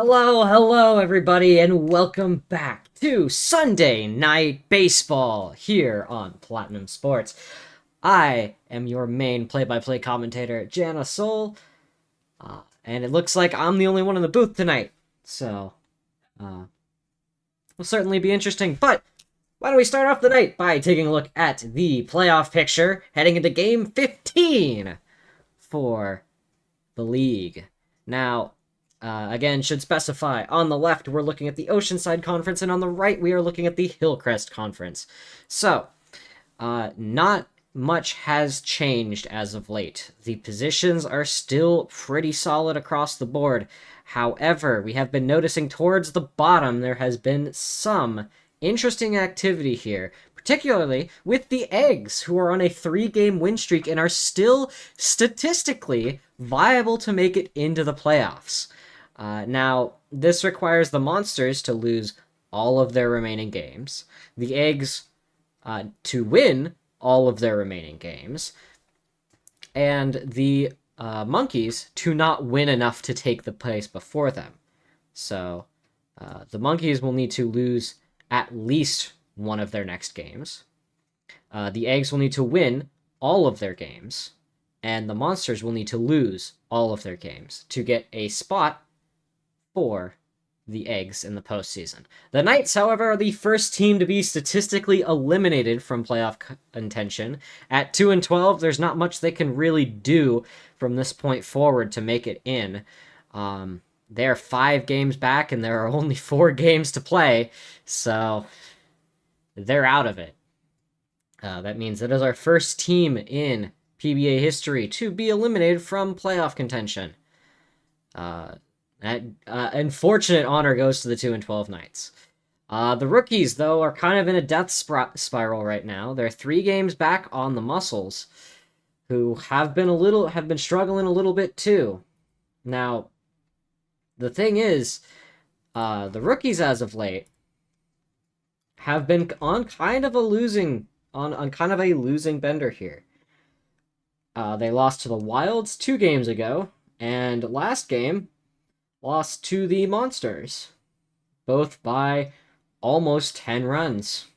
Hello, everybody, and welcome back to Sunday Night Baseball here on Platinum Sports. I am your main play-by-play commentator, Jana Soul, and it looks like I'm the only one in the booth tonight, so will certainly be interesting. But why don't we start off the night by taking a look at the playoff picture heading into Game 15 for the league. Now, again, should specify, on the left, we're looking at the Oceanside Conference, and on the right, we are looking at the Hillcrest Conference. So, not much has changed as of late. The positions are still pretty solid across the board. However, we have been noticing towards the bottom there has been some interesting activity here, particularly with the Eggs, who are on a 3-game win streak and are still statistically viable to make it into the playoffs. Now, this requires the Monsters to lose all of their remaining games, the Eggs to win all of their remaining games, and the Monkeys to not win enough to take the place before them. So, the Monkeys will need to lose at least one of their next games. The Eggs will need to win all of their games, and the Monsters will need to lose all of their games to get a spot for the Eggs in the postseason. The Knights, however, are the first team to be statistically eliminated from playoff contention. At 2-12, there's not much they can really do from this point forward to make it in. They're 5 games back, and there are only 4 games to play, so they're out of it. That means it is our first team in PBA history to be eliminated from playoff contention. That unfortunate honor goes to the 2-12 Knights. The Rookies, though, are kind of in a death spiral right now. They're 3 games back on the Muscles, who have been struggling a little bit too. Now, the thing is, the Rookies as of late have been on kind of a losing bender here. They lost to the Wilds 2 games ago, and last game lost to the Monsters, both by almost 10 runs.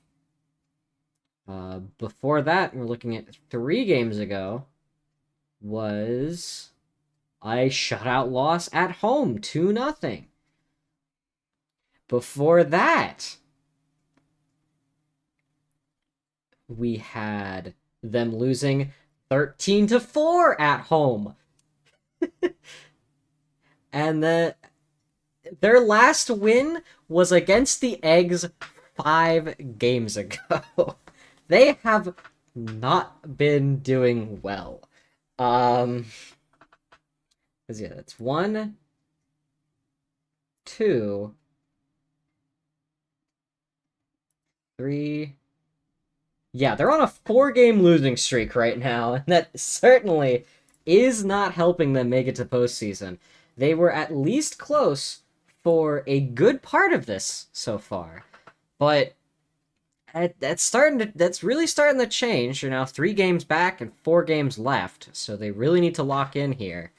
Before that, we're looking at 3 games ago, was a shutout loss at home, 2-0. Before that, we had them losing 13-4 at home. And their last win was against the Eggs 5 games ago. They have not been doing well. That's 1, 2, 3. Yeah, they're on a 4-game losing streak right now, and that certainly is not helping them make it to postseason. They were at least close for a good part of this so far, but that's really starting to change. They're now 3 games back and 4 games left, so they really need to lock in here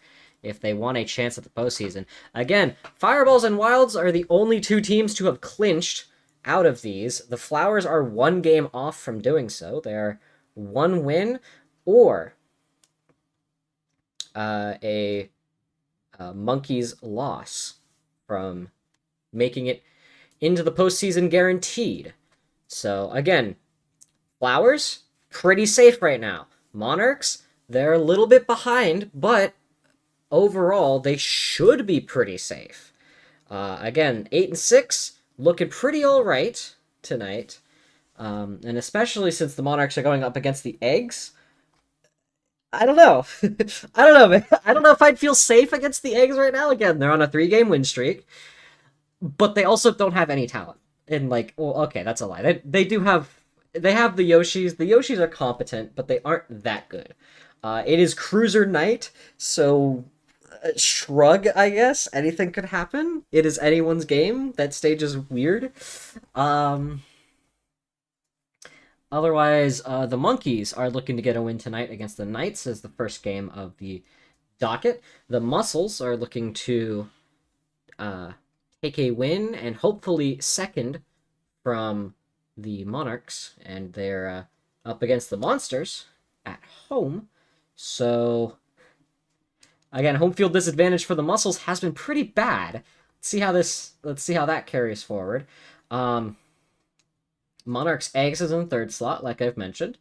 if they want a chance at the postseason. Again, Fireballs and Wilds are the only 2 teams to have clinched out of these. The Flowers are 1 game off from doing so. They're 1 win or a Monkeys loss from making it into the postseason guaranteed. So again, Flowers, pretty safe right now. Monarchs, they're a little bit behind, but overall, they should be pretty safe. Again, 8-6, looking pretty alright tonight. And especially since the Monarchs are going up against the Eggs, I don't know. I don't know, man. I don't know if I'd feel safe against the Eggs right now. Again, they're on a 3-game win streak, but they also don't have any talent. And okay, that's a lie. They have the Yoshis. The Yoshis are competent, but they aren't that good. It is Cruiser Night, so shrug, I guess. Anything could happen. It is anyone's game. That stage is weird. Otherwise, the Monkeys are looking to get a win tonight against the Knights as the first game of the docket. The Muscles are looking to take a win, and hopefully second from the Monarchs, and they're up against the Monsters at home. So, again, home field disadvantage for the Muscles has been pretty bad. Let's see how that carries forward. Monarchs Eggs is in the third slot, like I've mentioned.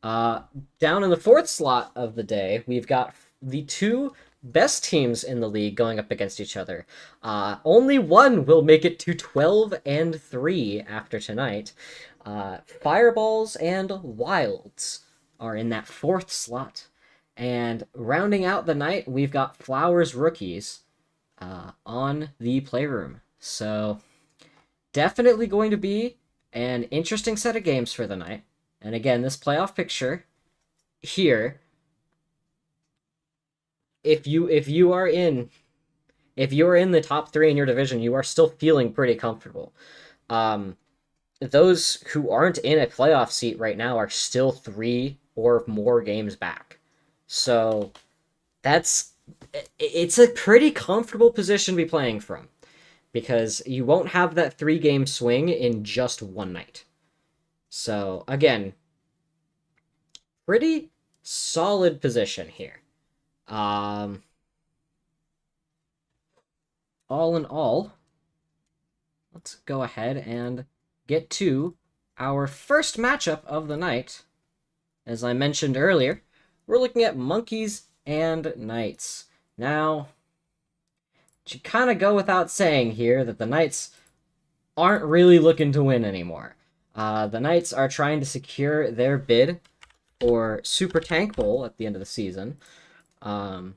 Down in the fourth slot of the day, we've got the two best teams in the league going up against each other. Only one will make it to 12-3 after tonight. Fireballs and Wilds are in that fourth slot. And rounding out the night, we've got Flowers Rookies on the Playroom. So, definitely going to be an interesting set of games for the night. And again, this playoff picture here, if you are in the top 3 in your division, you are still feeling pretty comfortable. Those who aren't in a playoff seat right now are still 3 or more games back. So it's a pretty comfortable position to be playing from, because you won't have that 3-game swing in just one night. So, again, pretty solid position here. All in all, let's go ahead and get to our first matchup of the night. As I mentioned earlier, we're looking at Monkeys and Knights. Now, it should kind of go without saying here that the Knights aren't really looking to win anymore. The Knights are trying to secure their bid for Super Tank Bowl at the end of the season, and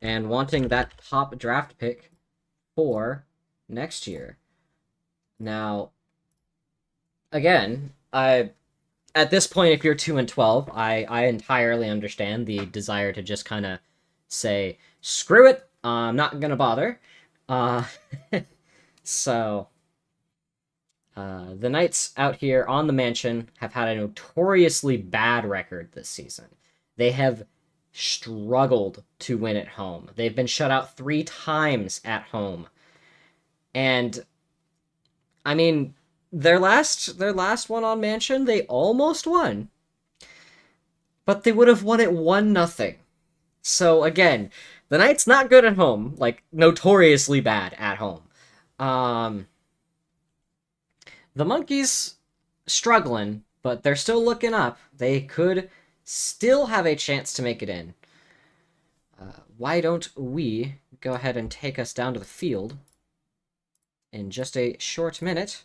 wanting that top draft pick for next year. Now, again, at this point, if you're 2-12, I entirely understand the desire to just kind of say, screw it, I'm not gonna bother. So, the Knights out here on the Mansion have had a notoriously bad record this season. They have struggled to win at home. They've been shut out 3 times at home. And, I mean, their last one on Mansion, they almost won. But they would have won it 1-0. So, again, the Knights not good at home, like, notoriously bad at home. The Monkeys struggling, but they're still looking up. They could still have a chance to make it in. Why don't we go ahead and take us down to the field in just a short minute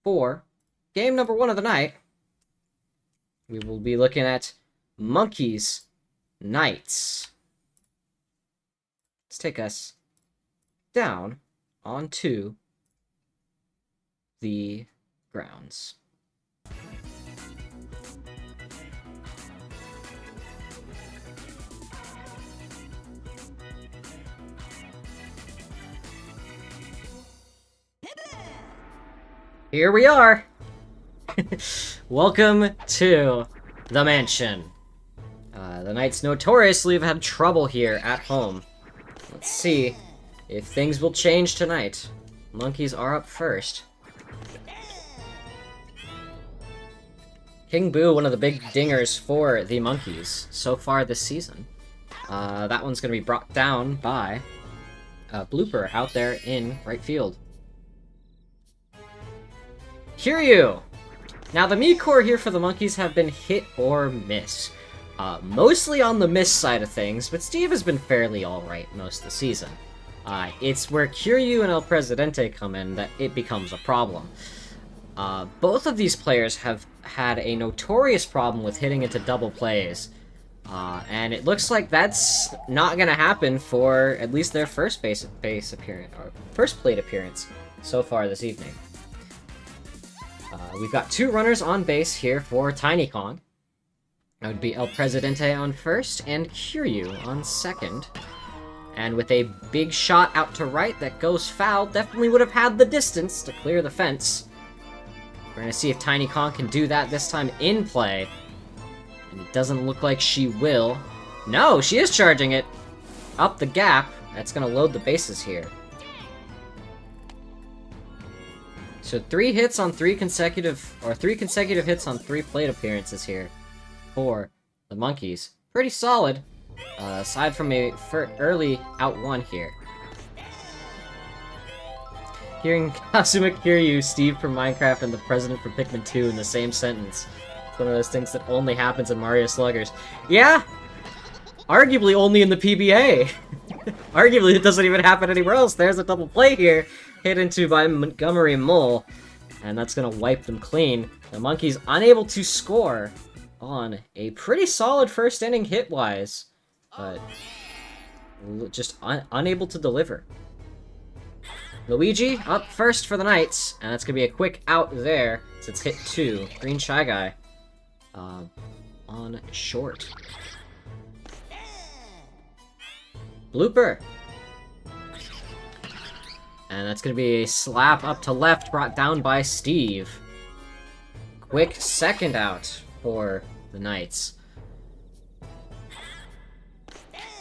for game number 1 of the night. We will be looking at Monkeys Knights. Let's take us down onto the grounds. Here we are! Welcome to the Mansion. The Knights notoriously have had trouble here at home. Let's see if things will change tonight. Monkeys are up first. King Boo, one of the big dingers for the Monkeys so far this season. That one's going to be brought down by Blooper out there in right field. Kiryu! Now, the mid-core here for the Monkeys have been hit or miss. Mostly on the miss side of things, but Steve has been fairly alright most of the season. It's where Kiryu and El Presidente come in that it becomes a problem. Both of these players have had a notorious problem with hitting into double plays, and it looks like that's not going to happen for at least their first base appearance, or first plate appearance so far this evening. We've got 2 runners on base here for Tiny Kong. That would be El Presidente on first and Kiryu on second. And with a big shot out to right that goes foul, definitely would have had the distance to clear the fence. We're going to see if Tiny Kong can do that this time in play. And it doesn't look like she will. No, she is charging it up the gap That's gonna load the bases here. So 3 hits on 3 consecutive hits on 3 plate appearances here for the Monkeys. Pretty solid, aside from a early out 1 here. Hearing Kazuma Kiryu, Steve from Minecraft, and the president from Pikmin 2 in the same sentence. It's one of those things that only happens in Mario Sluggers. Yeah! Arguably only in the PBA! Arguably it doesn't even happen anywhere else. There's a double play here, hit into by Montgomery Mole, and that's gonna wipe them clean. The Monkeys unable to score on a pretty solid first inning hit-wise, but just unable to deliver. Luigi up first for the Knights, and that's gonna be a quick out there, since it's hit 2. Green Shy Guy on short. Blooper. And that's gonna be a slap up to left, brought down by Steve. Quick second out for the Knights.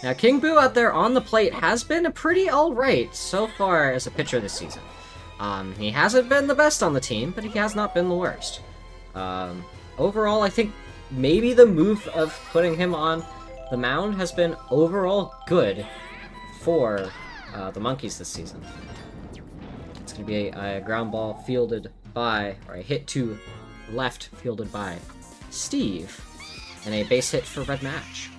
Now, King Boo out there on the plate has been pretty alright so far as a pitcher this season. He hasn't been the best on the team, but he has not been the worst. Overall, I think maybe the move of putting him on the mound has been overall good for the Monkeys this season. It's going to be a ground ball fielded by, or a hit to left fielded by Steve, and a base hit for Red Match.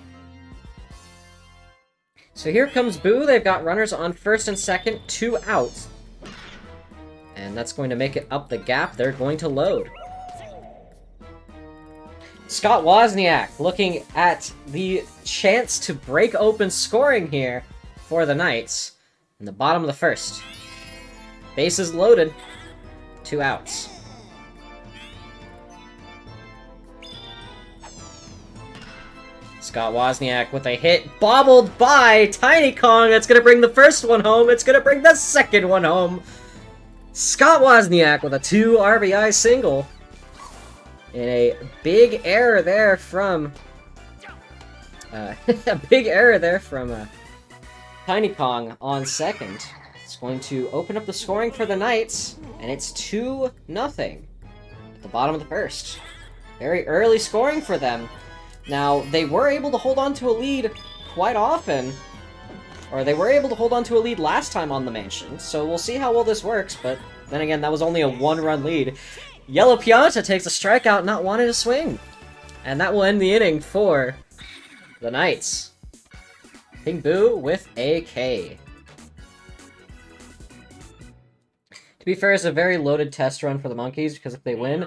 So here comes Boo. They've got runners on first and second, 2 outs. And that's going to make it up the gap. They're going to load. Scott Wozniak looking at the chance to break open scoring here for the Knights in the bottom of the first. Bases loaded, 2 outs. Scott Wozniak with a hit, bobbled by Tiny Kong. That's going to bring the first one home. It's going to bring the second one home. Scott Wozniak with a 2 RBI single. And a big error there from... Tiny Kong on second. It's going to open up the scoring for the Knights, and it's 2-0 at the bottom of the first. Very early scoring for them. Now, they were able to hold on to a lead quite often, or they were able to hold on to a lead last time on the Mansion, so we'll see how well this works, but then again, that was only a 1-run lead. Yellow Pianta takes a strikeout, not wanting to swing. And that will end the inning for the Knights. King Boo with a K. To be fair, it's a very loaded test run for the Monkeys, because if they win,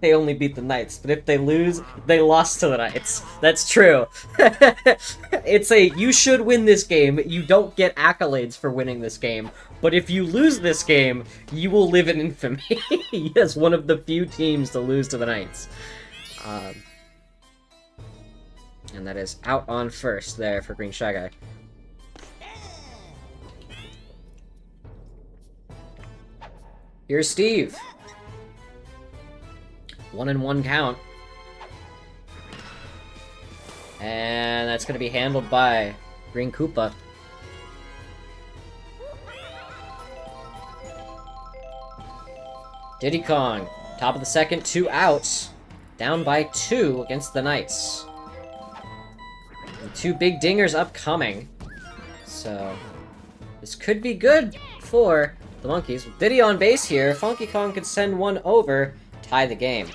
they only beat the Knights. But if they lose, they lost to the Knights. That's true. It's a, you should win this game. You don't get accolades for winning this game. But if you lose this game, you will live in infamy as one of the few teams to lose to the Knights. And that is out on first there for Green Shy Guy. Here's Steve. 1-1 count. And that's going to be handled by Green Koopa. Diddy Kong, top of the second, 2 outs. Down by 2 against the Knights. And 2 big dingers upcoming. So, this could be good for the Monkeys. With Diddy on base here, Funky Kong could send one over, tie the game.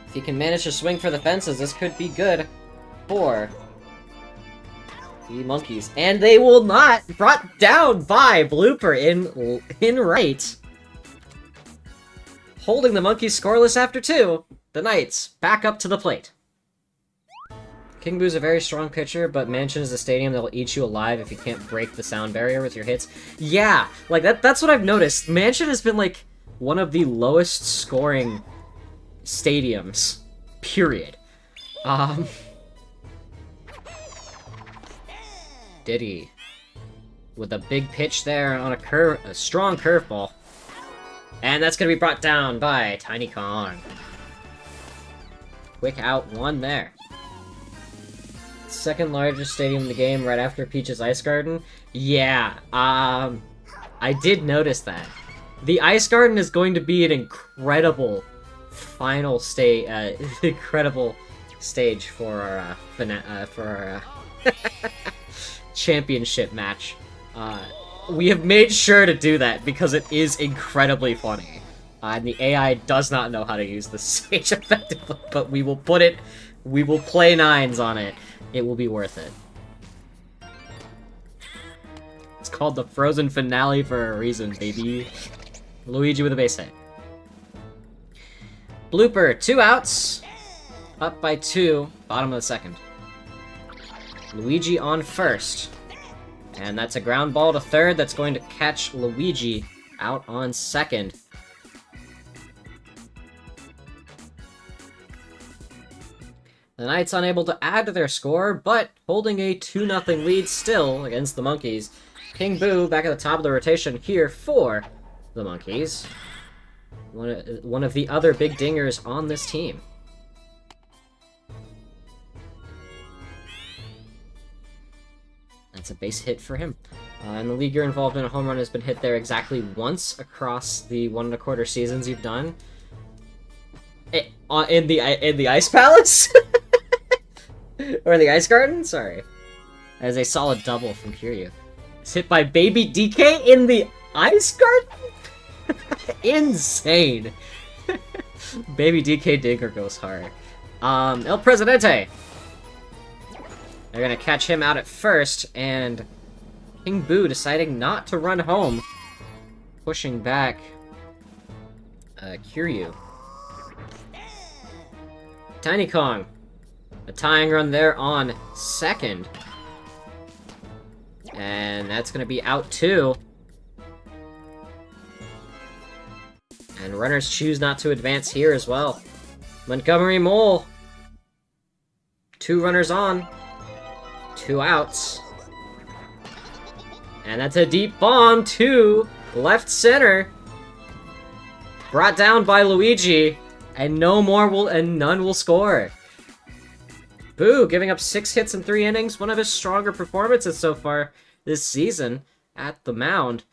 If he can manage to swing for the fences, this could be good for the Monkeys. And they will not! Brought down by Blooper in right. Holding the Monkeys scoreless after 2. The Knights back up to the plate. King Boo's a very strong pitcher, but Mansion is a stadium that will eat you alive if you can't break the sound barrier with your hits. Yeah, like that's what I've noticed. Mansion has been like one of the lowest scoring stadiums, period. Diddy with a big pitch there on a strong curveball. And that's going to be brought down by Tiny Kong. Quick out 1 there. second largest stadium in the game right after Peach's Ice Garden? Yeah, I did notice that. The Ice Garden is going to be an incredible final incredible stage for our championship match. We have made sure to do that because it is incredibly funny. And the AI does not know how to use the stage effectively, but we will play 9s on it. It will be worth it. It's called the Frozen Finale for a reason, baby. Luigi with a base hit. Blooper, 2 outs. Up by 2, bottom of the second. Luigi on first. And that's a ground ball to third that's going to catch Luigi out on second. The Knights unable to add to their score, but holding a 2-0 lead still against the Monkeys. King Boo back at the top of the rotation here for the Monkeys. One of the other big dingers on this team. That's a base hit for him. In the league you're involved in, a home run has been hit there exactly once across the 1 1/4 seasons you've done. In the Ice Palace? Or the Ice Garden? Sorry. That is a solid double from Kiryu. It's hit by Baby DK in the Ice Garden? Insane. Baby DK Digger goes hard. El Presidente. They're gonna catch him out at first, and King Boo deciding not to run home. Pushing back Kiryu. Tiny Kong. A tying run there on second. And that's gonna be out too. And runners choose not to advance here as well. Montgomery Mole. 2 runners on. 2 outs. And that's a deep bomb to left center. Brought down by Luigi. And none will score. Boo giving up 6 hits in 3 innings. One of his stronger performances so far this season at the mound.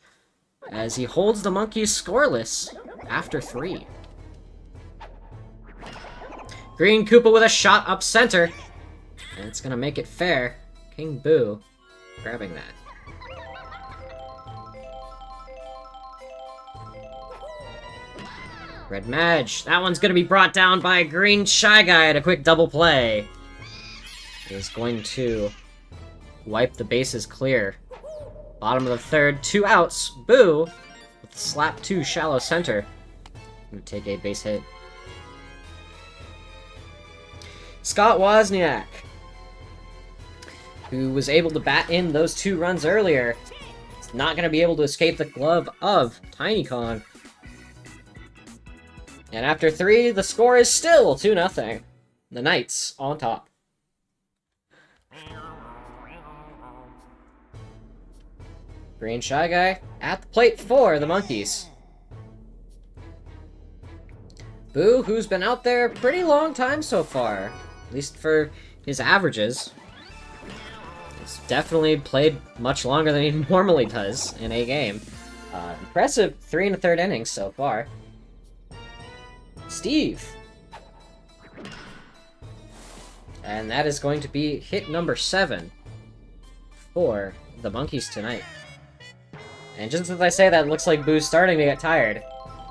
As he holds the Monkeys scoreless after 3. Green Koopa with a shot up center. And it's gonna make it fair. King Boo grabbing that. Red Madge. That one's gonna be brought down by Green Shy Guy at a quick double play. Is going to wipe the bases clear. Bottom of the third, 2 outs. Boo with slap 2 shallow center. Gonna take a base hit. Scott Wozniak, who was able to bat in those 2 runs earlier, is not going to be able to escape the glove of Tiny Kong. And after 3, the score is still 2-0. The Knights on top. Green Shy Guy at the plate for the Monkeys. Boo, who's been out there a pretty long time so far, at least for his averages. He's definitely played much longer than he normally does in a game. Impressive 3 1/3 innings so far. Steve. And that is going to be hit number 7 for the Monkeys tonight. And just as I say that, it looks like Boo's starting to get tired.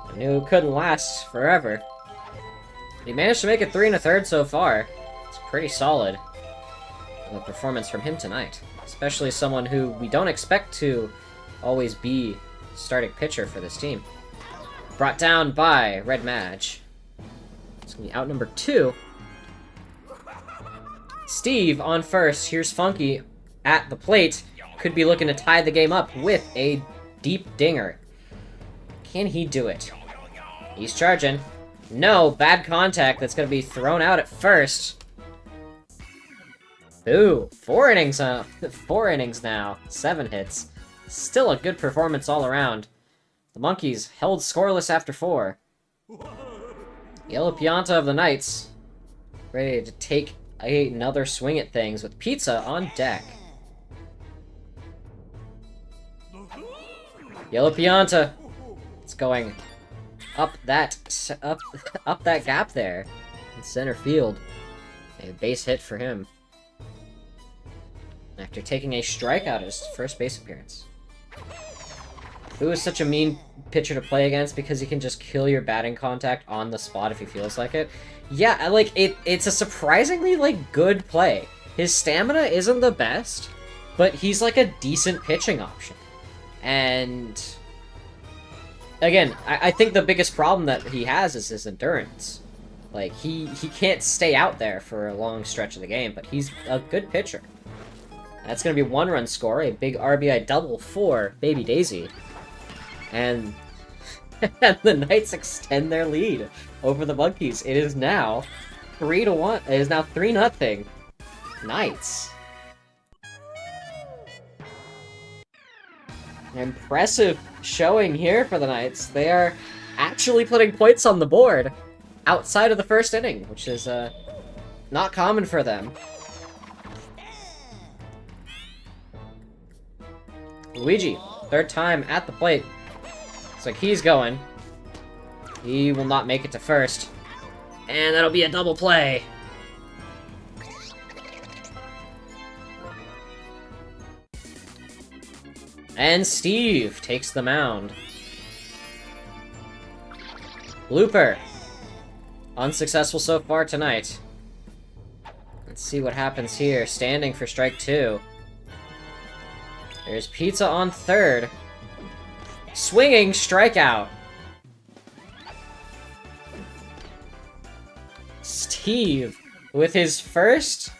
I knew it couldn't last forever. He managed to make it 3 1/3 so far. It's pretty solid. A performance from him tonight. Especially someone who we don't expect to always be starting pitcher for this team. Brought down by Red Madge. It's going to be out number 2. Steve on first. Here's Funky at the plate. Could be looking to tie the game up with a deep dinger. Can he do it? He's charging. No, bad contact. That's going to be thrown out at first. Ooh, 4 innings, 4 innings now. 7 hits. Still a good performance all around. The Monkeys held scoreless after 4. Yellow Pianta of the Knights ready to take another swing at things with Pizza on deck. Yellow Pianta. It's going up that gap there in center field. A base hit for him after taking a strikeout at his first base appearance. Who is such a mean pitcher to play against because he can just kill your batting contact on the spot if he feels like it. Yeah, like, it's a surprisingly, like, good play. His stamina isn't the best, but he's, like, a decent pitching option. And, again, I think the biggest problem that he has is his endurance. Like, he can't stay out there for a long stretch of the game, but he's a good pitcher. That's going to be 1-run score, a big RBI double for Baby Daisy. And the Knights extend their lead over the Monkeys. It is now 3-1. It is now 3-0. Knights. Impressive showing here for the Knights. They are actually putting points on the board outside of the first inning, which is not common for them. Luigi, third time at the plate. Looks like he's going. He will not make it to first. And that'll be a double play. And Steve takes the mound. Blooper. Unsuccessful so far tonight. Let's see what happens here. Standing for strike 2. There's Pizza on third. Swinging strikeout. Steve, with his first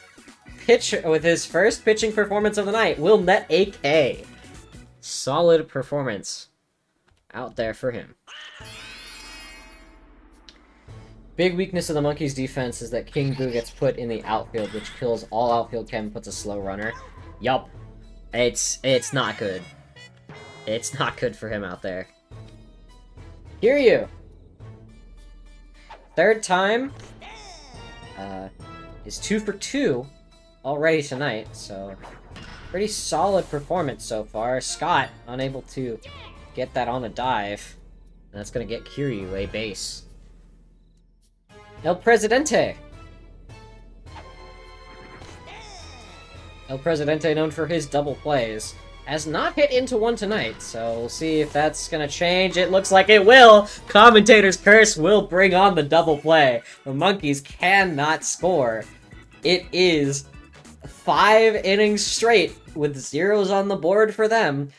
pitching performance of the night, will net a K. Solid performance out there for him. Big weakness of the Monkeys' defense is that King Boo gets put in the outfield, which kills all outfield chem and puts a slow runner. Yup. It's not good. It's not good for him out there. Kiryu! Third time. Is 2 for 2 already tonight, so pretty solid performance so far. Scott unable to get that on a dive. And that's gonna get Kiryu a base. El Presidente! El Presidente, known for his double plays, has not hit into one tonight, so we'll see if that's gonna change. It looks like it will! Commentator's curse will bring on the double play. The Monkeys cannot score. It is 5 innings straight with zeros on the board for them.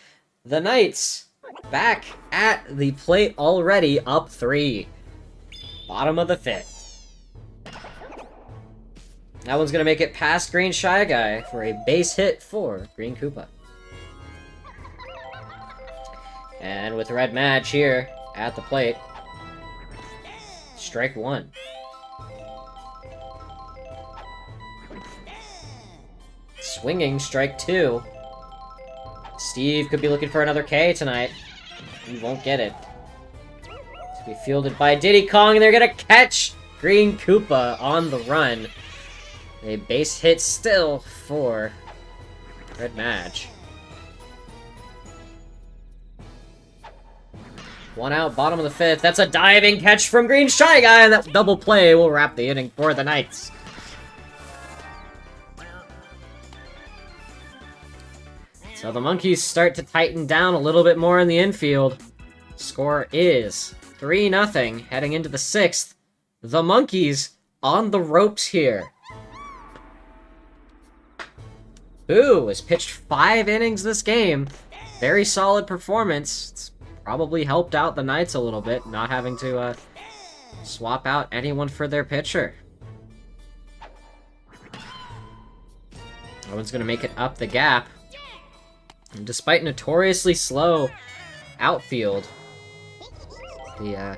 The Knights back at the plate already, up 3. Bottom of the 5th. That one's gonna make it past Green Shy Guy for a base hit for Green Koopa. And with Red Madge here at the plate, strike 1. Swinging strike 2. Steve could be looking for another K tonight. He won't get it. To be fielded by Diddy Kong, and they're gonna catch Green Koopa on the run. A base hit still for Red Madge. 1 out, bottom of the 5th. That's a diving catch from Green Shy Guy, and that double play will wrap the inning for the Knights. So the Monkeys start to tighten down a little bit more in the infield. Score is 3-0 heading into the 6th. The Monkeys on the ropes here. Boo has pitched 5 innings this game. Very solid performance. It's probably helped out the Knights a little bit, not having to swap out anyone for their pitcher. Owen's going to make it up the gap. And despite notoriously slow outfield, the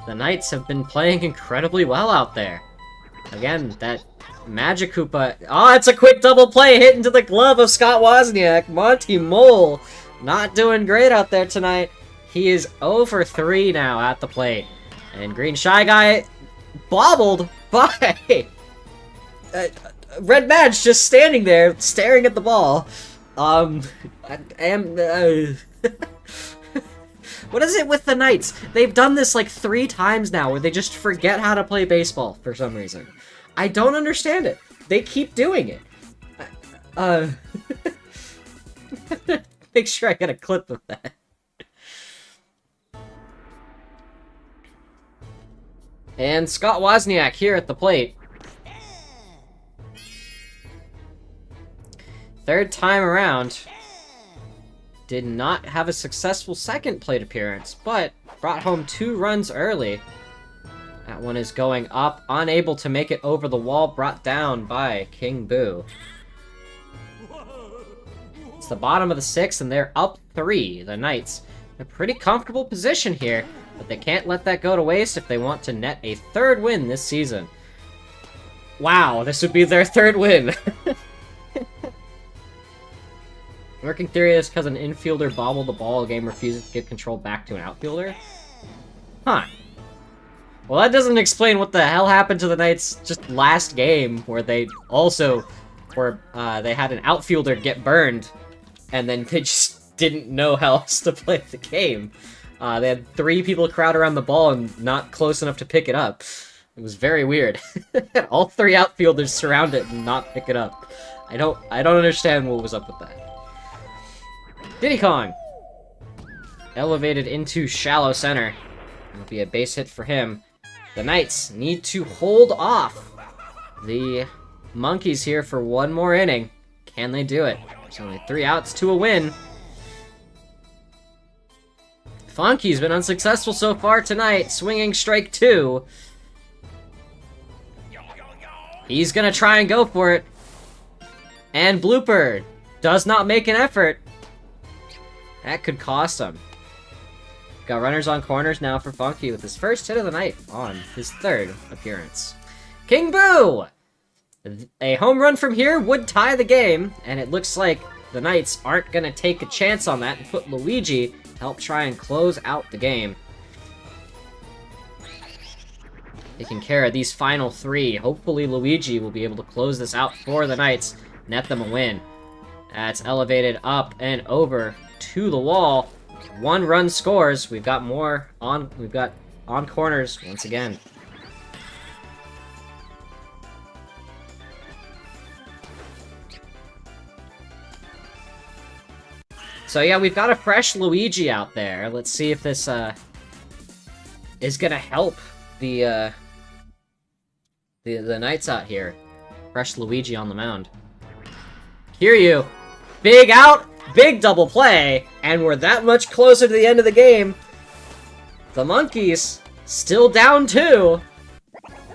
Knights have been playing incredibly well out there. Again, that Magic Koopa... Oh, it's a quick double play hit into the glove of Scott Wozniak. Monty Mole not doing great out there tonight. He is 0 for 3 now at the plate. And Green Shy Guy bobbled by Red Madge just standing there, staring at the ball. What is it with the Knights? They've done this like 3 times now, where they just forget how to play baseball for some reason. I don't understand it. They keep doing it. Make sure I get a clip of that. And Scott Wozniak here at the plate. Third time around. Did not have a successful second plate appearance, but brought home 2 runs early. That one is going up, unable to make it over the wall, brought down by King Boo. It's the bottom of the 6th, and they're up 3, the Knights. In a pretty comfortable position here, but they can't let that go to waste if they want to net a 3rd win this season. Wow, this would be their 3rd win. Working theory is because an infielder bobbled the ball, a game refuses to give control back to an outfielder? Huh. Well, that doesn't explain what the hell happened to the Knights just last game, where they also they had an outfielder get burned, and then they just didn't know how else to play the game. They had 3 people crowd around the ball and not close enough to pick it up. It was very weird. All 3 outfielders surround it and not pick it up. I don't understand what was up with that. Diddy Kong! Elevated into shallow center. It'll be a base hit for him. The Knights need to hold off the Monkeys here for 1 more inning. Can they do it? There's only 3 outs to a win. Funky's been unsuccessful so far tonight, swinging strike 2. He's gonna try and go for it. And Blooper does not make an effort. That could cost him. Got runners on corners now for Funky with his first hit of the night on his 3rd appearance. King Boo! A home run from here would tie the game, and it looks like the Knights aren't going to take a chance on that and put Luigi to help try and close out the game. Taking care of these final 3. Hopefully Luigi will be able to close this out for the Knights, net them a win. That's elevated up and over to the wall. 1 run scores. We've got on corners once again. So yeah, we've got a fresh Luigi out there. Let's see if this is gonna help the Knights out here. Fresh Luigi on the mound. Kiryu, big out, big double play, and we're that much closer to the end of the game. The Monkeys, still down 2,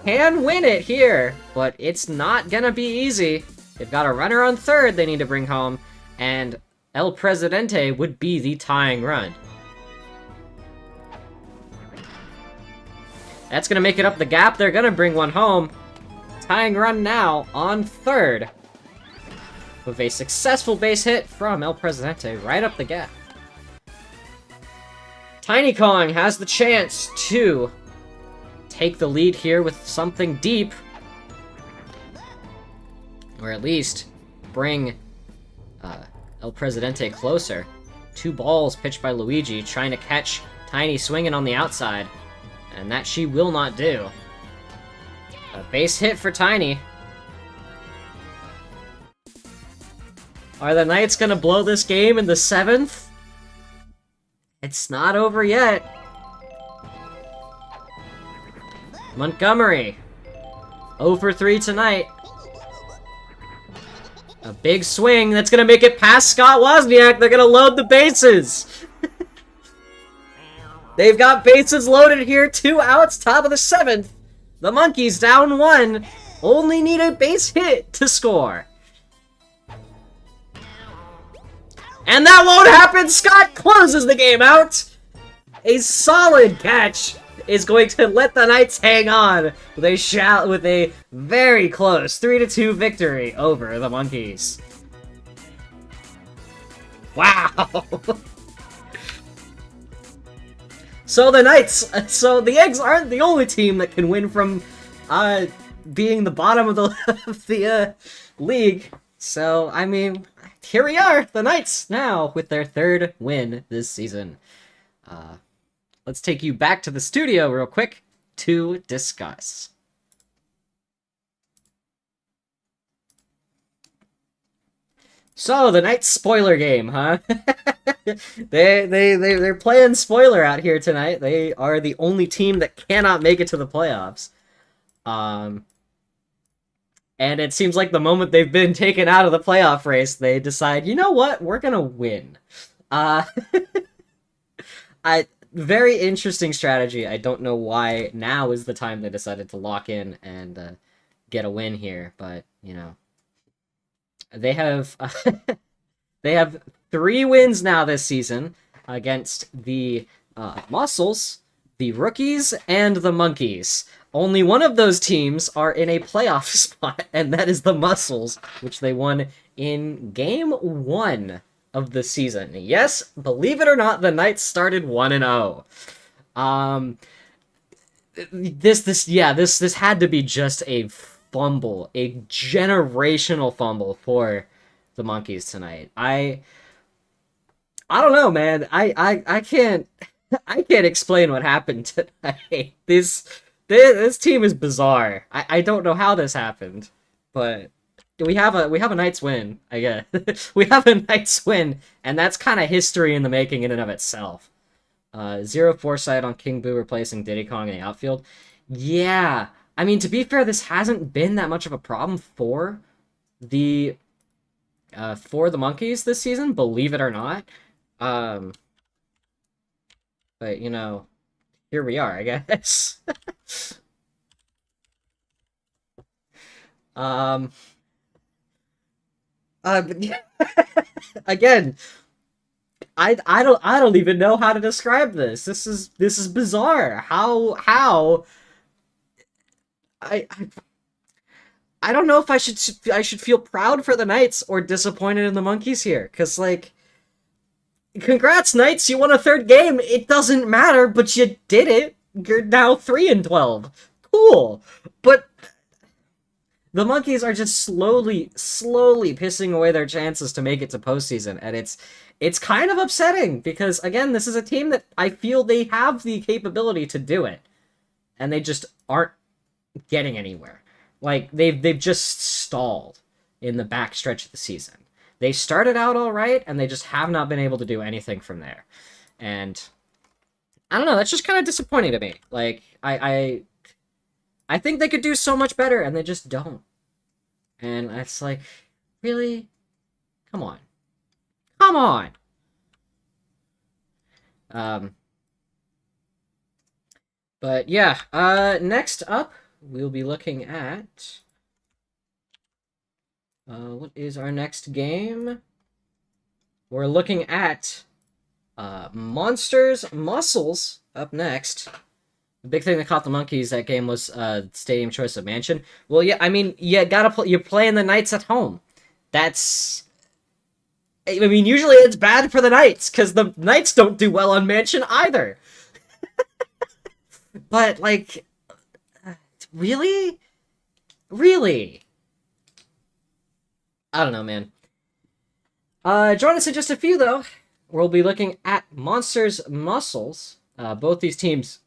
can win it here, but it's not gonna be easy. They've got a runner on 3rd they need to bring home, and El Presidente would be the tying run. That's gonna make it up the gap. They're gonna bring one home. Tying run now on 3rd. With a successful base hit from El Presidente right up the gap. Tiny Kong has the chance to take the lead here with something deep. Or at least bring El Presidente closer. 2 balls pitched by Luigi, trying to catch Tiny swinging on the outside. And that she will not do. A base hit for Tiny. Are the Knights gonna blow this game in the 7th? It's not over yet. Montgomery. 0 for 3 tonight. A big swing that's gonna make it past Scott Wozniak. They're gonna load the bases. They've got bases loaded here. 2 outs, top of the 7th. The Monkeys down 1. Only need a base hit to score. And that won't happen! Scott closes the game out! A solid catch is going to let the Knights hang on with a very close 3-2 victory over the Monkeys. Wow! So the Knights, so the Eggs aren't the only team that can win from being the bottom of the league. So, I mean, here we are, the Knights now with their 3rd win this season. Let's take you back to the studio real quick to discuss. So, the Knights spoiler game, huh? They're playing spoiler out here tonight. They are the only team that cannot make it to the playoffs. And it seems like the moment they've been taken out of the playoff race, they decide, you know what, we're gonna win. Very interesting strategy. I don't know why now is the time they decided to lock in and get a win here, but, you know. They have they have 3 wins now this season against the Muscles, the Rookies, and the Monkeys. Only one of those teams are in a playoff spot, and that is the Muscles, which they won in Game 1 of the season. Yes, believe it or not, the Knights started 1-0. This had to be just a fumble, a generational fumble for the Monkeys tonight. I don't know, man. I can't explain what happened tonight. This team is bizarre. I don't know how this happened, but we have a Knights win, I guess. We have a Knights win, and that's kind of history in the making in and of itself. 0 foresight on King Boo replacing Diddy Kong in the outfield. Yeah, I mean, to be fair, this hasn't been that much of a problem for the Monkeys this season, believe it or not. But, you know, here we are, I guess. Again, I don't even know how to describe this. This is bizarre. How I don't know if I should feel proud for the Knights or disappointed in the Monkeys here, because, like, congrats, Knights, you won a 3rd game. It doesn't matter, but you did it. You're now 3-12. Cool. But the Monkeys are just slowly pissing away their chances to make it to postseason, and it's kind of upsetting, because, again, this is a team that I feel they have the capability to do it, and they just aren't getting anywhere. Like, they've just stalled in the backstretch of the season. They started out all right, and they just have not been able to do anything from there. And I don't know, that's just kind of disappointing to me. Like, I think they could do so much better, and they just don't. And it's like, really? Come on. Come on! But yeah, next up, we'll be looking at... what is our next game? We're looking at Monsters Muscles up next. The big thing that caught the Monkeys that game was stadium choice of Mansion. Well, yeah, I mean, you're playing the Knights at home. That's... I mean, usually it's bad for the Knights, because the Knights don't do well on Mansion either. But, like, really? Really? I don't know, man. Join us in just a few, though. We'll be looking at Monsters Muscles. Both these teams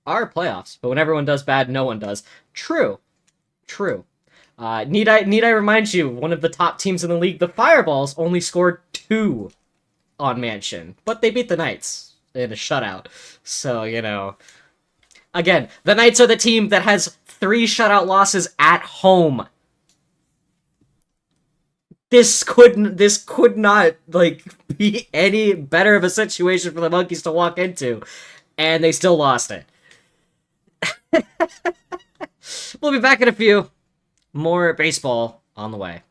are playoffs, but when everyone does bad, no one does. True. Need I remind you, one of the top teams in the league, the Fireballs, only scored 2 on Mansion, but they beat the Knights in a shutout. So, you know, again, the Knights are the team that has 3 shutout losses at home. This could not, like, be any better of a situation for the Monkeys to walk into, and they still lost it. We'll be back in a few. More baseball on the way.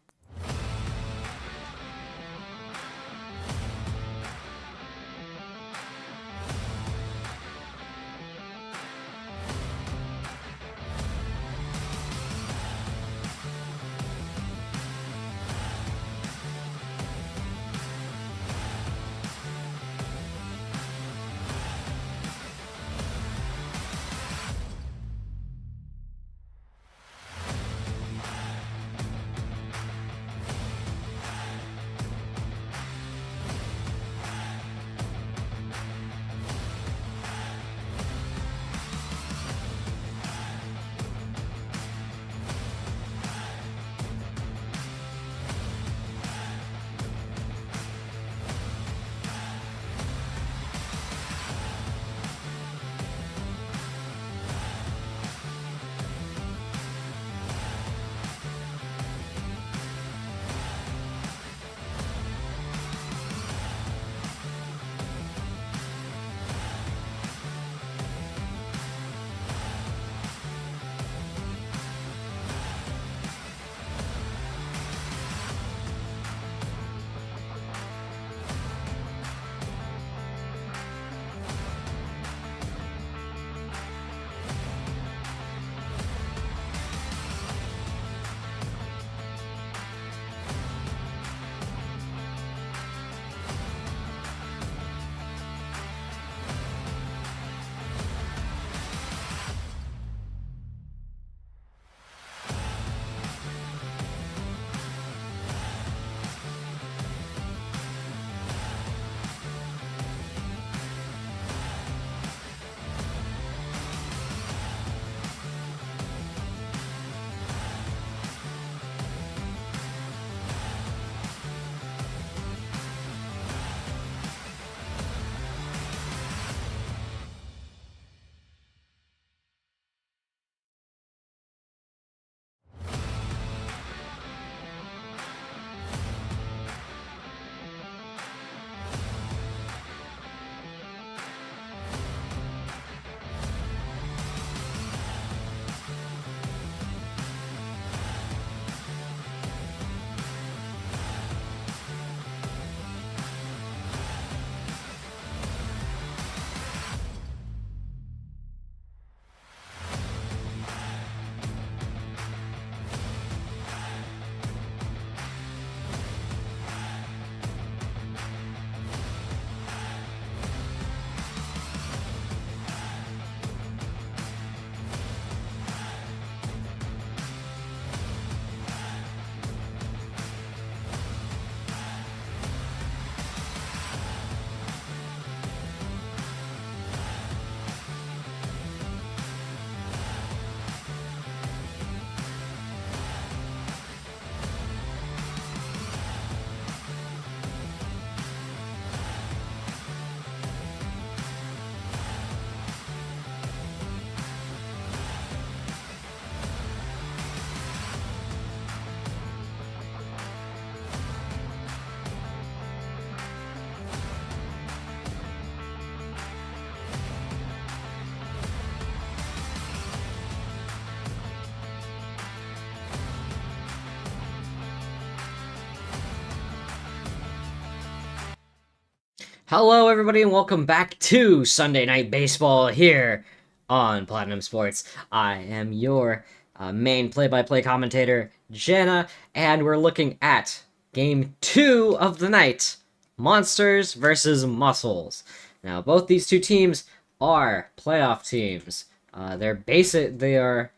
Hello, everybody, and welcome back to Sunday Night Baseball here on Platinum Sports. I am your main play-by-play commentator, Jenna, and we're looking at Game 2 of the night, Monsters versus Muscles. Now, both these two teams are playoff teams. They are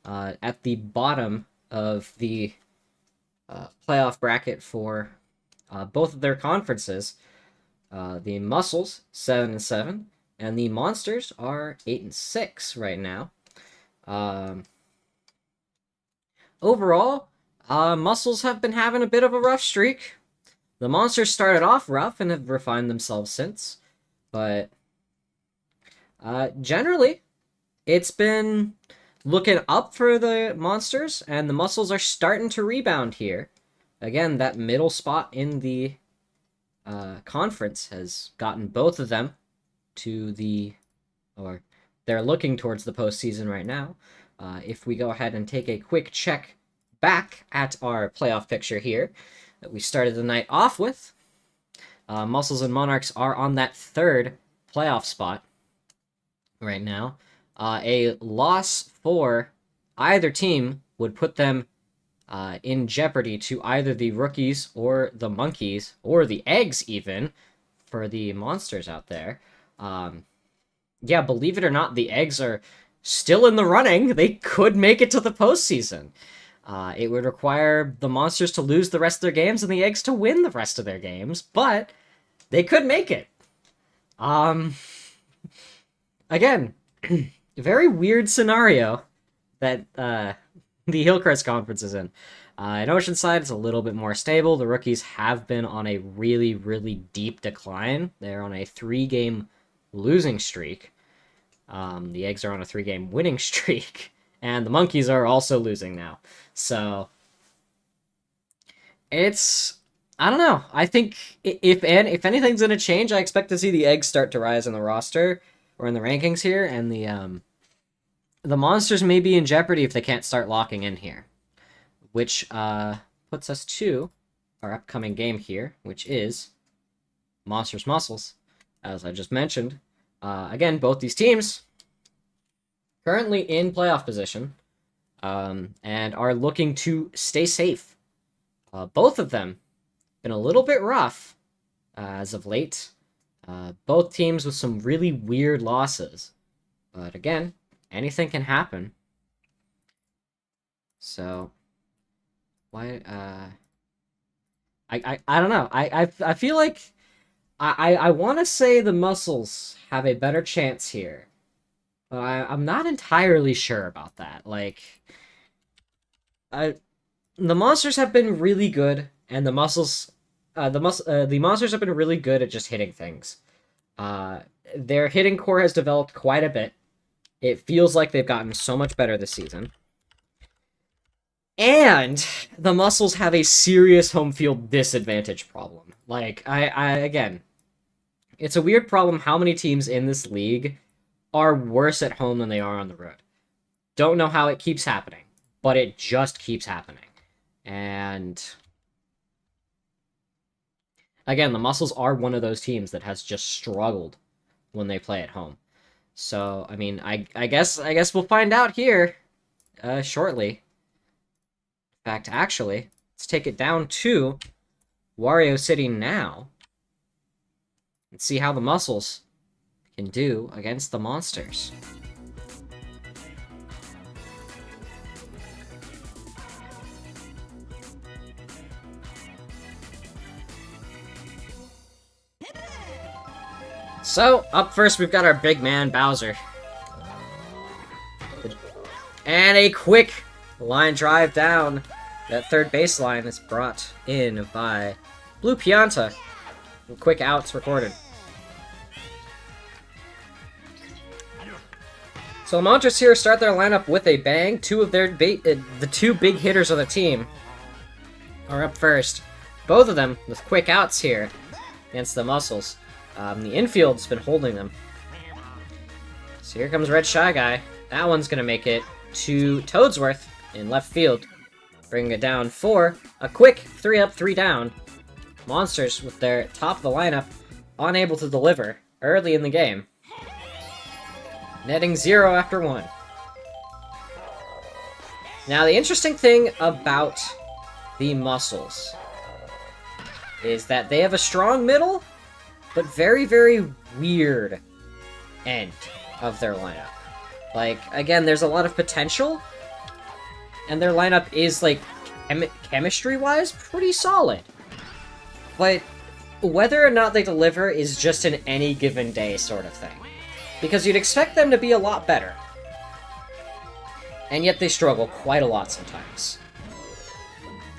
at the bottom of the playoff bracket for both of their conferences. The Muscles 7-7, and the Monsters are 8-6 right now. Overall, Muscles have been having a bit of a rough streak. The Monsters started off rough and have refined themselves since, but generally, it's been looking up for the Monsters, and the Muscles are starting to rebound here. Again, that middle spot in the conference has gotten both of them to they're looking towards the postseason right now. If we go ahead and take a quick check back at our playoff picture here that we started the night off with, Muscles and Monarchs are on that third playoff spot right now. A loss for either team would put them in jeopardy to either the Rookies or the Monkeys, or the Eggs even, for the Monsters out there. Yeah, believe it or not, the Eggs are still in the running. They could make it to the postseason. It would require the Monsters to lose the rest of their games and the Eggs to win the rest of their games, but they could make it. Again, very weird scenario that the Hillcrest Conference is in. In Oceanside, it's a little bit more stable. The Rookies have been on a really, really deep decline. They're on a 3-game losing streak. The Eggs are on a 3-game winning streak. And the Monkeys are also losing now. So, I don't know. I think if anything's going to change, I expect to see the Eggs start to rise in the roster, or in the rankings here, and the Monsters may be in jeopardy if they can't start locking in here. Which puts us to our upcoming game here, which is Monsters Muscles. As I just mentioned, again, both these teams currently in playoff position, and are looking to stay safe. Both of them been a little bit rough as of late. Both teams with some really weird losses. But again, anything can happen. So, why? I don't know. I feel like I want to say the Muscles have a better chance here, but I'm not entirely sure about that. Like, the Monsters have been really good, and the Monsters have been really good at just hitting things. Their hitting core has developed quite a bit. It feels like they've gotten so much better this season. And the Muscles have a serious home field disadvantage problem. Like, again, it's a weird problem how many teams in this league are worse at home than they are on the road. Don't know how it keeps happening, but it just keeps happening. And again, the Muscles are one of those teams that has just struggled when they play at home. So, I mean, I guess we'll find out here shortly. In fact, actually, let's take it down to Wario City now and see how the Muscles can do against the Monsters. So, up first, we've got our big man, Bowser. And a quick line drive down. That third baseline is brought in by Blue Pianta. Quick outs recorded. So the Monsters here start their lineup with a bang. The two big hitters of the team are up first. Both of them with quick outs here against the Muscles. The infield's been holding them. So here comes Red Shy Guy. That one's going to make it to Toadsworth in left field. Bringing it down for a quick 3 up, 3 down. Monsters with their top of the lineup unable to deliver early in the game. Netting 0 after 1. Now, the interesting thing about the muscles is that they have a strong middle, but very, very weird end of their lineup. Like, again, there's a lot of potential, and their lineup is, like, chemistry-wise, pretty solid. But whether or not they deliver is just an any given day sort of thing. Because you'd expect them to be a lot better. And yet they struggle quite a lot sometimes.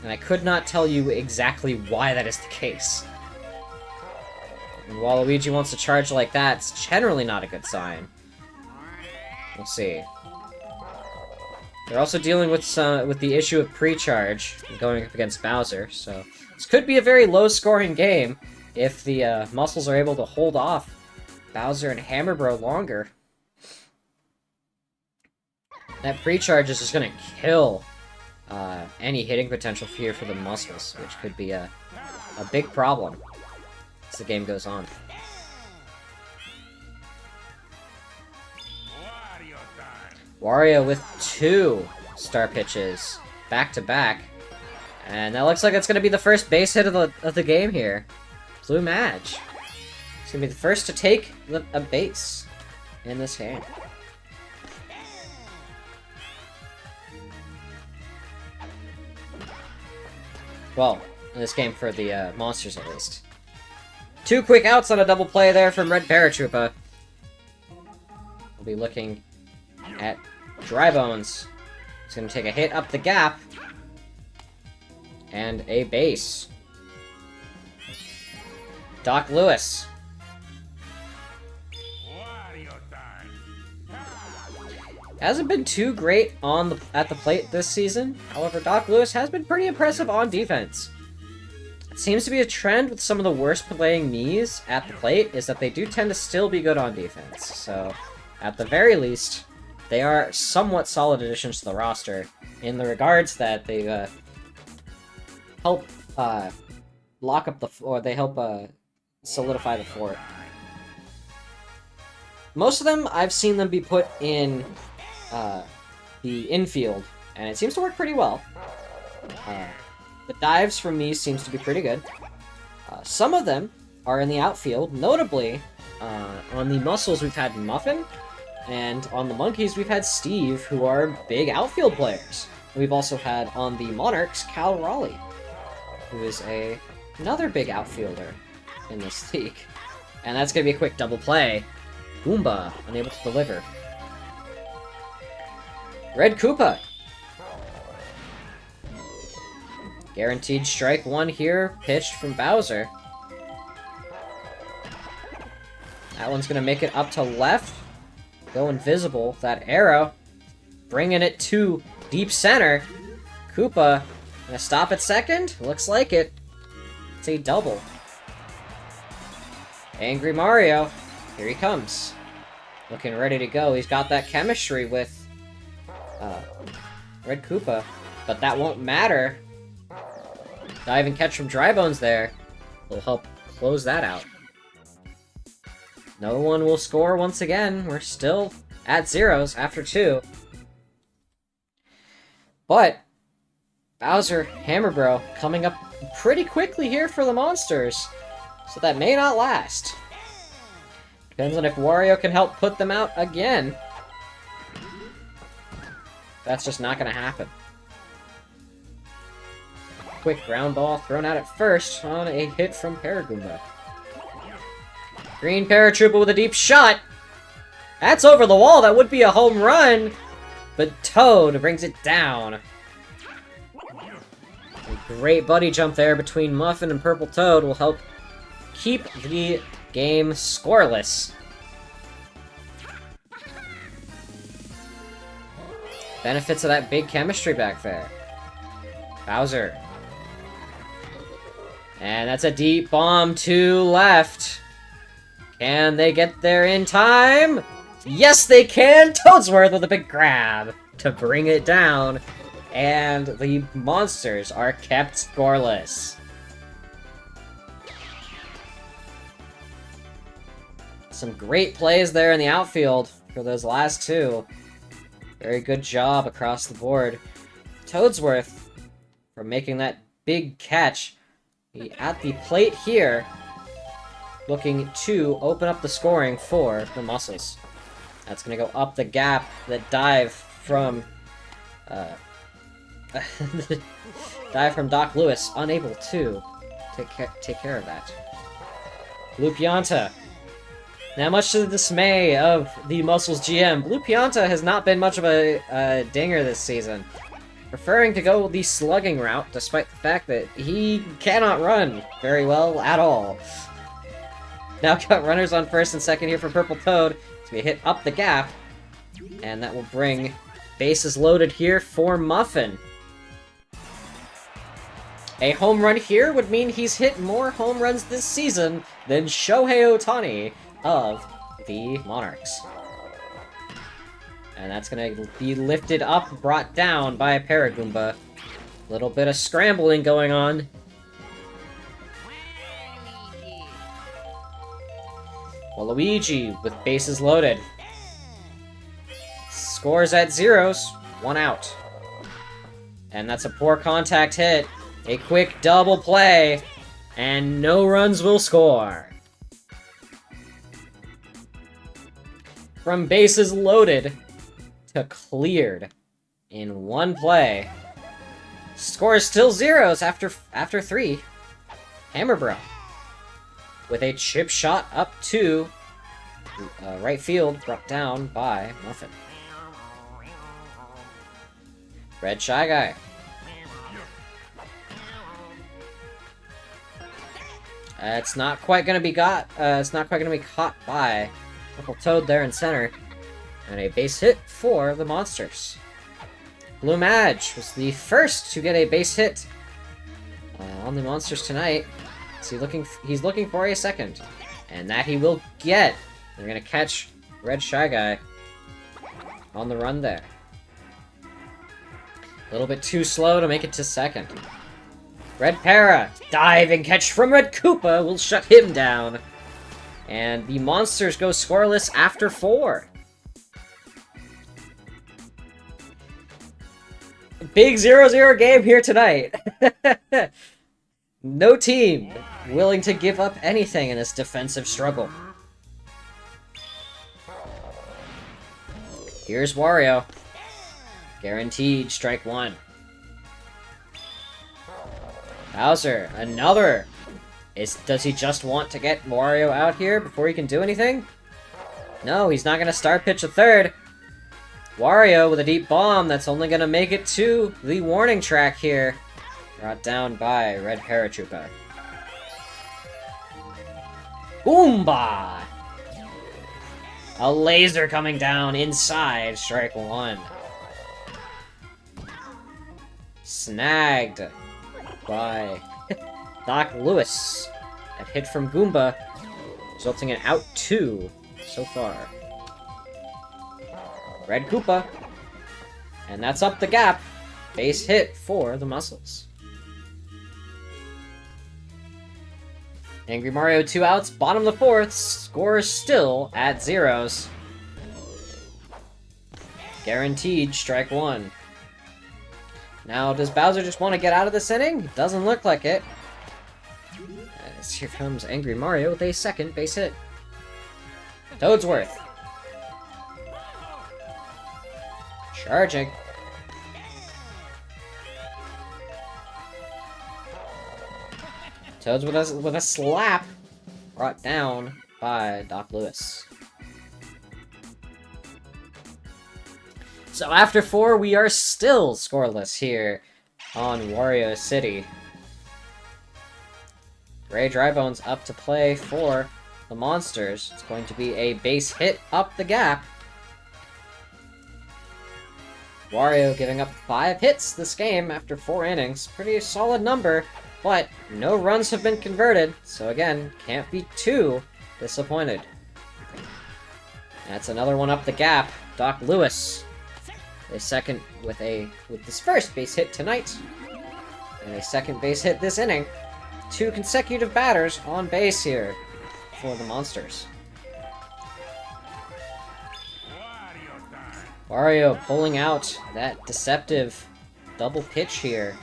And I could not tell you exactly why that is the case. And Waluigi wants to charge like that, it's generally not a good sign. We'll see. They're also dealing with the issue of pre-charge going up against Bowser, so this could be a very low-scoring game if the muscles are able to hold off Bowser and Hammer Bro longer. That pre-charge is just gonna kill any hitting potential here for the muscles, which could be a big problem as the game goes on. Wario with 2 star pitches back-to-back. And that looks like it's going to be the first base hit of the game here. Blue Madge. It's going to be the first to take a base in this game. Well, in this game for the monsters at least. 2 quick outs on a double play there from Red Paratroopa. We'll be looking at Dry Bones. He's going to take a hit up the gap. And a base. Doc Lewis. Hasn't been too great at the plate this season. However, Doc Lewis has been pretty impressive on defense. It seems to be a trend with some of the worst playing Miis at the plate is that they do tend to still be good on defense. So, at the very least, they are somewhat solid additions to the roster in the regards that they help lock up they help solidify the fort. Most of them, I've seen them be put in the infield, and it seems to work pretty well. The dives from these seems to be pretty good. Some of them are in the outfield, notably on the muscles we've had Muffin, and on the monkeys we've had Steve, who are big outfield players. We've also had on the Monarchs Cal Raleigh, who is another big outfielder in this league. And that's going to be a quick double play. Goomba, unable to deliver. Red Koopa. Guaranteed strike 1 here, pitched from Bowser. That one's going to make it up to left. Go invisible. That arrow. Bringing it to deep center. Koopa gonna stop at second? Looks like it. It's a double. Angry Mario. Here he comes. Looking ready to go. He's got that chemistry with Red Koopa. But that won't matter. Diving catch from Dry Bones there will help close that out. No one will score once again. We're still at zeros after 2. But Bowser, Hammer Bro, coming up pretty quickly here for the monsters. So that may not last. Depends on if Wario can help put them out again. That's just not going to happen. Quick ground ball thrown out at first on a hit from Paragoomba. Green Paratroopa with a deep shot. That's over the wall. That would be a home run. But Toad brings it down. A great buddy jump there between Muffin and Purple Toad will help keep the game scoreless. Benefits of that big chemistry back there. Bowser. And that's a deep bomb to left. Can they get there in time? Yes, they can! Toadsworth with a big grab to bring it down. And the monsters are kept scoreless. Some great plays there in the outfield for those last two. Very good job across the board. Toadsworth for making that big catch. At the plate here, looking to open up the scoring for the Muscles. That's going to go up the gap. That dive from Doc Lewis, unable to take care of that. Blue Pianta. Now, much to the dismay of the Muscles GM, Blue Pianta has not been much of a dinger this season. Preferring to go the slugging route, despite the fact that he cannot run very well at all. Now got runners on first and second here for Purple Toad. So we hit up the gap, and that will bring bases loaded here for Muffin. A home run here would mean he's hit more home runs this season than Shohei Ohtani of the Monarchs. And that's going to be lifted up, brought down by Paragoomba. Little bit of scrambling going on. Waluigi with bases loaded. Scores at zeros, 1 out. And that's a poor contact hit. A quick double play, and no runs will score. From bases loaded to cleared in 1 play. Score is still zeros after 3. Hammerbro with a chip shot up to right field, brought down by Muffin. Red Shy Guy. It's not quite gonna be caught by Purple Toad there in center, and a base hit for the Monsters. Blue Madge was the first to get a base hit on the Monsters tonight. So he's looking for a second, and that he will get. They're gonna catch Red Shy Guy on the run there. A little bit too slow to make it to second. Red Para, diving catch from Red Koopa will shut him down. And the Monsters go scoreless after 4. Big 0-0 game here tonight. No team willing to give up anything in this defensive struggle. Here's Wario. Guaranteed strike 1. Bowser, another. Does he just want to get Wario out here before he can do anything? No, he's not going to start pitch a third. Wario with a deep bomb that's only going to make it to the warning track here. Brought down by Red Paratroopa. Boomba! A laser coming down inside strike 1. Snagged by Doc Lewis. That hit from Goomba, resulting in out 2 so far. Red Koopa. And that's up the gap. Base hit for the Muscles. Angry Mario 2 outs, bottom of the 4th, score is still at zeros. Guaranteed strike 1. Now, does Bowser just want to get out of this inning? Doesn't look like it. As here comes Angry Mario with a second base hit. Toadsworth. Charging. Toads with a slap, brought down by Doc Lewis. So after 4, we are still scoreless here on Wario City. Gray Drybones up to play for the Monsters. It's going to be a base hit up the gap. Wario giving up 5 hits this game after 4 innings. Pretty solid number, but no runs have been converted, so again, can't be too disappointed. That's another one up the gap. Doc Lewis, a second with his first base hit tonight, and a second base hit this inning. 2 consecutive batters on base here for the Monsters. Wario pulling out that deceptive double pitch here.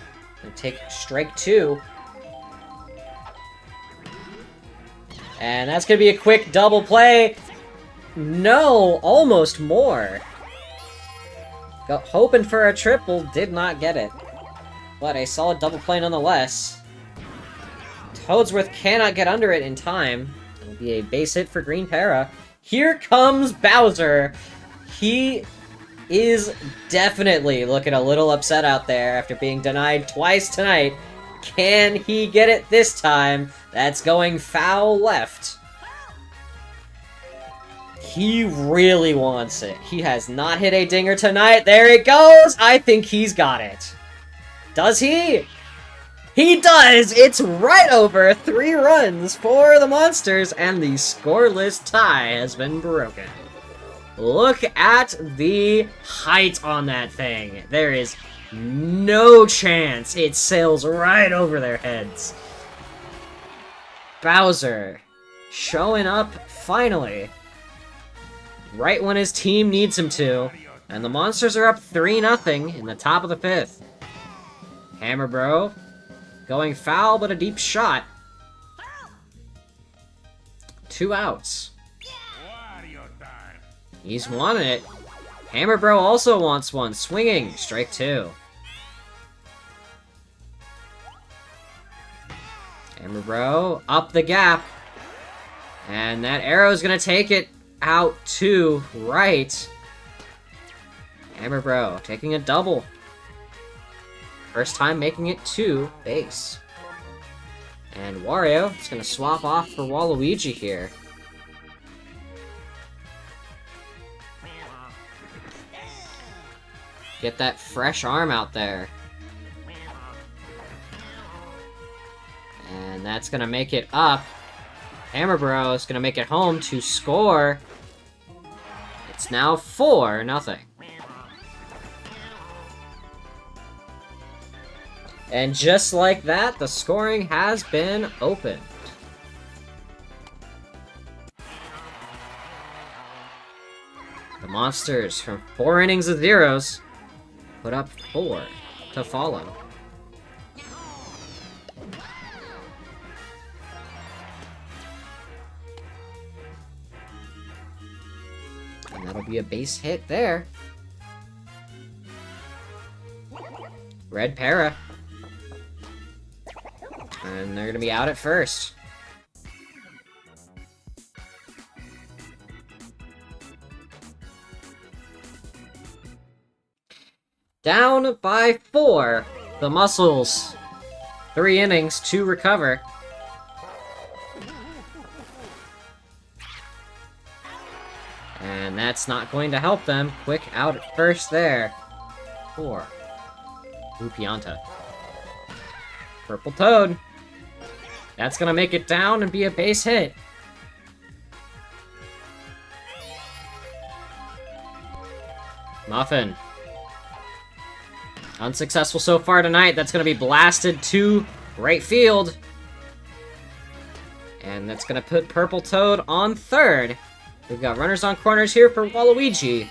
And take strike 2. And that's going to be a quick double play. No, almost more. Hoping for a triple, did not get it. But a solid double play nonetheless. Toadsworth cannot get under it in time. It'll be a base hit for Green Para. Here comes Bowser. He is definitely looking a little upset out there after being denied twice tonight. Can he get it this time? That's going foul left. He really wants it. He has not hit a dinger tonight. There it goes! I think he's got it. Does he? He does! It's right over 3 runs for the Monsters, and the scoreless tie has been broken. Look at the height on that thing. There is no chance it sails right over their heads. Bowser showing up finally, right when his team needs him to, and the Monsters are up 3-0 in the top of the 5th. Hammer Bro going foul, but a deep shot. 2 outs. He's wanted it. Hammer Bro also wants one. Swinging. Strike 2. Hammer Bro up the gap. And that arrow's gonna take it out to right. Hammer Bro taking a double. First time making it to base. And Wario is gonna swap off for Waluigi here. Get that fresh arm out there. And that's gonna make it up. Hammer Bro is gonna make it home to score. It's now 4-0. And just like that, the scoring has been opened. The Monsters, from 4 innings of zeros, put up 4 to follow. And that'll be a base hit there. Red Para. And they're going to be out at first. Down by 4. The Muscles. 3 innings to recover. And that's not going to help them. Quick out at first there. 4. Lupianta. Purple Toad. That's gonna make it down and be a base hit. Muffin. Unsuccessful so far tonight. That's gonna be blasted to right field. And that's gonna put Purple Toad on third. We've got runners on corners here for Waluigi.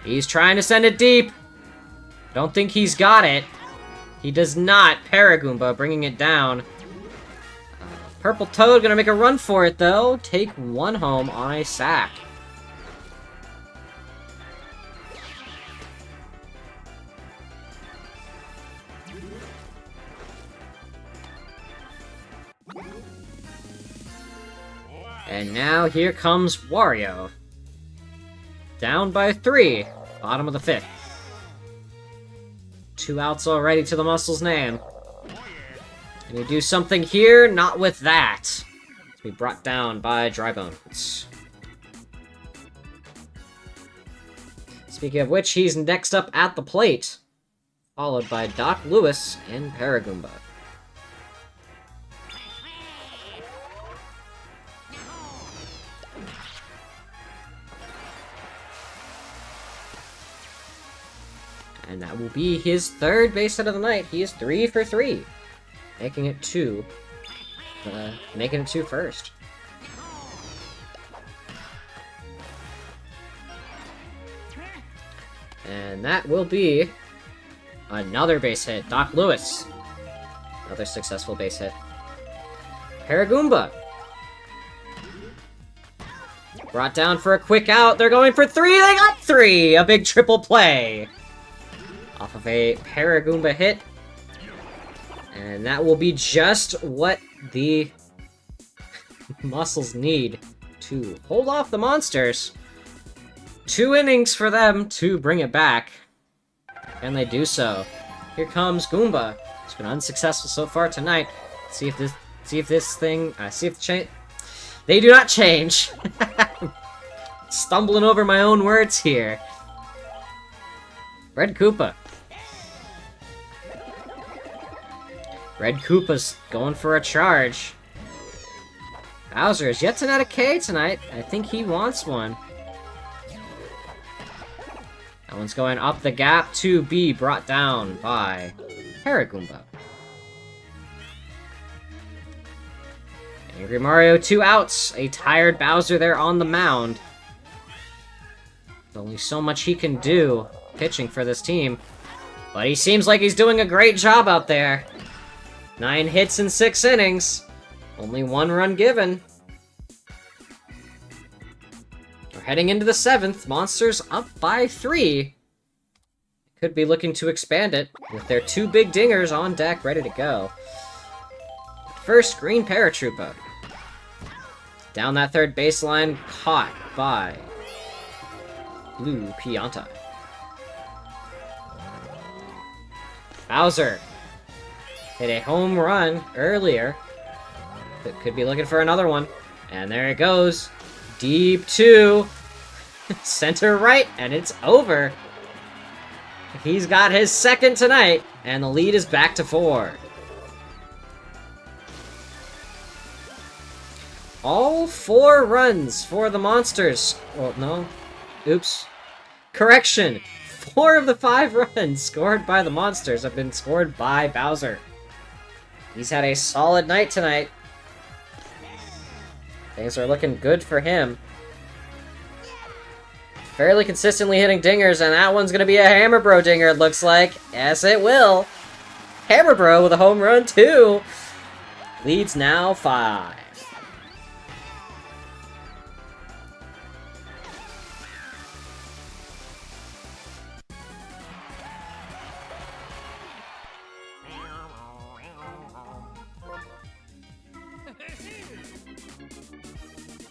He's trying to send it deep. Don't think he's got it. He does not. Paragoomba bringing it down. Purple Toad gonna make a run for it, though. Take 1 home on a sack. And now here comes Wario. Down by 3. Bottom of the 5th. 2 outs already to the Muscles' name. Can you do something here? Not with that. To be brought down by Drybones. Speaking of which, he's next up at the plate. Followed by Doc Lewis and Paragoomba. And that will be his 3rd base hit of the night. He is 3 for 3. Making it 2 first. And that will be another base hit. Doc Lewis. Another successful base hit. Paragoomba. Brought down for a quick out. They're going for 3. They got 3! A big triple play. Off of a Paragoomba hit. And that will be just what the Muscles need to hold off the monsters. 2 innings for them to bring it back. And they do so. Here comes Goomba. It's been unsuccessful so far tonight. See if the change. They do not change. Stumbling over my own words here. Red Koopa. Red Koopa's going for a charge. Bowser is yet to net a K tonight. I think he wants one. That one's going up the gap to be brought down by Paragoomba. Angry Mario, 2 outs. A tired Bowser there on the mound. There's only so much he can do pitching for this team. But he seems like he's doing a great job out there. 9 hits in 6 innings. Only 1 run given. We're heading into the 7th. Monsters up by 3. Could be looking to expand it with their 2 big dingers on deck ready to go. First, Green Paratroopa. Down that third baseline, caught by Blue Pianta. Bowser hit a home run earlier. But could be looking for another one. And there it goes. Deep to center right, and it's over. He's got his second tonight, and the lead is back to 4. All 4 runs for the Monsters. Well, no. Oops. Correction. 4 of the 5 runs scored by the Monsters have been scored by Bowser. He's had a solid night tonight. Things are looking good for him. Fairly consistently hitting dingers, and that one's going to be a Hammer Bro dinger, it looks like. Yes, it will. Hammer Bro with a home run, too. Leads now 5.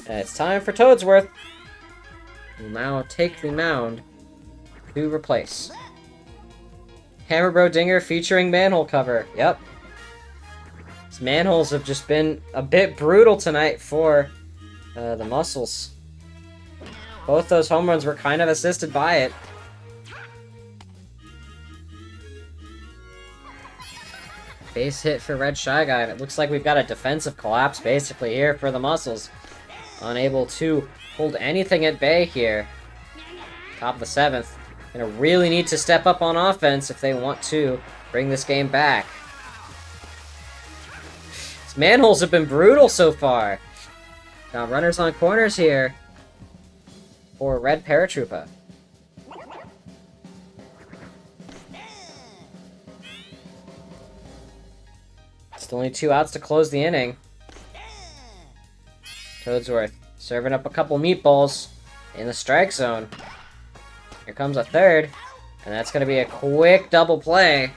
And it's time for Toadsworth. Will now take the mound to replace. Hammer Bro Dinger featuring manhole cover. Yep. These manholes have just been a bit brutal tonight for the Muscles. Both those home runs were kind of assisted by it. Base hit for Red Shy Guy, and it looks like we've got a defensive collapse basically here for the Muscles. Unable to hold anything at bay here. Top of the 7th. Gonna really need to step up on offense if they want to bring this game back. These manholes have been brutal so far. Got runners on corners here for Red Paratroopa. Still only 2 outs to close the inning. Toadsworth serving up a couple meatballs in the strike zone. Here comes a third, and that's going to be a quick double play.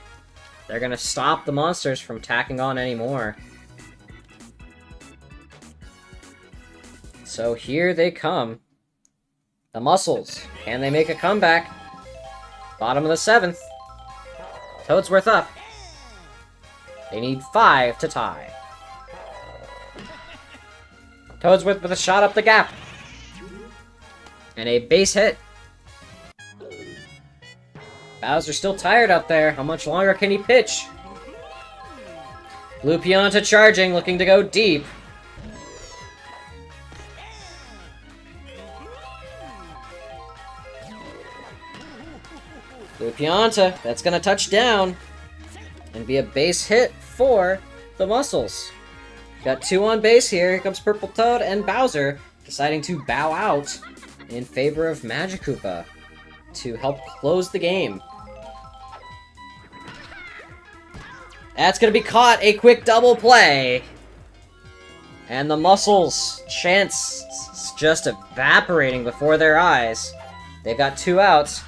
They're going to stop the Monsters from tacking on anymore. So here they come. The Muscles. Can they make a comeback? Bottom of the 7th. Toadsworth up. They need 5 to tie. Toadsworth with a shot up the gap. And a base hit. Bowser's still tired out there. How much longer can he pitch? Blue Pianta charging, looking to go deep. Blue Pianta, that's going to touch down. And be a base hit for the Muscles. Got 2 on base here. Here comes Purple Toad and Bowser deciding to bow out in favor of Magikoopa. to help close the game. That's gonna be caught. A quick double play. And the Muscles' chance just evaporating before their eyes. They've got 2 outs.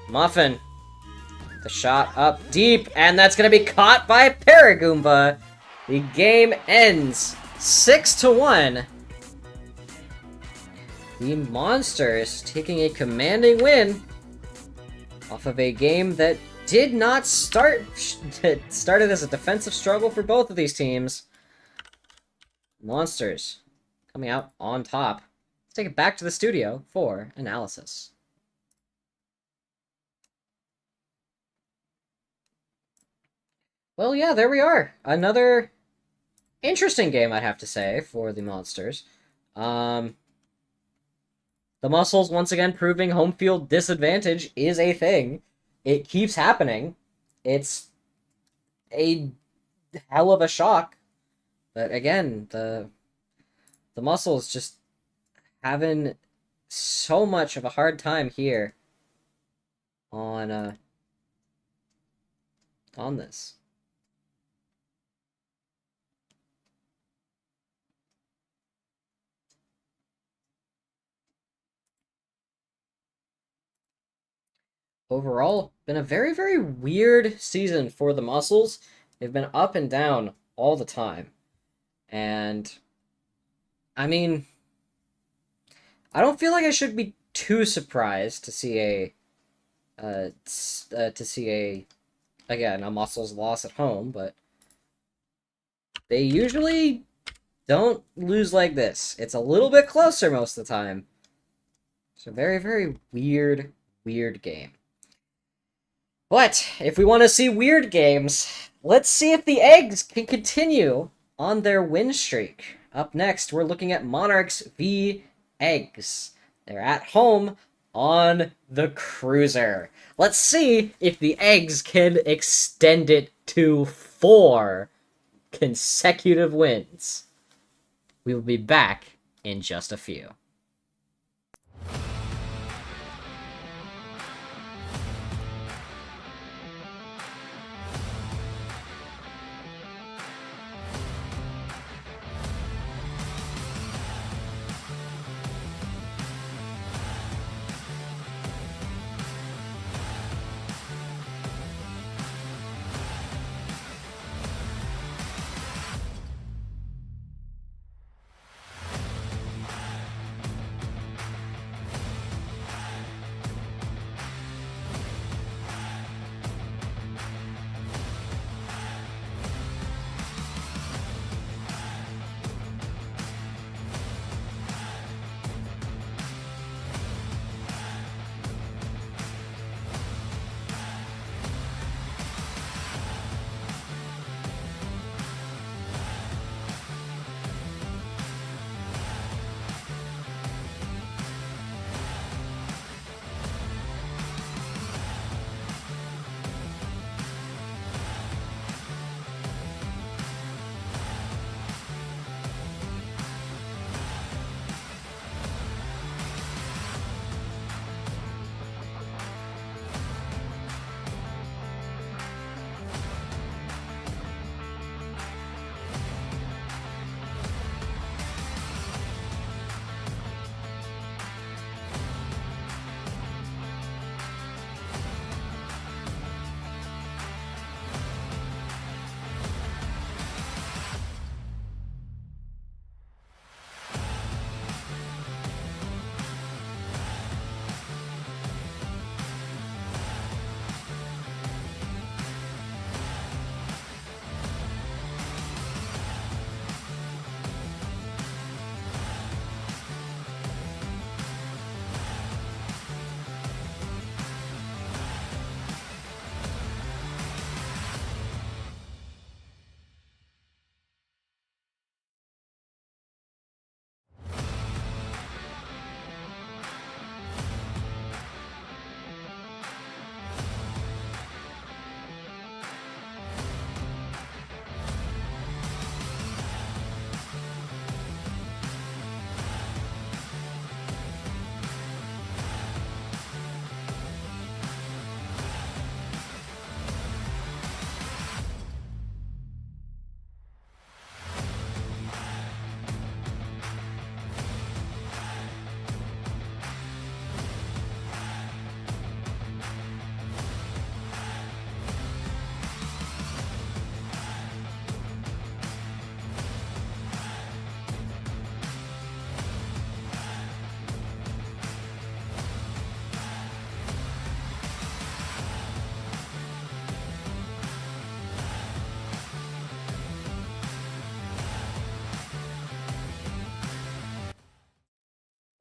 Muffin. The shot up deep, and that's gonna be caught by Paragoomba. The game ends 6-1. The Monsters taking a commanding win off of a game that did not start. It started as a defensive struggle for both of these teams. Monsters coming out on top. Let's take it back to the studio for analysis. Well, yeah, there we are. Another interesting game, I'd have to say, for the Monsters. The Muscles, once again, proving home field disadvantage is a thing. It keeps happening. It's a hell of a shock. But again, the Muscles just having so much of a hard time here on this. Overall, been a very, very weird season for the Muscles. They've been up and down all the time. And, I mean, I don't feel like I should be too surprised to see again, a Muscles loss at home, but they usually don't lose like this. It's a little bit closer most of the time. It's a very, very weird game. But if we want to see weird games, let's see if the Eggs can continue on their win streak. Up next, we're looking at Monarchs v. Eggs. They're at home on the Cruiser. Let's see if the Eggs can extend it to 4 consecutive wins. We will be back in just a few.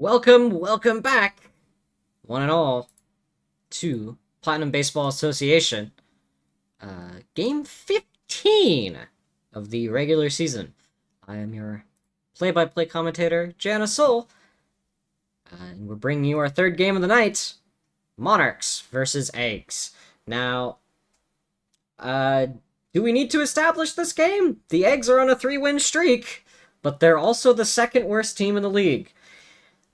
Welcome back, one and all, to Platinum Baseball Association. Game 15 of the regular season. I am your play-by-play commentator, Jana Soul, and we're bringing you our third game of the night, Monarchs versus Eggs. Now, do we need to establish this game? The Eggs are on a 3-win streak, but they're also the second worst team in the league.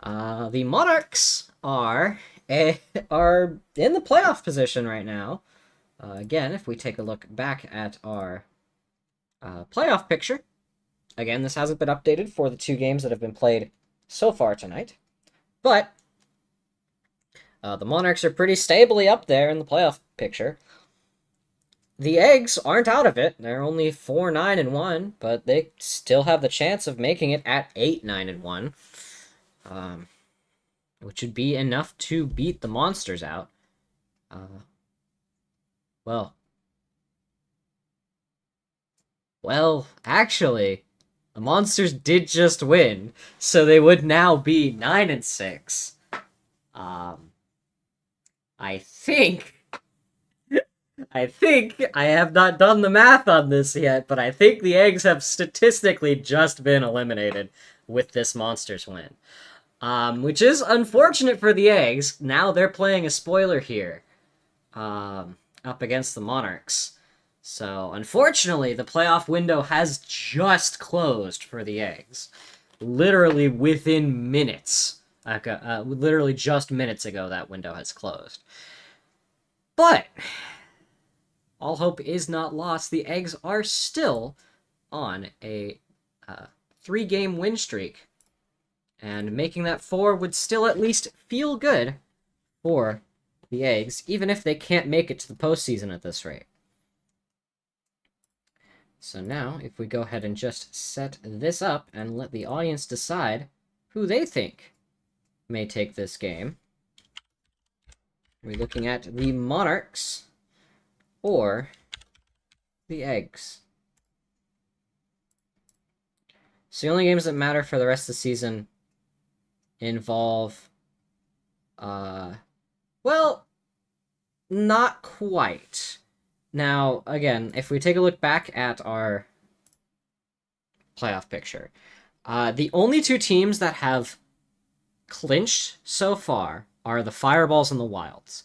The Monarchs are in the playoff position right now. Again, if we take a look back at our playoff picture, again, this hasn't been updated for the 2 games that have been played so far tonight, but the Monarchs are pretty stably up there in the playoff picture. The Eggs aren't out of it. They're only 4-9-1, but they still have the chance of making it at 8-9-1. Which would be enough to beat the Monsters out. Well, actually, the Monsters did just win, so they would now be 9-6. I think I have not done the math on this yet, but I think the Eggs have statistically just been eliminated with this Monsters win. Which is unfortunate for the Eggs. Now they're playing a spoiler here, up against the Monarchs. So, unfortunately, the playoff window has just closed for the Eggs. Literally within minutes. Literally just minutes ago, that window has closed. But, all hope is not lost. The Eggs are still on a 3-game win streak. And making that 4 would still at least feel good for the Eggs, even if they can't make it to the postseason at this rate. So now, if we go ahead and just set this up and let the audience decide who they think may take this game, we're looking at the Monarchs or the Eggs. So the only games that matter for the rest of the season involve, well, not quite. Now, again, if we take a look back at our playoff picture, the only 2 teams that have clinched so far are the Fireballs and the Wilds.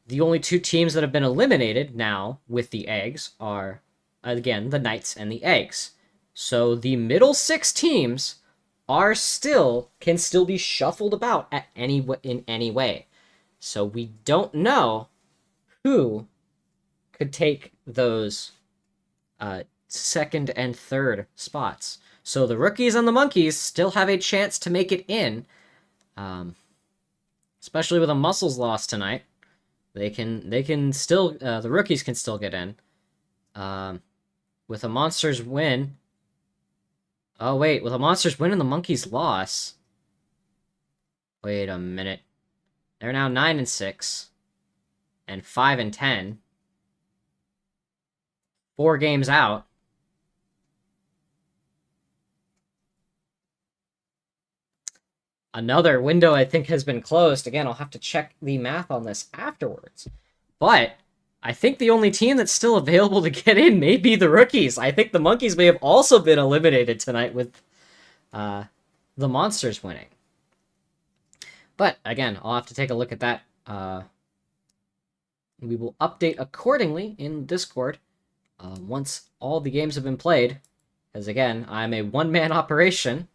The only 2 teams that have been eliminated now with the Eggs are, again, the Knights and the Eggs. So the middle 6 teams can still be shuffled about in any way. So we don't know who could take those second and third spots. So the Rookies and the Monkeys still have a chance to make it in, especially with a Muscles loss tonight. They can still the Rookies can still get in. With a Monsters win. Oh, wait, with a Monsters win and the Monkeys loss. Wait a minute. They're now 9-6. And 5-10. 4 games out. Another window, I think, has been closed. Again, I'll have to check the math on this afterwards. But I think the only team that's still available to get in may be the Rookies. I think the Monkeys may have also been eliminated tonight with the Monsters winning. But, again, I'll have to take a look at that. We will update accordingly in Discord once all the games have been played. As, again, I'm a one-man operation,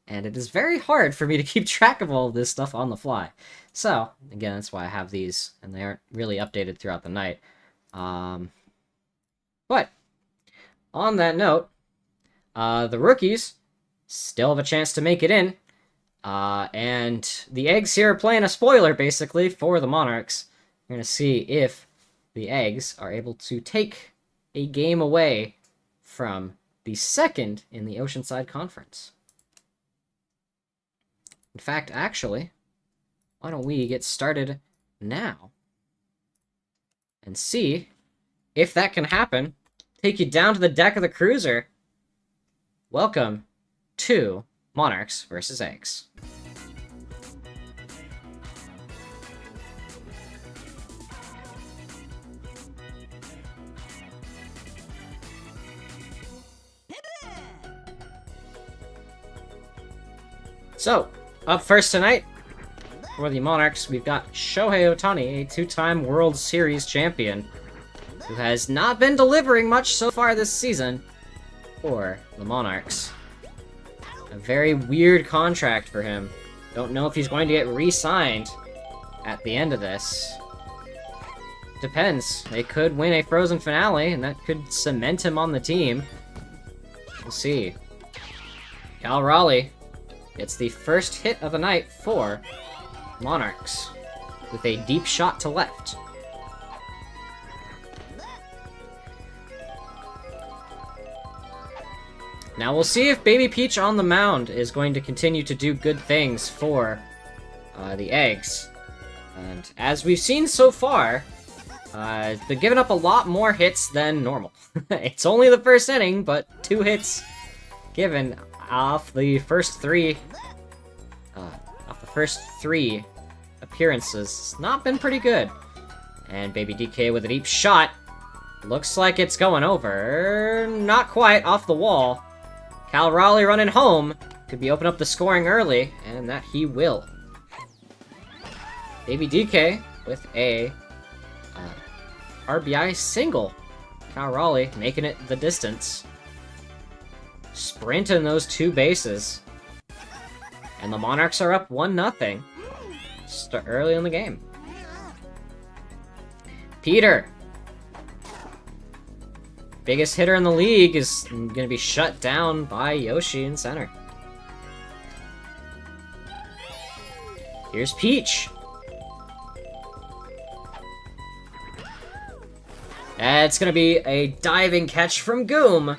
and it is very hard for me to keep track of all of this stuff on the fly. So, again, that's why I have these, and they aren't really updated throughout the night. But, on that note, the Rookies still have a chance to make it in. And the Eggs here are playing a spoiler, basically, for the Monarchs. We're going to see if the Eggs are able to take a game away from the second in the Oceanside Conference. In fact, actually, why don't we get started now and see if that can happen. Take you down to the deck of the cruiser. Welcome to Monarchs versus Eggs. So, up first tonight, for the Monarchs, we've got Shohei Ohtani, a two-time World Series champion, who has not been delivering much so far this season for the Monarchs. A very weird contract for him. Don't know if he's going to get re-signed at the end of this. Depends. They could win a Frozen finale, and that could cement him on the team. We'll see. Cal Raleigh gets the first hit of the night for Monarchs, with a deep shot to left. Now we'll see if Baby Peach on the mound is going to continue to do good things for the Eggs. And as we've seen so far, they've given up a lot more hits than normal. It's only the first inning, but 2 hits given off the first 3 appearances. It's not been pretty good. And Baby DK with a deep shot. Looks like it's going over. Not quite, off the wall. Cal Raleigh running home. Could be open up the scoring early, and that he will. Baby DK with a RBI single. Cal Raleigh making it the distance. Sprinting those 2 bases. And the Monarchs are up 1-0. Start early in the game. Peter. Biggest hitter in the league is going to be shut down by Yoshi in center. Here's Peach. It's going to be a diving catch from Goom.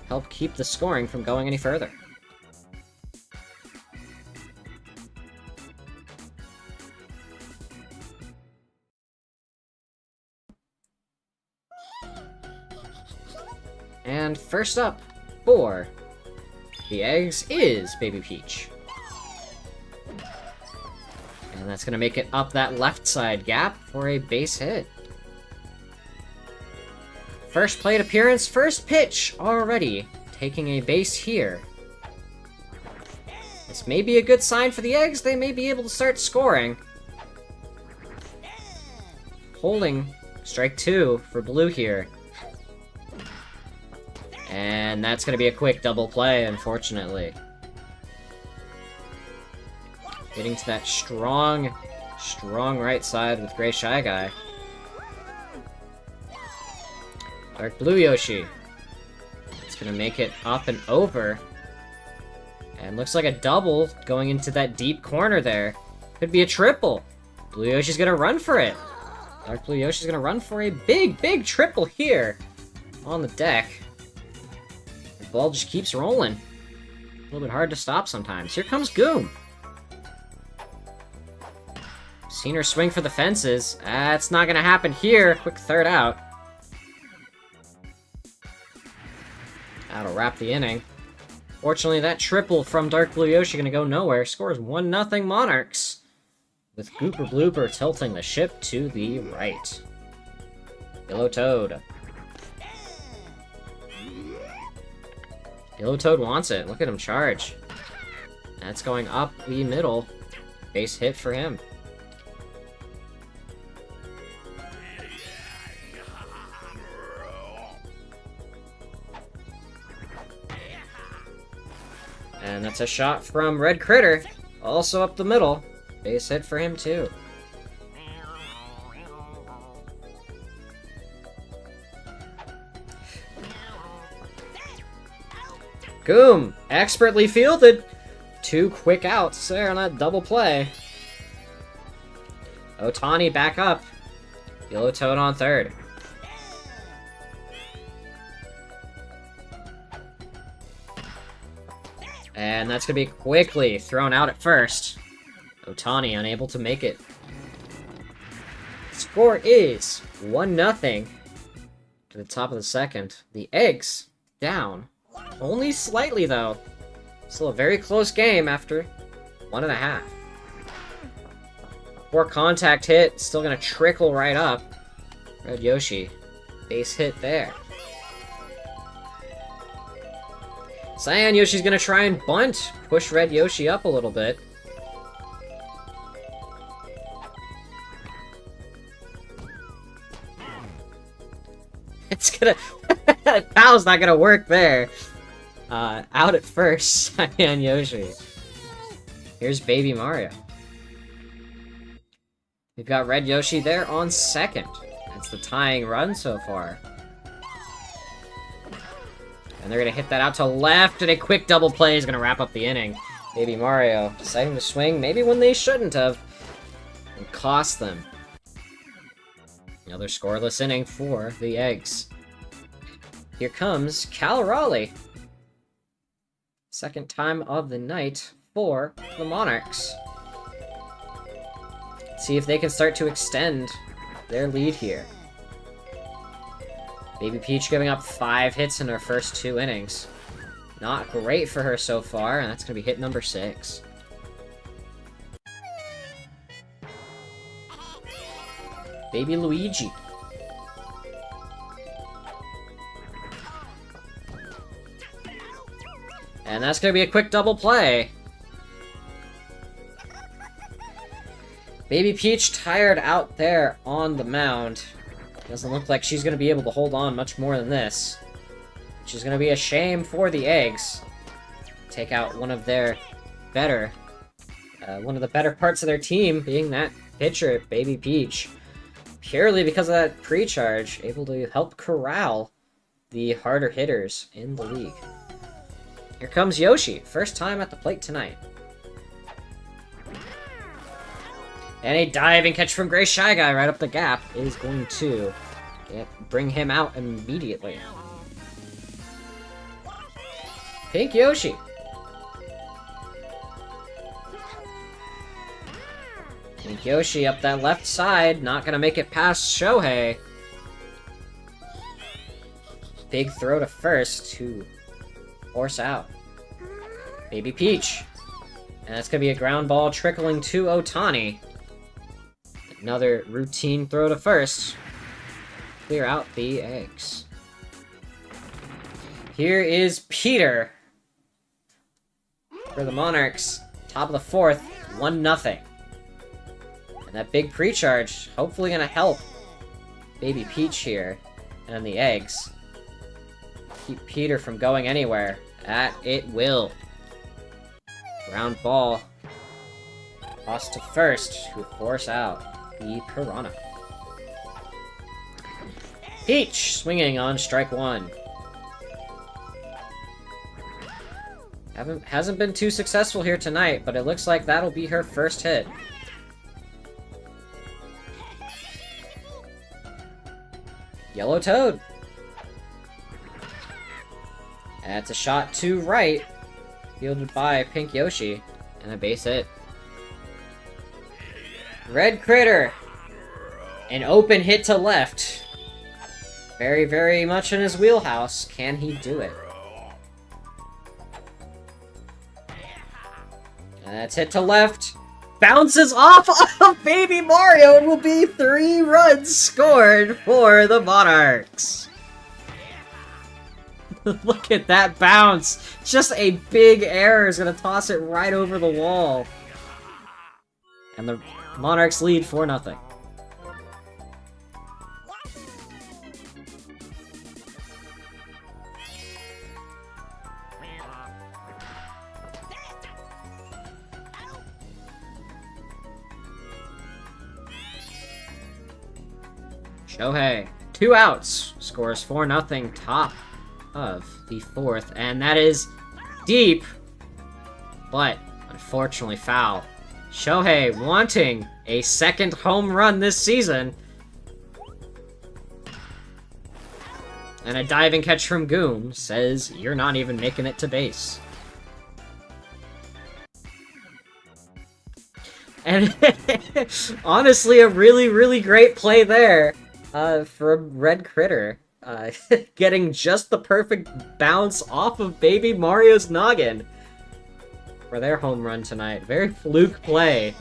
Help keep the scoring from going any further. And first up for the Eggs is Baby Peach. And that's going to make it up that left side gap for a base hit. First plate appearance, first pitch already taking a base here. This may be a good sign for the Eggs. They may be able to start scoring. Holding strike 2 for Blue here. And that's going to be a quick double play, unfortunately. Getting to that strong right side with Gray Shy Guy. Dark Blue Yoshi. It's going to make it up and over. And looks like a double going into that deep corner there. Could be a triple. Blue Yoshi's going to run for it. Dark Blue Yoshi's going to run for a big triple here on the deck. The ball just keeps rolling. A little bit hard to stop sometimes. Here comes Goom. Seen her swing for the fences. That's not going to happen here. Quick third out. That'll wrap the inning. Fortunately, that triple from Dark Blue Yoshi going to go nowhere. Scores 1-0 Monarchs. With Gooper Blooper tilting the ship to the right. Yellow Toad. Yellow Toad wants it. Look at him charge. That's going up the middle. Base hit for him. And that's a shot from Red Critter. Also up the middle. Base hit for him too. Goom! Expertly fielded! 2 quick outs there on that double play. Ohtani back up. Yellow Toad on third. And that's going to be quickly thrown out at first. Ohtani unable to make it. Score is 1-0 to the top of the second. The Eggs down. Only slightly, though. Still a very close game after 1.5. Poor contact hit. Still going to trickle right up. Red Yoshi. Base hit there. Cyan Yoshi's gonna try and bunt. Push Red Yoshi up a little bit. It's gonna... Pal's not gonna work there. Out at first, Cyan Yoshi. Here's Baby Mario. We've got Red Yoshi there on second. That's the tying run so far. And they're gonna hit that out to left, and a quick double play is gonna wrap up the inning. Baby Mario deciding to swing, maybe when they shouldn't have, and cost them. Another scoreless inning for the Eggs. Here comes Cal Raleigh. Second time of the night for the Monarchs. See if they can start to extend their lead here. Baby Peach giving up 5 hits in her first 2 innings. Not great for her so far, and that's going to be hit number 6. Baby Luigi. And that's going to be a quick double play. Baby Peach tired out there on the mound. Doesn't look like she's going to be able to hold on much more than this. Which is going to be a shame for the Eggs. Take out one of their better... one of the better parts of their team, being that pitcher, Baby Peach. Purely because of that pre-charge, able to help corral the harder hitters in the league. Here comes Yoshi, first time at the plate tonight. And a diving catch from Gray Shy Guy right up the gap is going to bring him out immediately. Pink Yoshi. Pink Yoshi up that left side, not gonna make it past Shohei. Big throw to first to force out Baby Peach. And that's gonna be a ground ball trickling to Otani. Another routine throw to first. Clear out the Eggs. Here is Peter for the Monarchs. Top of the 4th, 1-0. And that big pre-charge, hopefully gonna help Baby Peach here. And the Eggs. Keep Peter from going anywhere. That it will. Ground ball. Toss to first to force out the Piranha. Peach swinging on strike 1. Hasn't been too successful here tonight, but it looks like that'll be her first hit. Yellow Toad. That's a shot to right, fielded by Pink Yoshi, and a base hit. Red Critter. An open hit to left. Very, very much in his wheelhouse. Can he do it? And that's hit to left. Bounces off of Baby Mario and will be 3 runs scored for the Monarchs. Look at that bounce. Just a big error is going to toss it right over the wall. And the Monarchs lead 4-0. Shohei, 2 outs, scores 4-0, top of the 4th, and that is deep, but unfortunately foul. Shohei wanting a second home run this season. And a diving catch from Goom says, you're not even making it to base. And honestly, a really, really great play there from Red Critter. Getting just the perfect bounce off of Baby Mario's noggin for their home run tonight. Very fluke play.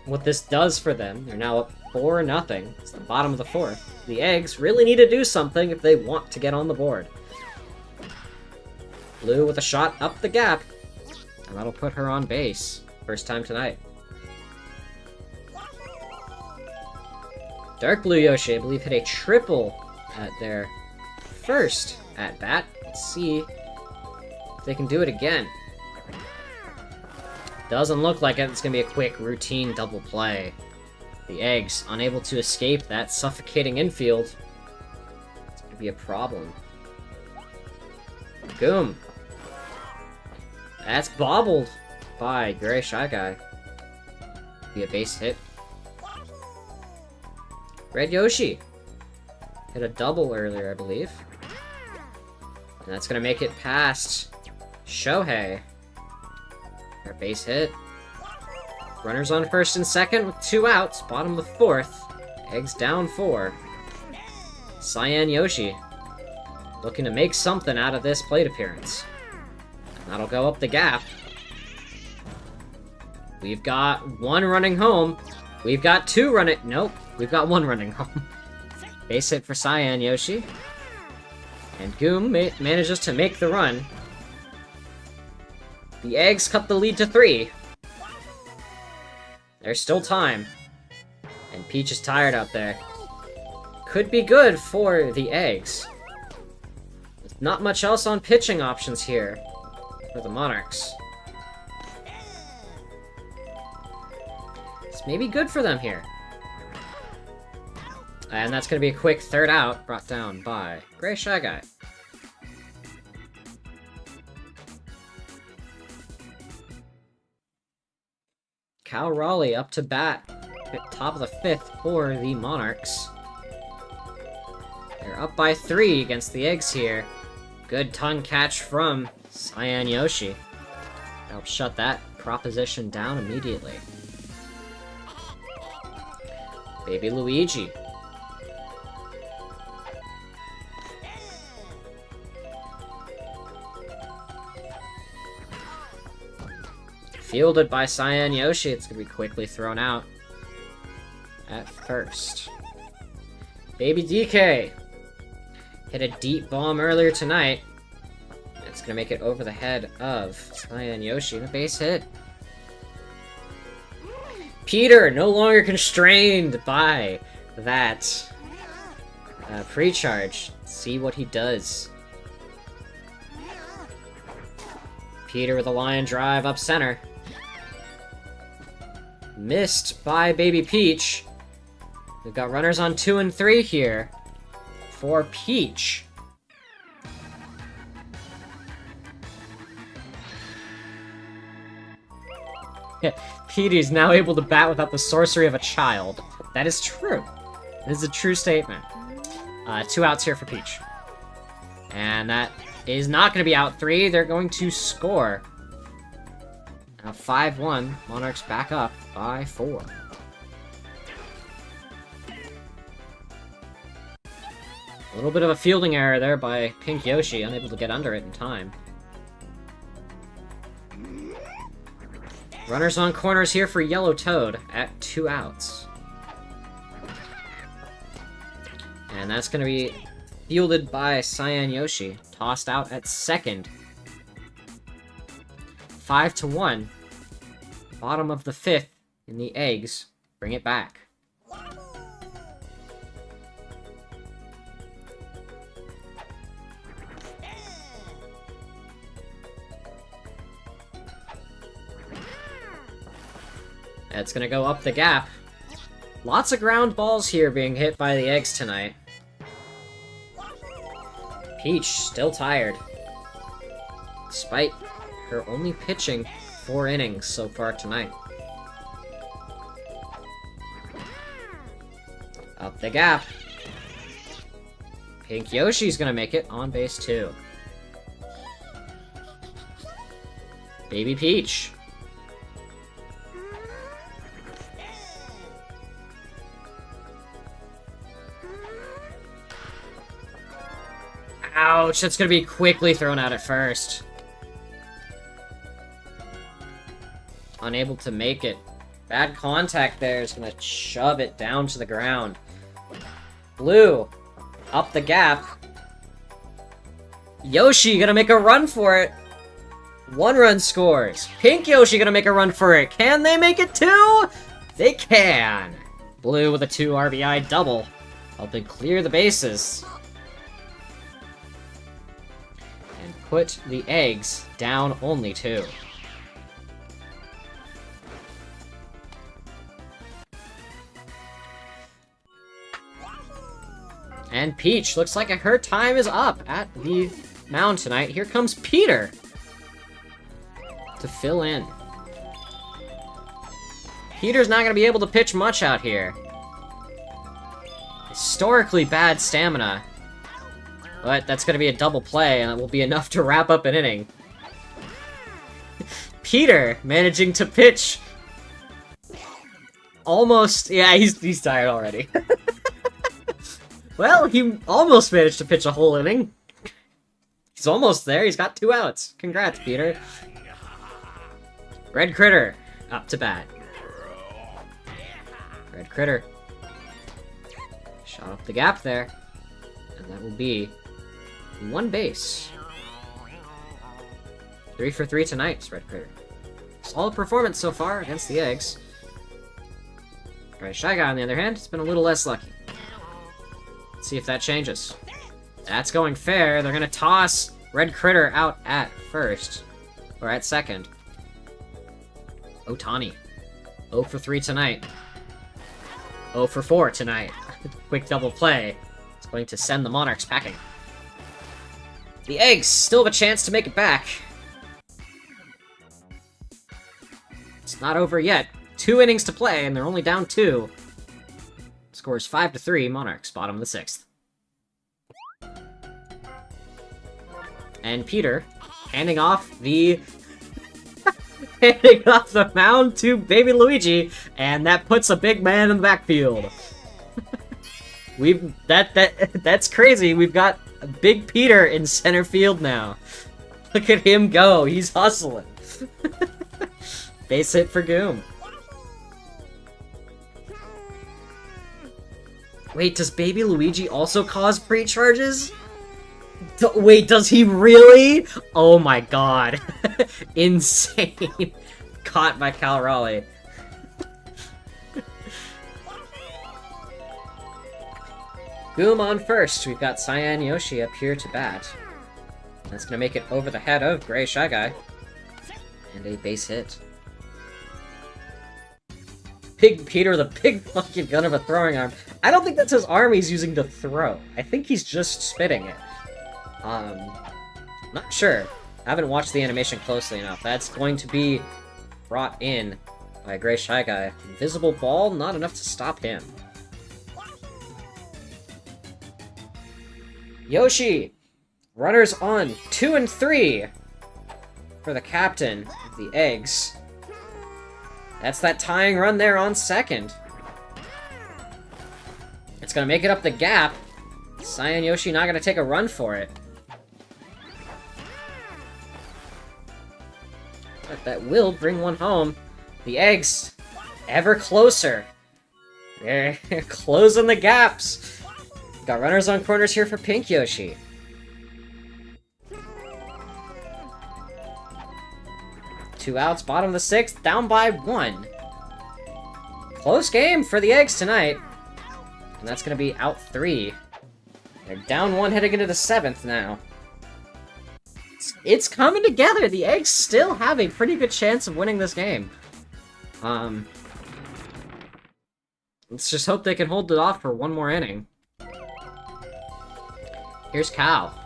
What this does for them, they're now up 4-0. It's the bottom of the 4th. The Eggs really need to do something if they want to get on the board. Blue with a shot up the gap. And that'll put her on base. First time tonight. Dark Blue Yoshi, I believe, hit a triple at their first at-bat. Let's see if they can do it again. Doesn't look like it. It's going to be a quick, routine double play. The Eggs, unable to escape that suffocating infield. It's going to be a problem. Boom. That's bobbled by Gray Shy Guy. Be a base hit. Red Yoshi hit a double earlier, I believe. And that's going to make it past Shohei. Their base hit. Runners on first and second with 2 outs. Bottom of the 4th. Eggs down 4. Cyan Yoshi looking to make something out of this plate appearance. That'll go up the gap. We've got 1 running home. We've got 2 running... Nope. We've got 1 running home. Base hit for Cyan Yoshi. And Goom manages to make the run. The Eggs cut the lead to 3. There's still time. And Peach is tired out there. Could be good for the Eggs. There's not much else on pitching options here for the Monarchs. This may be good for them here. And that's going to be a quick 3rd out, brought down by Gray Shy Guy. Cal Raleigh up to bat at top of the 5th for the Monarchs. They're up by 3 against the Eggs here. Good tongue catch from Cyan Yoshi. Help shut that proposition down immediately. Baby Luigi. Fielded by Cyan Yoshi. It's going to be quickly thrown out at first. Baby DK hit a deep bomb earlier tonight. It's going to make it over the head of Cyan Yoshi and a base hit. Peter, no longer constrained by that pre-charge. See what he does. Peter with a line drive up center. Missed by Baby Peach. We've got runners on 2 and 3 here for Peach. Yeah, Petey's now able to bat without the sorcery of a child. That is true. This is a true statement. 2 outs here for Peach. And that is not going to be out 3. They're going to score. Now 5-1. Monarchs back up by 4. A little bit of a fielding error there by Pink Yoshi, unable to get under it in time. Runners on corners here for Yellow Toad at 2 outs. And that's going to be fielded by Cyan Yoshi, tossed out at second. 5-1. Bottom of the 5th in the Eggs. Bring it back. That's gonna go up the gap. Lots of ground balls here being hit by the Eggs tonight. Peach still tired. Despite her only pitching 4 innings so far tonight. Up the gap. Pink Yoshi's gonna make it on base 2. Baby Peach. Ouch, that's gonna be quickly thrown out at first. Unable to make it. Bad contact there is gonna shove it down to the ground. Blue, up the gap. Yoshi gonna make a run for it. 1 run scores. Pink Yoshi gonna make a run for it. Can they make it 2? They can. Blue with a 2 RBI double, helping clear the bases. And put the eggs down only 2. And Peach, looks like her time is up at the mound tonight. Here comes Peter to fill in. Peter's not going to be able to pitch much out here. Historically bad stamina. But that's going to be a double play, and it will be enough to wrap up an inning. Peter managing to pitch. Almost, yeah, he's tired already. Well, he almost managed to pitch a whole inning. He's almost there. He's got 2 outs. Congrats, Peter. Red Critter up to bat. Red Critter. Shot up the gap there. And that will be 1 base. 3 for 3 tonight, Red Critter. Solid performance so far against the Eggs. Right, Shy Guy, on the other hand, has been a little less lucky. Let's see if that changes. That's going fair. They're gonna toss Red Critter out at first. Or at second. Otani. 0 for 3 tonight. 0 for 4 tonight. Quick double play. It's going to send the Monarchs packing. The Eggs still have a chance to make it back. It's not over yet. 2 innings to play, and they're only down 2. Scores 5-3, Monarchs, bottom of the 6th. And Peter, handing off the mound to Baby Luigi, and that puts a big man in the backfield. That's crazy. We've got Big Peter in center field now. Look at him go. He's hustling. Base hit for Goom. Wait, does Baby Luigi also cause pre-charges? Wait, does he really? Oh my god. Insane. Caught by Cal Raleigh. Goom on first. We've got Cyan Yoshi up here to bat. That's gonna make it over the head of Gray Shy Guy. And a base hit. Big Peter, the big fucking gun of a throwing arm. I don't think that's his arm he's using to throw. I think he's just spitting it. Not sure. I haven't watched the animation closely enough. That's going to be brought in by Gray Shy Guy. Invisible ball, not enough to stop him. Yoshi! Runners on 2 and 3 for the captain of the Eggs. That's that tying run there on second. It's gonna make it up the gap. Cyan Yoshi not gonna take a run for it. But that will bring one home. The Eggs, ever closer. They're closing the gaps. Got runners on corners here for Pink Yoshi. Two outs, bottom of the 6th, down by 1. Close game for the Eggs tonight. And that's going to be out 3. They're down 1 heading into the 7th now. It's coming together. The Eggs still have a pretty good chance of winning this game. Let's just hope they can hold it off for one more inning. Here's Cal.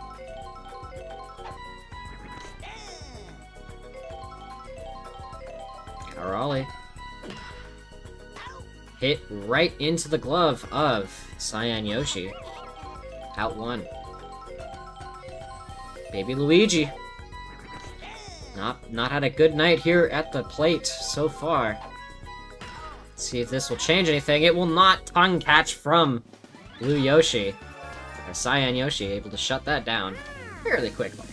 Raleigh. Hit right into the glove of Cyan Yoshi. Out 1. Baby Luigi. Not had a good night here at the plate so far. Let's see if this will change anything. It will not. Tongue catch from Blue Yoshi. Cyan Yoshi able to shut that down fairly quickly.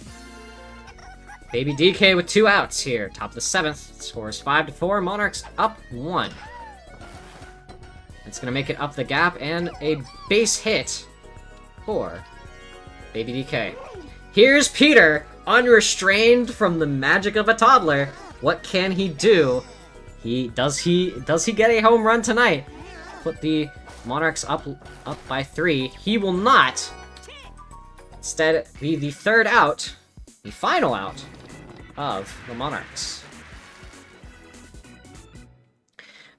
Baby DK with 2 outs here. Top of the 7th. Scores 5-4. Monarchs up 1. That's going to make it up the gap and a base hit for Baby DK. Here's Peter, unrestrained from the magic of a toddler. What can he do? Does he get a home run tonight? Put the Monarchs up by 3. He will not. Instead, be the third out, the final out of the Monarchs.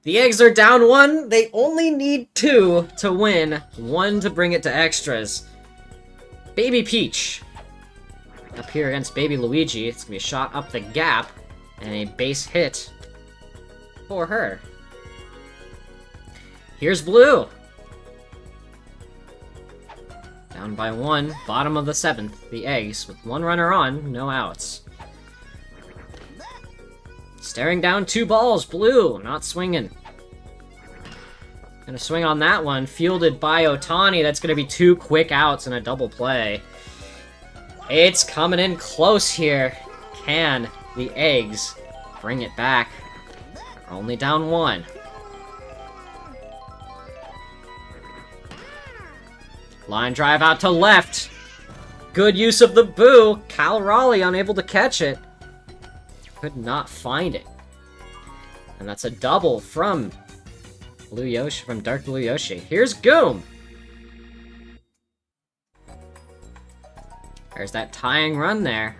The Eggs are down 1. They only need 2 to win, 1 to bring it to extras. Baby Peach up here against Baby Luigi. It's gonna be a shot up the gap and a base hit for her. Here's Blue. Down by 1, bottom of the 7th. The Eggs with 1 runner on, no outs. Staring down 2 balls, Blue, not swinging. Gonna swing on that one, fielded by Otani. That's gonna be 2 quick outs and a double play. It's coming in close here. Can the Eggs bring it back? They're only down 1. Line drive out to left. Good use of the boo. Cal Raleigh unable to catch it. Could not find it. And that's a double from Blue Yoshi, from Dark Blue Yoshi. Here's Goom. There's that tying run there.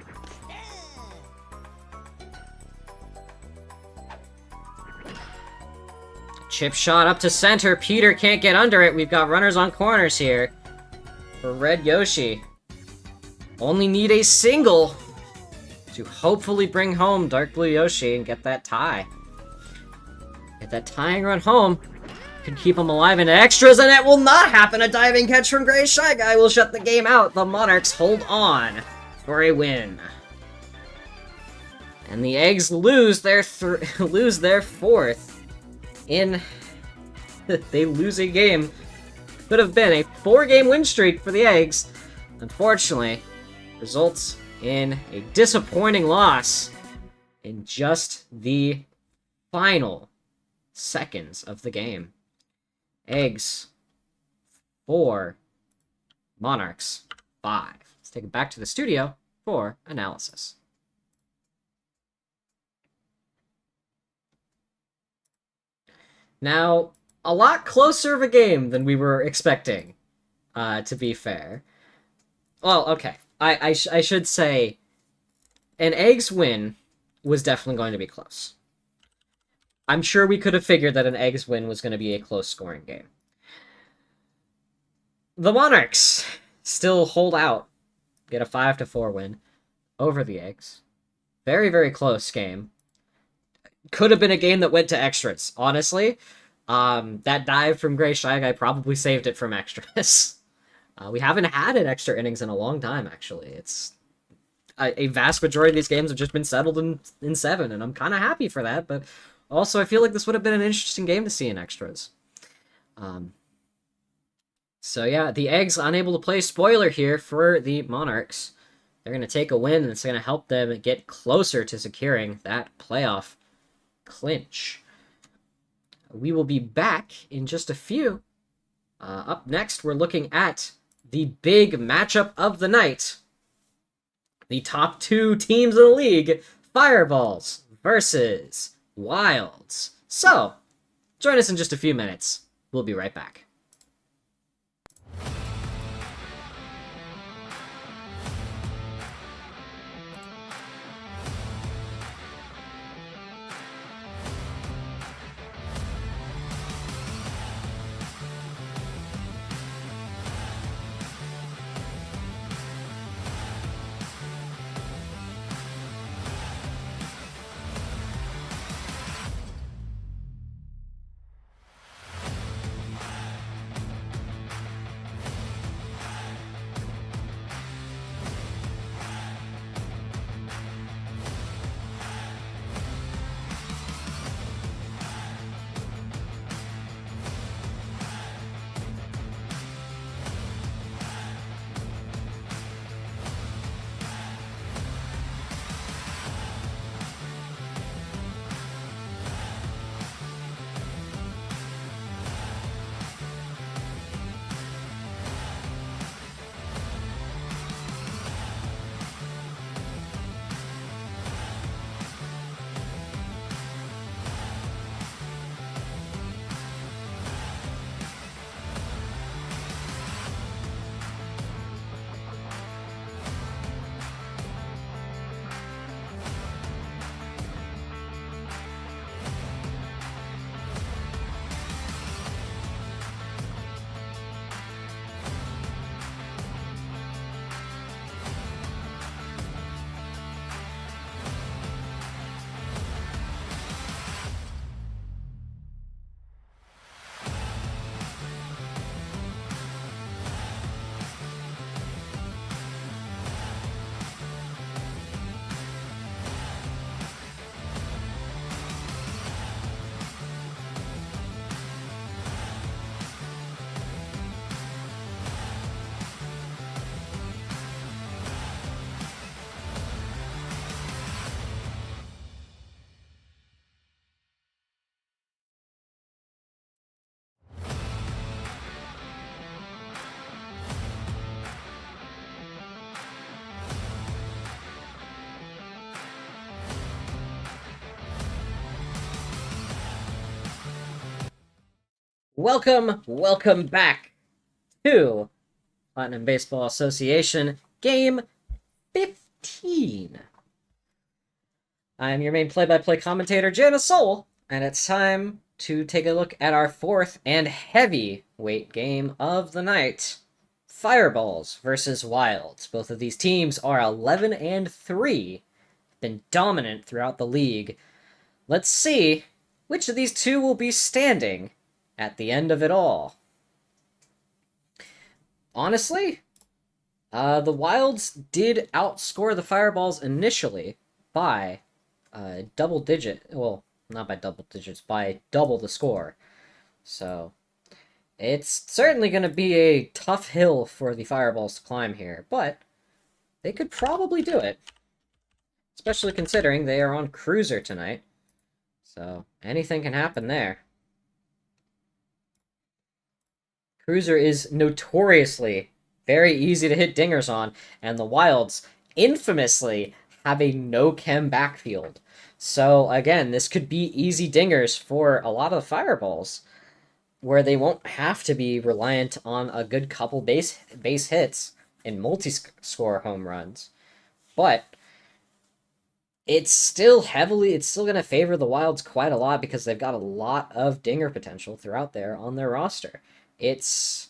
Chip shot up to center. Peter can't get under it. We've got runners on corners here for Red Yoshi. Only need a single to hopefully bring home Dark Blue Yoshi and get that tie. Get that tying run home. Could keep him alive in extras, and it will not happen. A diving catch from Gray Shy Guy will shut the game out. The Monarchs hold on for a win. And the Eggs lose their 4th in... they lose a game. Could have been a 4-game win streak for the Eggs. Unfortunately, results in a disappointing loss in just the final seconds of the game. Eggs 4, Monarchs 5. Let's take it back to the studio for analysis. Now, a lot closer of a game than we were expecting, to be fair. Well, okay. I should say an Eggs win was definitely going to be close. I'm sure we could have figured that an Eggs win was going to be a close scoring game. The Monarchs still hold out, get a 5-4 win over the Eggs. Very, very close game. Could have been a game that went to extras, honestly. That dive from Gray Shy Guy probably saved it from extras. We haven't had an extra innings in a long time, actually. It's a vast majority of these games have just been settled in 7, and I'm kind of happy for that, but also I feel like this would have been an interesting game to see in extras. So yeah, the Eggs unable to play spoiler here for the Monarchs. They're going to take a win, and it's going to help them get closer to securing that playoff clinch. We will be back in just a few. Up next, we're looking at the big matchup of the night. The top 2 teams in the league, Fireballs versus Wilds. So, join us in just a few minutes. We'll be right back. Welcome back to Platinum Baseball Association Game 15. I'm your main play-by-play commentator, Jana Soul, and it's time to take a look at our fourth and heavyweight game of the night. Fireballs versus Wilds. Both of these teams are 11-3, been dominant throughout the league. Let's see which of these two will be standing at the end of it all. Honestly, the Wilds did outscore the Fireballs initially by double digit. Well, not by double digits, by double the score. So it's certainly going to be a tough hill for the Fireballs to climb here, but they could probably do it. Especially considering they are on Cruiser tonight. So anything can happen there. Cruiser is notoriously very easy to hit dingers on, and the Wilds infamously have a no-chem backfield. So again, this could be easy dingers for a lot of Fireballs, where they won't have to be reliant on a good couple base hits and multi-score home runs. But it's still going to favor the Wilds quite a lot because they've got a lot of dinger potential throughout there on their roster. It's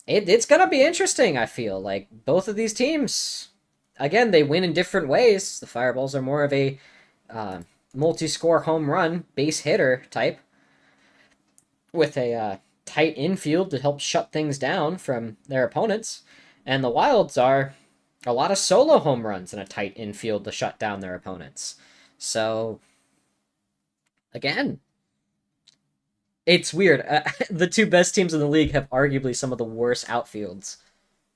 going to be interesting, I feel. Like, both of these teams, again, they win in different ways. The Fireballs are more of a multi-score home run base hitter type with a tight infield to help shut things down from their opponents. And the Wilds are a lot of solo home runs and a tight infield to shut down their opponents. So, again, it's weird. The two best teams in the league have arguably some of the worst outfields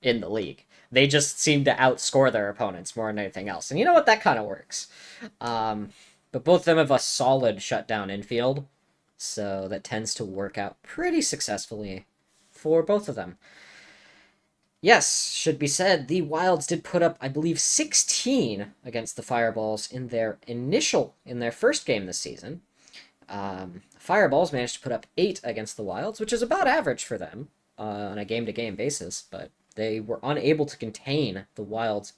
in the league. They just seem to outscore their opponents more than anything else. And you know what? That kind of works. But both of them have a solid shutdown infield. So that tends to work out pretty successfully for both of them. Yes, should be said, the Wilds did put up, I believe, 16 against the Fireballs in their first game this season. Fireballs managed to put up 8 against the Wilds, which is about average for them on a game-to-game basis, but they were unable to contain the Wilds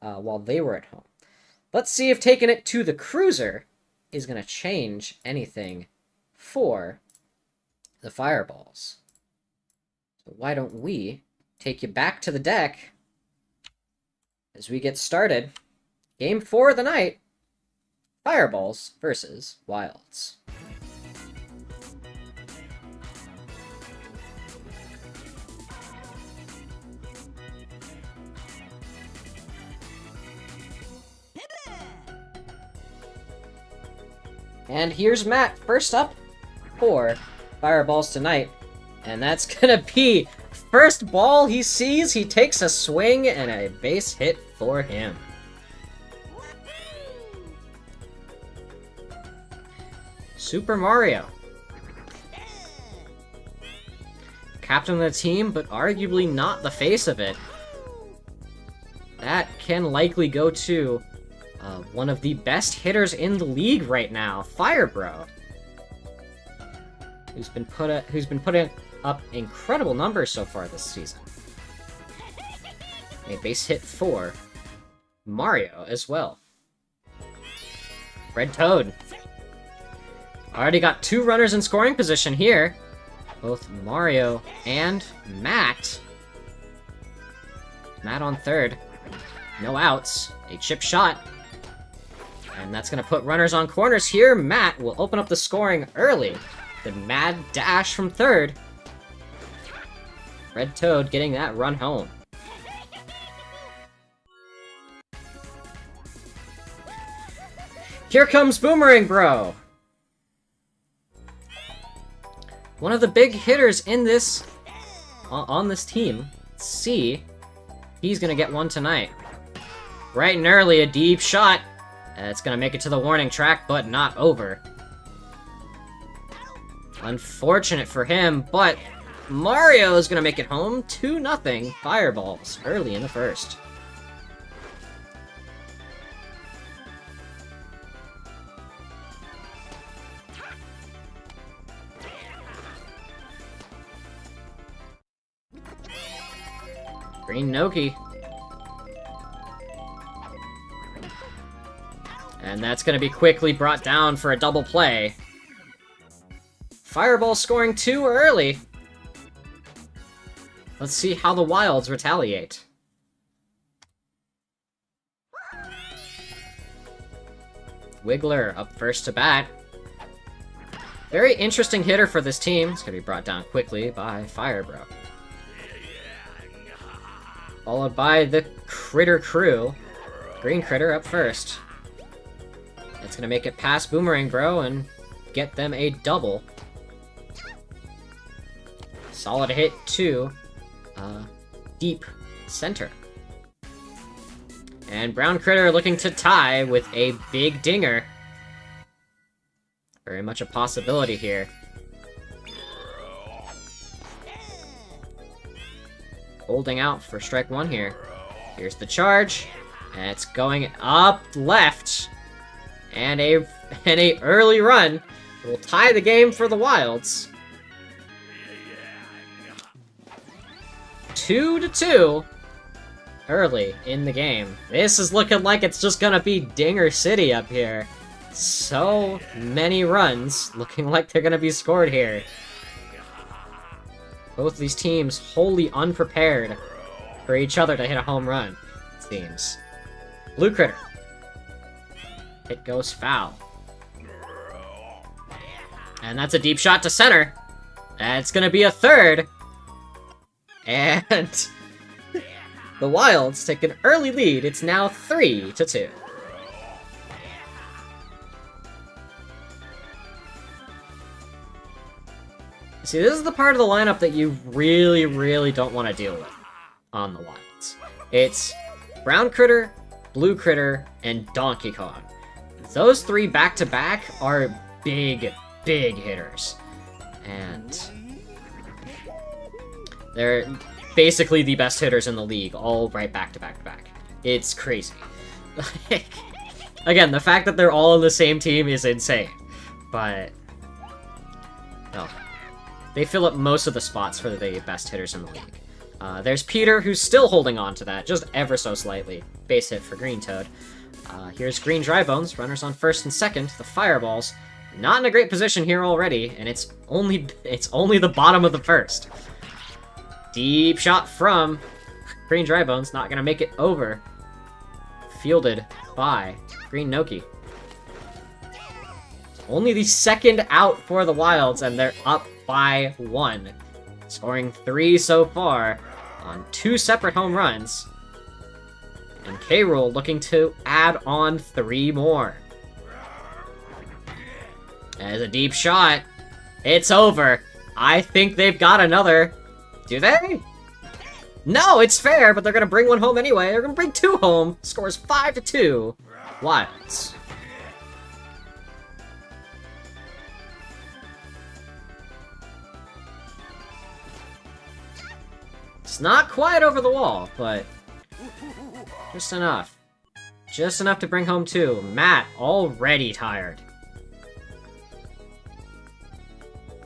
while they were at home. Let's see if taking it to the Cruiser is going to change anything for the Fireballs. So why don't we take you back to the deck as we get started. Game 4 of the night, Fireballs versus Wilds. And here's Matt, first up for Fireballs tonight. And that's gonna be first ball he sees, he takes a swing, and a base hit for him. Super Mario. Captain of the team, but arguably not the face of it. That can likely go to one of the best hitters in the league right now, Firebro, who's been putting up incredible numbers so far this season. A base hit for Mario as well. Red Toad. Already got 2 runners in scoring position here. Both Mario and Matt. Matt on third. No outs. A chip shot. And that's going to put runners on corners here. Matt will open up the scoring early. The mad dash from third. Red Toad getting that run home. Here comes Boomerang Bro. One of the big hitters in this on this team. Let's see. He's gonna get one tonight. Bright and early, a deep shot. It's gonna make it to the warning track, but not over. Unfortunate for him, but Mario is gonna make it home. 2-0 Fireballs early in the first. Green Noki. And that's going to be quickly brought down for a double play. Fireball scoring too early. Let's see how the Wilds retaliate. Wiggler up first to bat. Very interesting hitter for this team. It's going to be brought down quickly by Firebro. Followed by the Critter crew. Green Critter up first. It's going to make it past Boomerang Bro and get them a double. Solid hit to deep center. And Brown Critter looking to tie with a big dinger. Very much a possibility here. Holding out for strike one here. Here's the charge. And it's going up left. And a early run will tie the game for the Wilds. 2-2 early in the game. This is looking like it's just gonna be Dinger City up here. So many runs looking like they're gonna be scored here. Both of these teams wholly unprepared for each other to hit a home run, it seems. Blue Critter. It goes foul. And that's a deep shot to center. And it's gonna be a third. And the Wilds take an early lead. It's now 3-2. See, this is the part of the lineup that you really, really don't want to deal with on the Wilds. It's Brown Critter, Blue Critter, and Donkey Kong. Those three back-to-back are big, big hitters. And they're basically the best hitters in the league, all right back-to-back-to-back. It's crazy. Again, the fact that they're all on the same team is insane. But oh, they fill up most of the spots for the best hitters in the league. There's Peter, who's still holding on to that, just ever so slightly. Base hit for Green Toad. Here's Green Drybones, runners on first and second. The Fireballs, not in a great position here already, and it's only the bottom of the first. Deep shot from Green Drybones, not gonna make it over. Fielded by Green Noki. Only the second out for the Wilds, and they're up by 1. Scoring 3 so far on 2 separate home runs. And K-Rool looking to add on 3 more. As a deep shot. It's over. I think they've got another. Do they? No, it's fair, but they're going to bring one home anyway. They're going to bring 2 home. Scores 5-2. Wilds. It's not quite over the wall, but just enough. Just enough to bring home 2. Matt, already tired.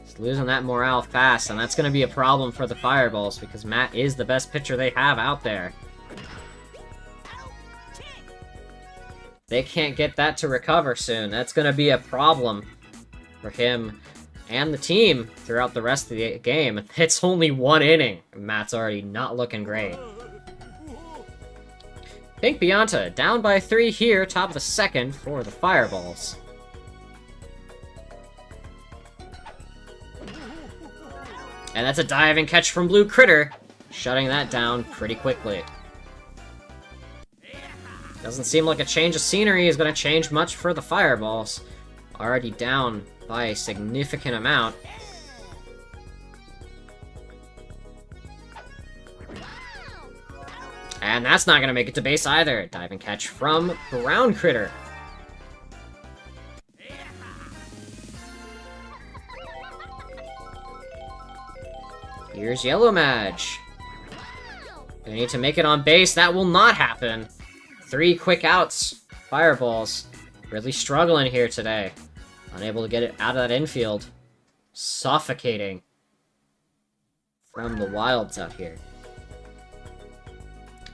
He's losing that morale fast, and that's going to be a problem for the Fireballs, because Matt is the best pitcher they have out there. They can't get that to recover soon. That's going to be a problem for him and the team throughout the rest of the game. It's only 1 inning. Matt's already not looking great. Pink Beyonta down by 3 here, top of the second for the Fireballs. And that's a diving catch from Blue Critter, shutting that down pretty quickly. Doesn't seem like a change of scenery is going to change much for the Fireballs. Already down by a significant amount. And that's not going to make it to base either. Diving catch from Brown Critter. Here's Yellow Madge. They need to make it on base. That will not happen. 3 quick outs. Fireballs really struggling here today. Unable to get it out of that infield. Suffocating from the Wilds out here.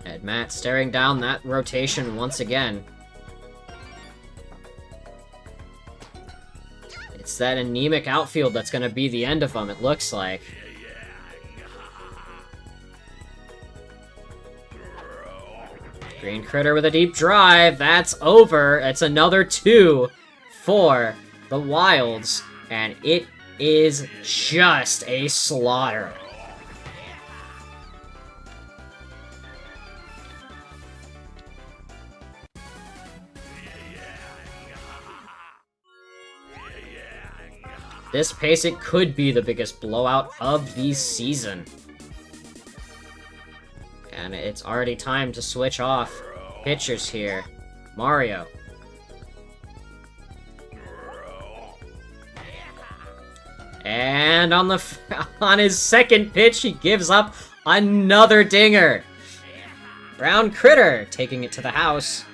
And Matt staring down that rotation once again. It's that anemic outfield that's going to be the end of them, it looks like. Green Critter with a deep drive. That's over. It's another 2 for the Wilds. And it is just a slaughter. This pace, it could be the biggest blowout of the season. And it's already time to switch off pitchers here. Mario. And on his second pitch, he gives up another dinger. Brown Critter taking it to the house.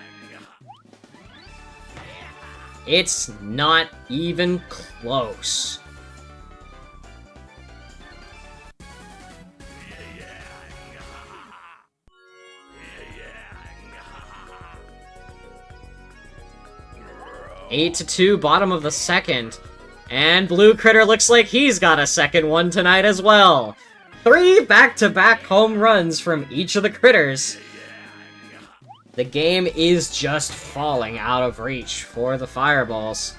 It's not even close. Eight to 2, bottom of the second. And Blue Critter looks like he's got a second one tonight as well. 3 back-to-back home runs from each of the Critters. The game is just falling out of reach for the Fireballs.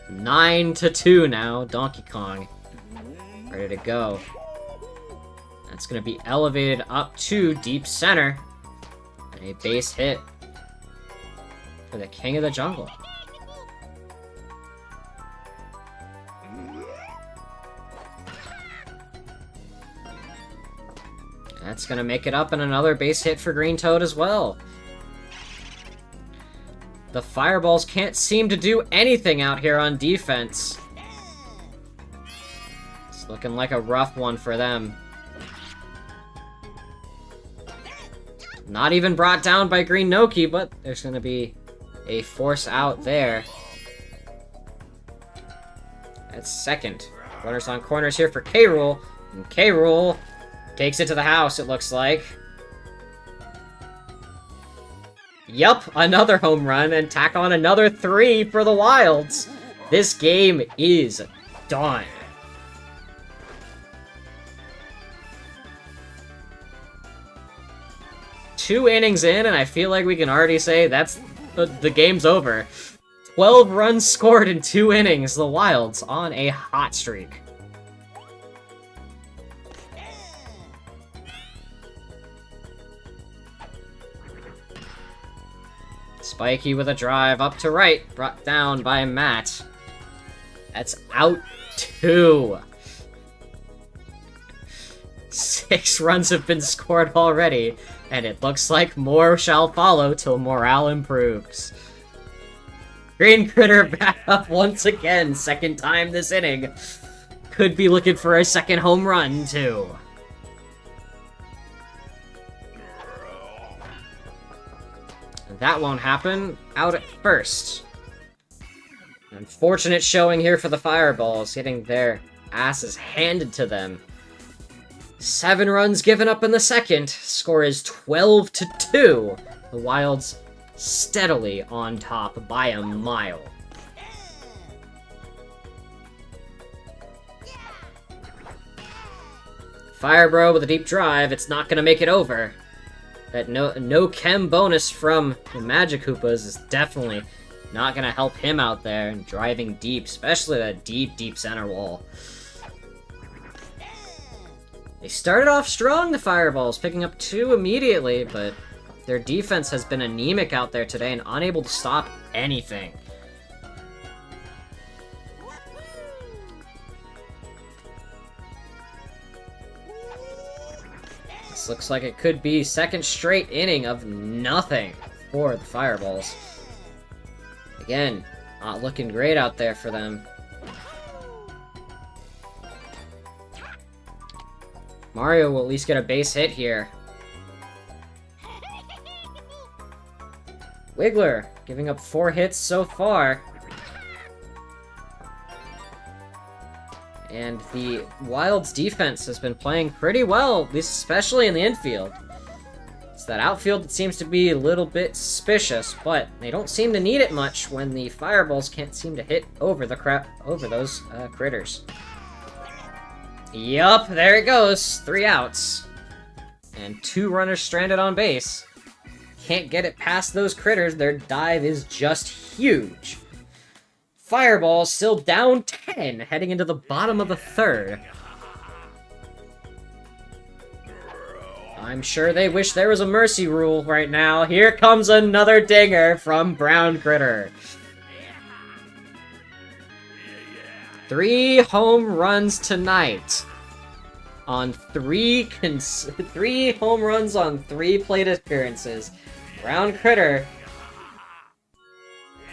Nine to 2 now, Donkey Kong. Ready to go. That's going to be elevated up to deep center. And a base hit for the King of the Jungle. That's going to make it up, and another base hit for Green Toad as well. The Fireballs can't seem to do anything out here on defense. It's looking like a rough one for them. Not even brought down by Green Noki, but there's going to be a force out there. At second. Runners on corners here for K-Rool. And K-Rool takes it to the house, it looks like. Yup, another home run, and tack on another 3 for the Wilds. This game is done. Two innings in, and I feel like we can already say that's the game's over. 12 runs scored in 2 innings. The Wilds on a hot streak. Spiky with a drive up to right, brought down by Matt. That's out 2. 6 runs have been scored already, and it looks like more shall follow till morale improves. Green Critter back up once again, second time this inning. Could be looking for a second home run, too. That won't happen. Out at first. Unfortunate showing here for the Fireballs, getting their asses handed to them. 7 runs given up in the second. Score is 12 to 2. The Wilds steadily on top by a mile. Firebro with a deep drive. It's not going to make it over. That no chem bonus from the Magic Koopas is definitely not going to help him out there and driving deep, especially that deep center wall. They started off strong, the Fireballs, picking up 2 immediately, but their defense has been anemic out there today and unable to stop anything. This looks like it could be second straight inning of nothing for the Fireballs. Again, not looking great out there for them. Mario will at least get a base hit here. Wiggler giving up 4 hits so far. And the Wild's defense has been playing pretty well, at least especially in the infield. It's that outfield that seems to be a little bit suspicious, but they don't seem to need it much when the fireballs can't seem to hit over those critters. Yup, there it goes. 3 outs. And 2 runners stranded on base. Can't get it past those critters. Their dive is just huge. Fireball still down 10, heading into the bottom of the 3rd. I'm sure they wish there was a mercy rule right now. Here comes another dinger from Brown Critter. 3 home runs tonight. On 3 home runs on 3 plate appearances. Brown Critter.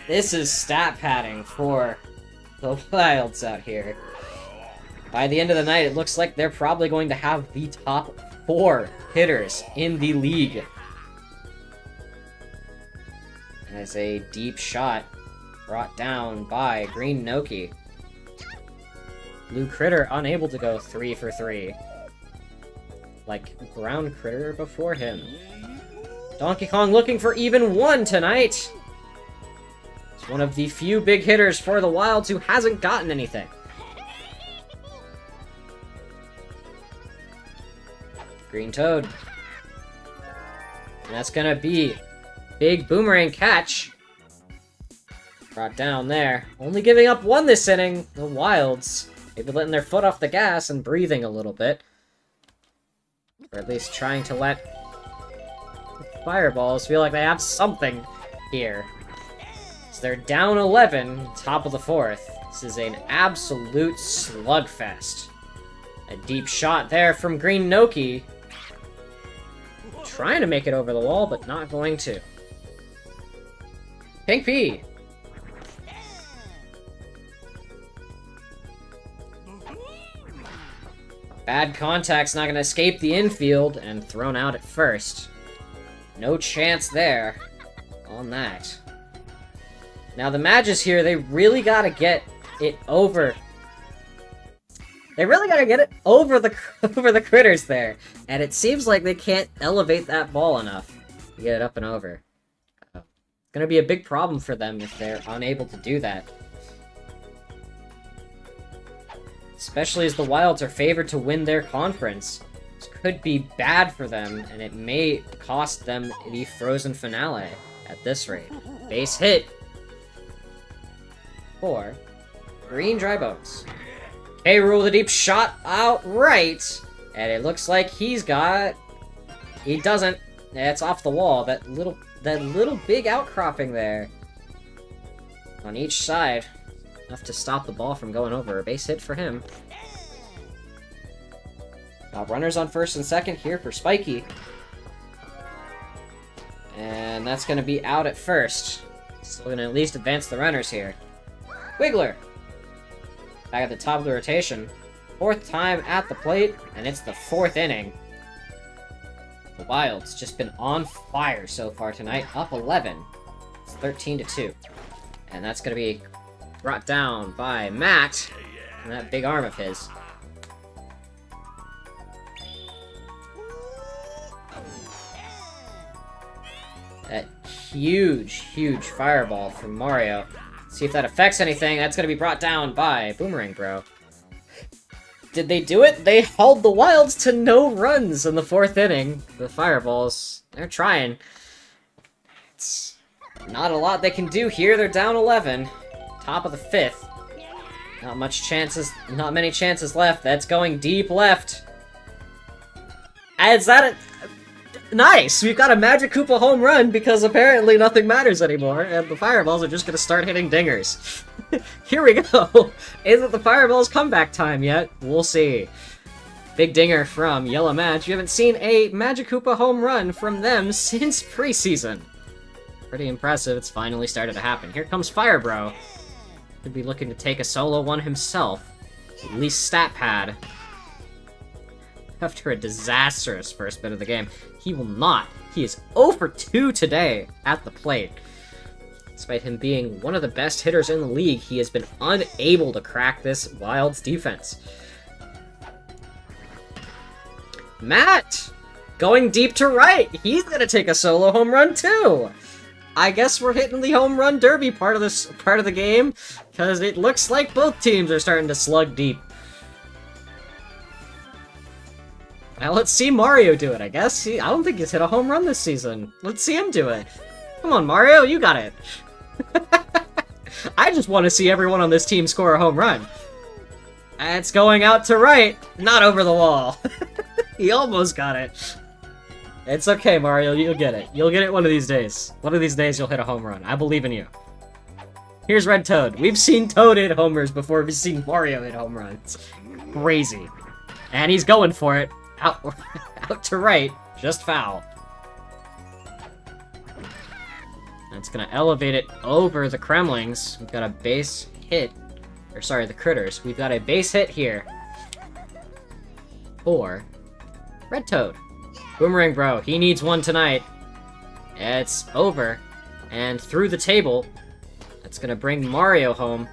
This is stat padding for the Wilds out here. By the end of the night, it looks like they're probably going to have the top 4 hitters in the league. As a deep shot brought down by Green Noki. Blue Critter unable to go 3 for 3. Like Brown Critter before him. Donkey Kong looking for even 1 tonight. He's one of the few big hitters for the Wilds who hasn't gotten anything. Green Toad. And that's gonna be big boomerang catch. Brought down there. Only giving up 1 this inning. The Wilds. Maybe letting their foot off the gas and breathing a little bit. Or at least trying to let Fireballs feel like they have something here. So they're down 11, top of the 4th. This is an absolute slugfest. A deep shot there from Green Noki. Trying to make it over the wall, but not going to. Pink P. Bad contact's not going to escape the infield, and thrown out at first. No chance there on that. Now the Mages here, they really got to get it over. They really got to get it over the critters there, and it seems like they can't elevate that ball enough to get it up and over. It's going to be a big problem for them if they're unable to do that. Especially as the Wilds are favored to win their conference. This could be bad for them, and it may cost them the Frozen Finale at this rate. Base hit for Green Dry Bones. K-Rool the deep shot outright, and it looks like he's got... He doesn't. It's off the wall. That little big outcropping there on each side. Enough to stop the ball from going over. A base hit for him. Runners on first and second here for Spiky. And that's going to be out at first. Still going to at least advance the runners here. Wiggler. Back at the top of the rotation. 4th time at the plate, and it's the 4th inning. The Wild's just been on fire so far tonight. Up 11. It's 13-2. And that's going to be brought down by Matt, and that big arm of his. That huge fireball from Mario. See if that affects anything. That's going to be brought down by Boomerang Bro. Did they do it? They hauled the Wilds to no runs in the 4th inning. The Fireballs, they're trying. It's not a lot they can do here. They're down 11. Top of the 5th. Not many chances left. That's going deep left. Is that nice! We've got a Magic Koopa home run because apparently nothing matters anymore, and the Fireballs are just gonna start hitting dingers. Here we go! Isn't the Fireballs comeback time yet? We'll see. Big dinger from Yellow Match. You haven't seen a Magic Koopa home run from them since preseason. Pretty impressive. It's finally started to happen. Here comes Fire Bro. Could be looking to take a solo one himself. At least stat pad. After a disastrous first bit of the game. He will not. He is 0 for 2 today at the plate. Despite him being one of the best hitters in the league, he has been unable to crack this Wild's defense. Matt! Going deep to right! He's gonna take a solo home run too! I guess we're hitting the home run derby part of the game, because it looks like both teams are starting to slug deep. Now let's see Mario do it, I guess. I don't think he's hit a home run this season. Let's see him do it. Come on, Mario, you got it. I just want to see everyone on this team score a home run. It's going out to right, not over the wall. He almost got it. It's okay, Mario, you'll get it. You'll get it one of these days. One of these days you'll hit a home run. I believe in you. Here's Red Toad. We've seen Toad hit homers before we've seen Mario hit home runs. Crazy. And he's going for it. Out, out to right. Just foul. That's gonna elevate it over the Kremlings. We've got a base hit. Or sorry, the Critters. We've got a base hit here. For Red Toad. Boomerang Bro, he needs one tonight. It's over. And through the table. That's gonna bring Mario home.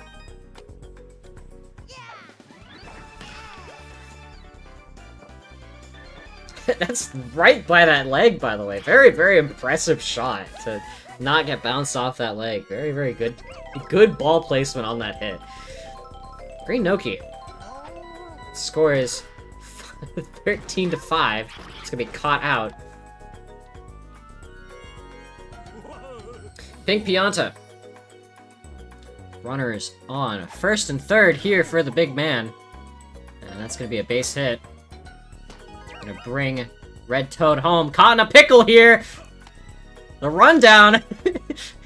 That's right by that leg, by the way. Very, very impressive shot to not get bounced off that leg. Very, very good. Good ball placement on that hit. Green Noki. Score is 13-5. It's gonna be caught out. Pink Pianta. Runners on first and third here for the big man. And that's gonna be a base hit. Gonna bring Red Toad home. Caught in a pickle here! The rundown!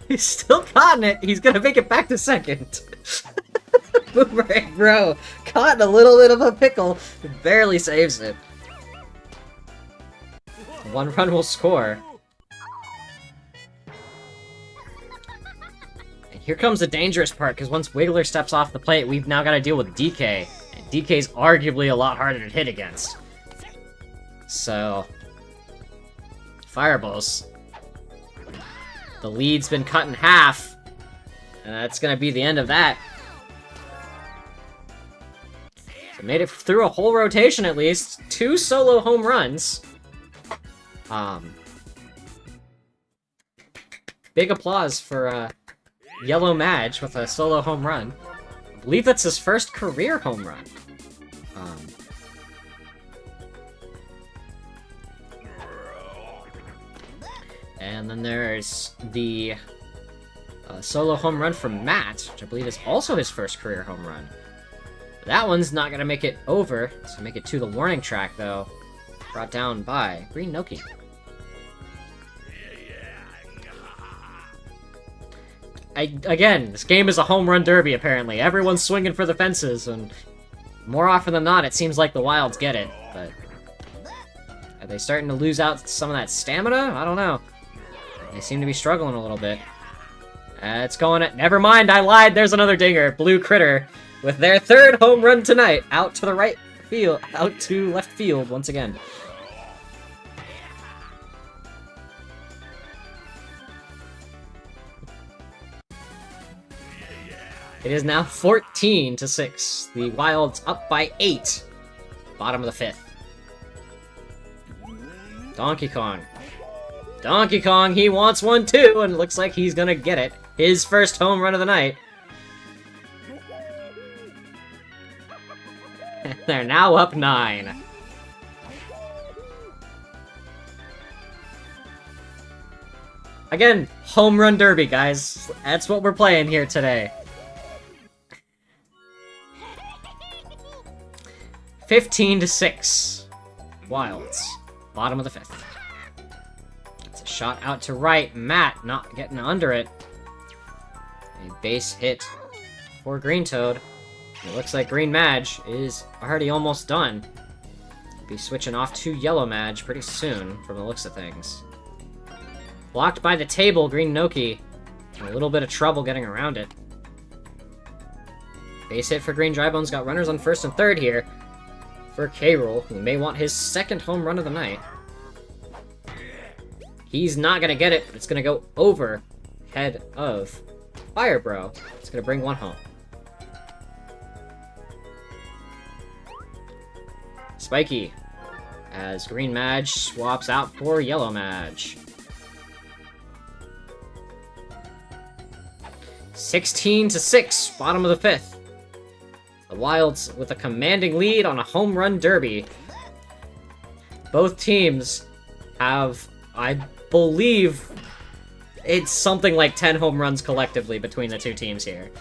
He's still caught in it. He's gonna make it back to second. Boomerang Bro, caught in a little bit of a pickle. Barely saves it. One run will score. And here comes the dangerous part, because once Wiggler steps off the plate, we've now got to deal with DK. And DK's arguably a lot harder to hit against. So, Fireballs. The lead's been cut in half. And that's gonna be the end of that. So made it through a whole rotation at least. 2 solo home runs. Big applause for Yellow Madge with a solo home run. I believe that's his first career home run. And then there's the solo home run from Matt, which I believe is also his first career home run. That one's not going to make it over. It's going to make it to the warning track, though. Brought down by Green Noki. Again, this game is a home run derby, apparently. Everyone's swinging for the fences, and more often than not, it seems like the Wilds get it. But are they starting to lose out some of that stamina? I don't know. They seem to be struggling a little bit. It's going at... Never mind, I lied. There's another dinger. Blue Critter with their 3rd home run tonight. Out to the right field. Out to left field once again. It is now 14-6. The Wilds up by 8. Bottom of the 5th. Donkey Kong. Donkey Kong, he wants one too, and it looks like he's gonna get it. His first home run of the night. They're now up 9. Again, home run derby, guys. That's what we're playing here today. 15-6. Wilds. Bottom of the 5th. It's a shot out to right. Matt not getting under it. A base hit for Green Toad. It looks like Green Madge is already almost done. Be switching off to Yellow Madge pretty soon, from the looks of things. Blocked by the table, Green Noki. A little bit of trouble getting around it. Base hit for Green Drybones. Got runners on first and third here. For K-Rool, who may want his 2nd home run of the night. He's not gonna get it, but it's gonna go over head of Fire Bro. It's gonna bring one home. Spiky, as Green Madge swaps out for Yellow Madge. 16-6, bottom of the fifth. The Wilds with a commanding lead on a home run derby. Both teams have, I believe, it's something like 10 home runs collectively between the two teams here.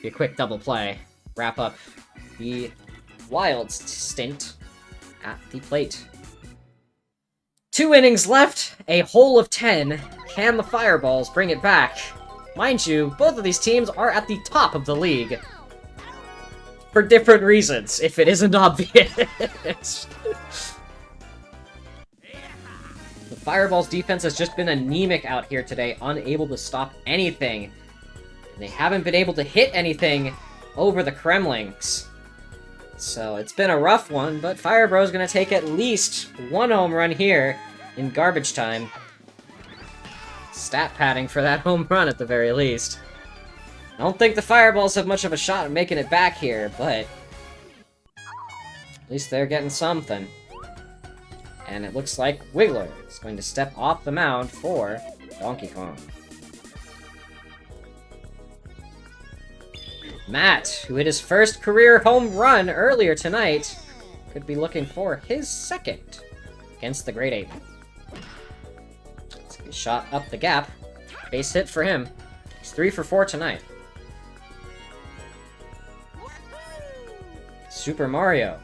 Be a quick double play. Wrap up the Wilds stint at the plate. 2 innings left, a hole of 10. Can the Fireballs bring it back? Mind you, both of these teams are at the top of the league. For different reasons, if it isn't obvious. The Fireballs defense has just been anemic out here today, unable to stop anything. And they haven't been able to hit anything over the Kremlings. So it's been a rough one, but Firebro's gonna take at least 1 home run here in garbage time. Stat padding for that home run at the very least. I don't think the Fireballs have much of a shot at making it back here, but at least they're getting something. And it looks like Wiggler is going to step off the mound for Donkey Kong. Matt, who hit his first career home run earlier tonight, could be looking for his second against the Great Ape. Let's get a shot up the gap. Base hit for him. He's 3 for 4 tonight. Super Mario.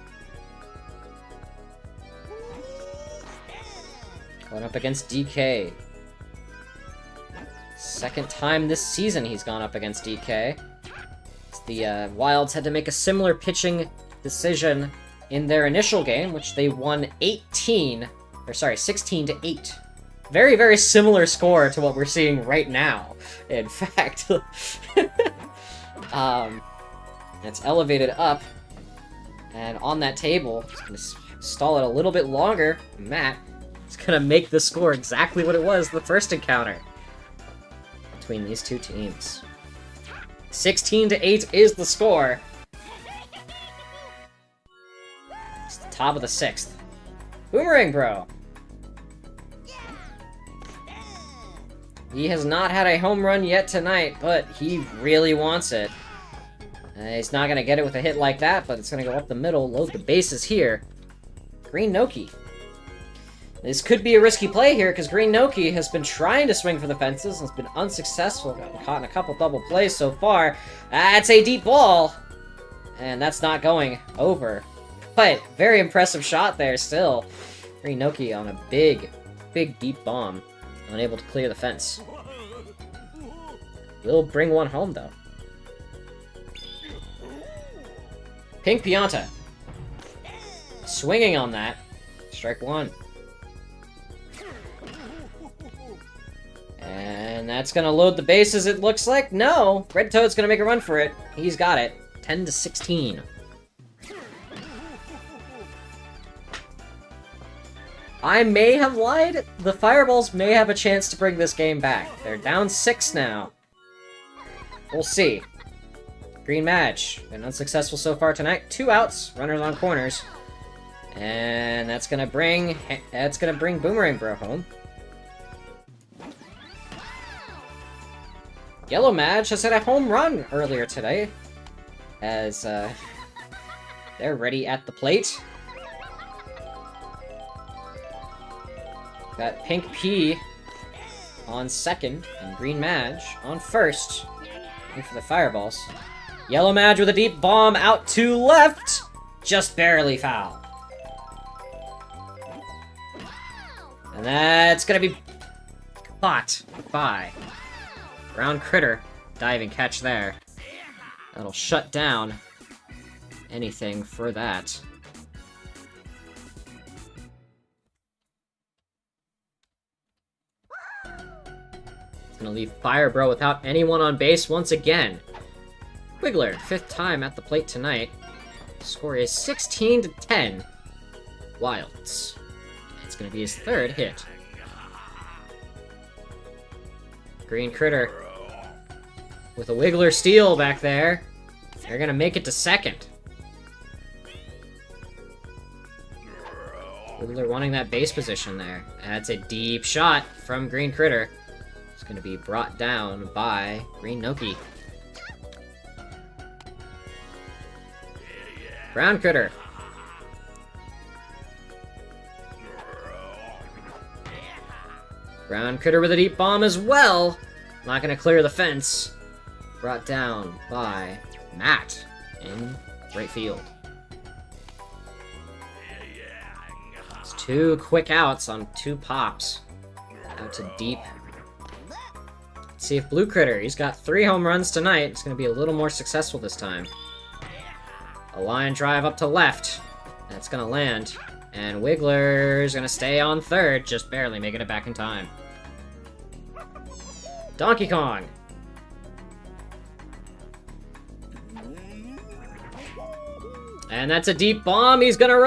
Going up against DK. Second time this season he's gone up against DK. The Wilds had to make a similar pitching decision in their initial game, which they won 16-8. Very, very similar score to what we're seeing right now, in fact. It's elevated up, and on that table, it's going to stall it a little bit longer. Matt is going to make the score exactly what it was the first encounter between these two teams. 16-8 is the score. It's the top of the 6th. Boomerang Bro. He has not had a home run yet tonight, but he really wants it. He's not going to get it with a hit like that, but it's going to go up the middle, load the bases here. Green Noki. This could be a risky play here, because Green Noki has been trying to swing for the fences and has been unsuccessful. Gotten caught in a couple double plays so far. That's a deep ball! And that's not going over. But, very impressive shot there still. Green Noki on a big, big deep bomb. Unable to clear the fence. Will bring one home, though. Pink Pianta. Swinging on that. Strike 1. And that's gonna load the bases, it looks like. No! Red Toad's gonna make a run for it. He's got it. 10-16. I may have lied. The Fireballs may have a chance to bring this game back. They're down 6 now. We'll see. Green Madge. Been unsuccessful so far tonight. 2 outs. Runners on corners. And that's gonna bring Boomerang Bro home. Yellow Madge has hit a home run earlier today, as they're ready at the plate. Got Pink P on second, and Green Madge on first. Looking for the Fireballs. Yellow Madge with a deep bomb out to left, just barely foul. And that's gonna be caught by Brown Critter. Diving catch there. That'll shut down anything for that. It's gonna leave Fire Bro without anyone on base once again. Wiggler, 5th time at the plate tonight. Score is 16-10. Wilds. It's gonna be his 3rd hit. Green Critter with a Wiggler steal back there. They're gonna make it to second. Wiggler wanting that base position there. That's a deep shot from Green Critter. It's gonna be brought down by Green Noki. Brown Critter. Brown Critter with a deep bomb as well. Not gonna clear the fence. Brought down by Matt in right field. It's 2 quick outs on 2 pops. Out to deep. Let's see if Blue Critter, he's got 3 home runs tonight. It's gonna be a little more successful this time. A line drive up to left. That's gonna land. And Wiggler's gonna stay on third, just barely making it back in time. Donkey Kong! And that's a deep bomb. He's gonna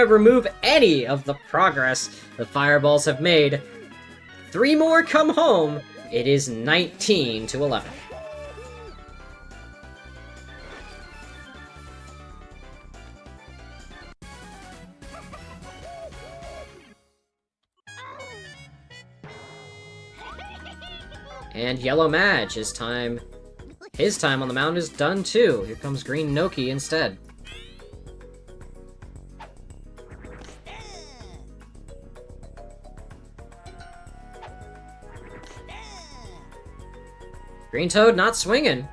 remove any of the progress the Fireballs have made. 3 more come home. It is 19-11. And Yellow Madge, his time on the mound is done too. Here comes Green Noki instead. Green Toad not swinging.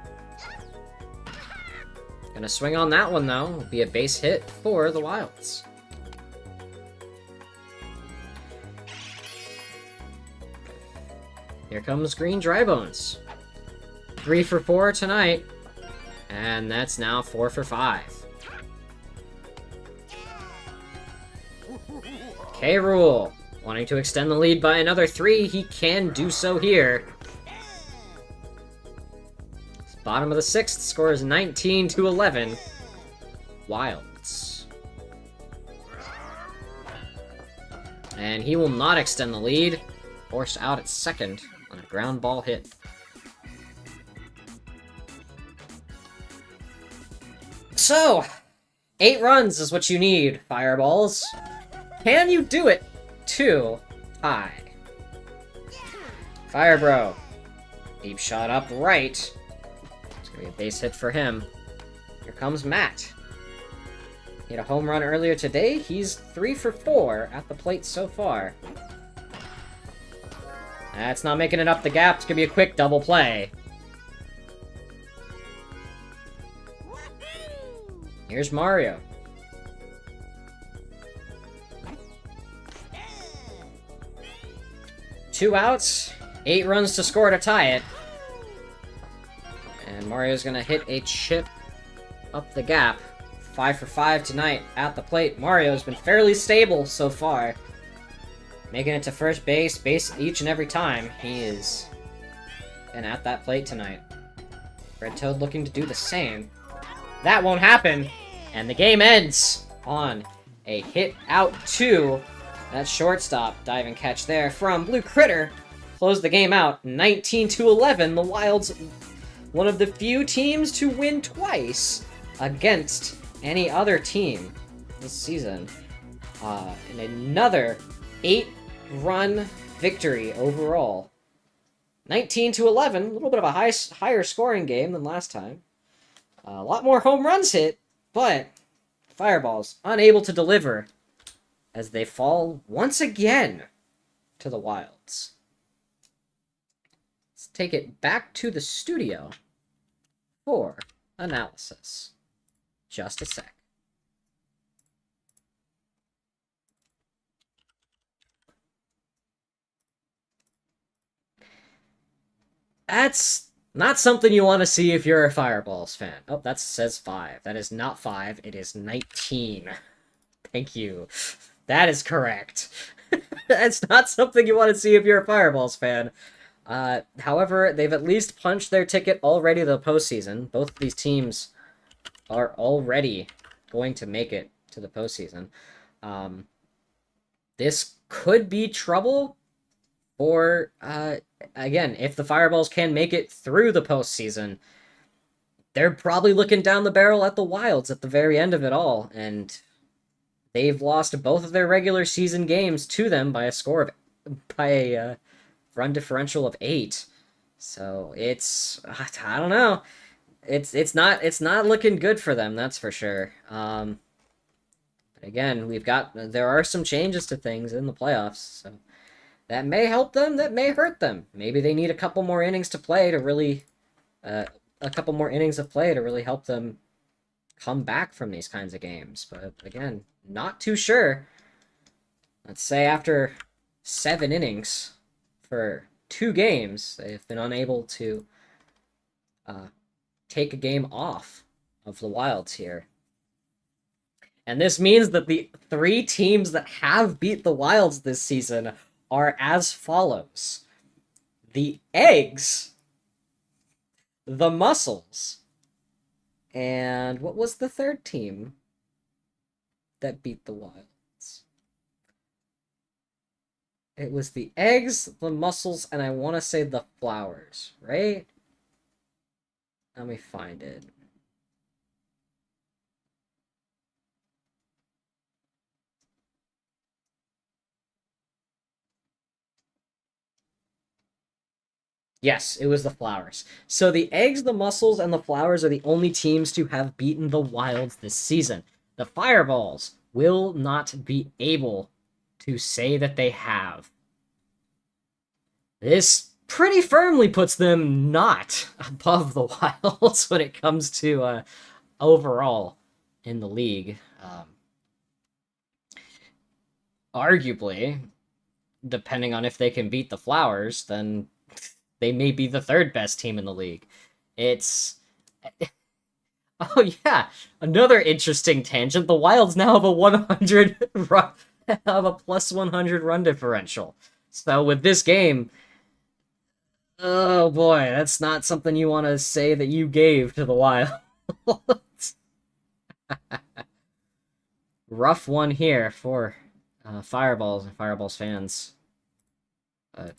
Gonna swing on that one though. It'll be a base hit for the Wilds. Here comes Green Drybones. 3 for 4 tonight. And that's now 4 for 5. K-Rool, wanting to extend the lead by another 3. He can do so here. Bottom of the 6th, score is 19-11. Wilds. And he will not extend the lead. Forced out at second on a ground ball hit. So, 8 runs is what you need, Fireballs. Can you do it to tie? Firebro. Deep shot up right. It's gonna be a base hit for him. Here comes Matt. He had a home run earlier today. He's 3 for 4 at the plate so far. That's not making it up the gap. It's gonna be a quick double play. Here's Mario. Two outs, 8 runs to score to tie it. And Mario's gonna hit a chip up the gap. 5 for 5 tonight at the plate. Mario's been fairly stable so far. Making it to first base each and every time. He is been at that plate tonight. Red Toad looking to do the same. That won't happen, and the game ends on a hit out 2. That shortstop diving catch there from Blue Critter closed the game out 19-11. The Wilds, one of the few teams to win twice against any other team this season. And another 8-run victory overall. 19-11, a little bit of a higher scoring game than last time. A lot more home runs hit, but Fireballs unable to deliver as they fall once again to the Wilds. Let's take it back to the studio for analysis. Just a sec. That's not something you want to see if you're a Fireballs fan. Oh, that says 5. That is not 5. It is 19. Thank you. That is correct. That's not something you want to see if you're a Fireballs fan. However, they've at least punched their ticket already to the postseason. Both of these teams are already going to make it to the postseason. This could be trouble Or, again, if the Fireballs can make it through the postseason, they're probably looking down the barrel at the Wilds at the very end of it all, and they've lost both of their regular season games to them by a run differential of 8. So it's, I don't know, it's not looking good for them, that's for sure. But again, there are some changes to things in the playoffs, so that may help them, that may hurt them. Maybe they need a couple more innings to play to really, a couple more innings of play to really help them come back from these kinds of games. But again, not too sure. Let's say after 7 innings for 2 games, they've been unable to take a game off of the Wilds here. And this means that the 3 teams that have beat the Wilds this season are as follows: the Eggs, the Mussels, and what was the third team that beat the Wilds? It was the Eggs, the Mussels, and I want to say the Flowers, right? Let me find it. Yes, it was the Flowers. So the Eggs, the Mussels, and the Flowers are the only teams to have beaten the Wilds this season. The Fireballs will not be able to say that they have. This pretty firmly puts them not above the Wilds when it comes to overall in the league. Arguably, depending on if they can beat the Flowers, then they may be the 3rd best team in the league. It's... Oh yeah, another interesting tangent. The Wilds now have a 100 run, have a plus 100 run differential. So with this game, oh boy, that's not something you want to say that you gave to the Wilds. Rough one here for Fireballs and Fireballs fans. But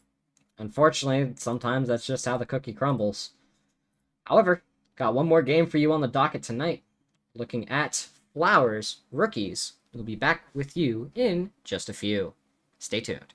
unfortunately, sometimes that's just how the cookie crumbles. However, got one more game for you on the docket tonight. Looking at Flowers Rookies. We'll be back with you in just a few. Stay tuned.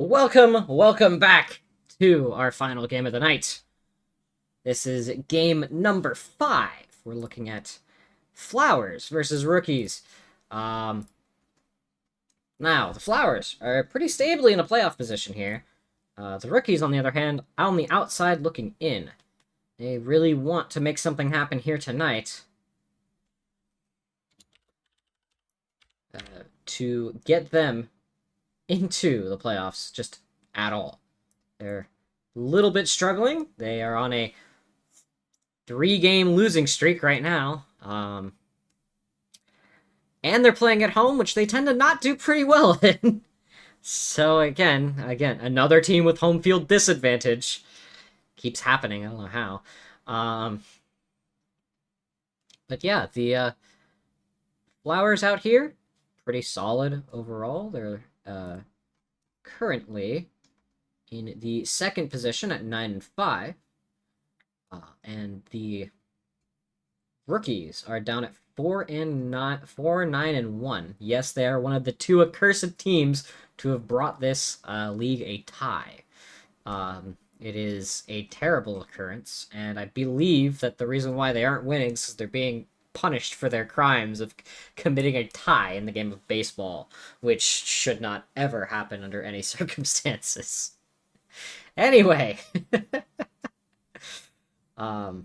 Welcome back to our final game of the night. This is game number 5. We're looking at Flowers versus Rookies. Now, the Flowers are pretty stably in a playoff position here. The Rookies, on the other hand, on the outside looking in. They really want to make something happen here tonight. To get them into the playoffs just at all. They're a little bit struggling. They are on a 3-game losing streak right now. And they're playing at home, which they tend to not do pretty well in. So again, another team with home field disadvantage. Keeps happening, I don't know how. But yeah, the Flowers out here, pretty solid overall. They're currently in the second position at 9-5, and the Rookies are down at 4-9-1. Yes, they are one of the 2 accursed teams to have brought this league a tie. It is a terrible occurrence, and I believe that the reason why they aren't winning is because they're being punished for their crimes of committing a tie in the game of baseball, which should not ever happen under any circumstances. Anyway, the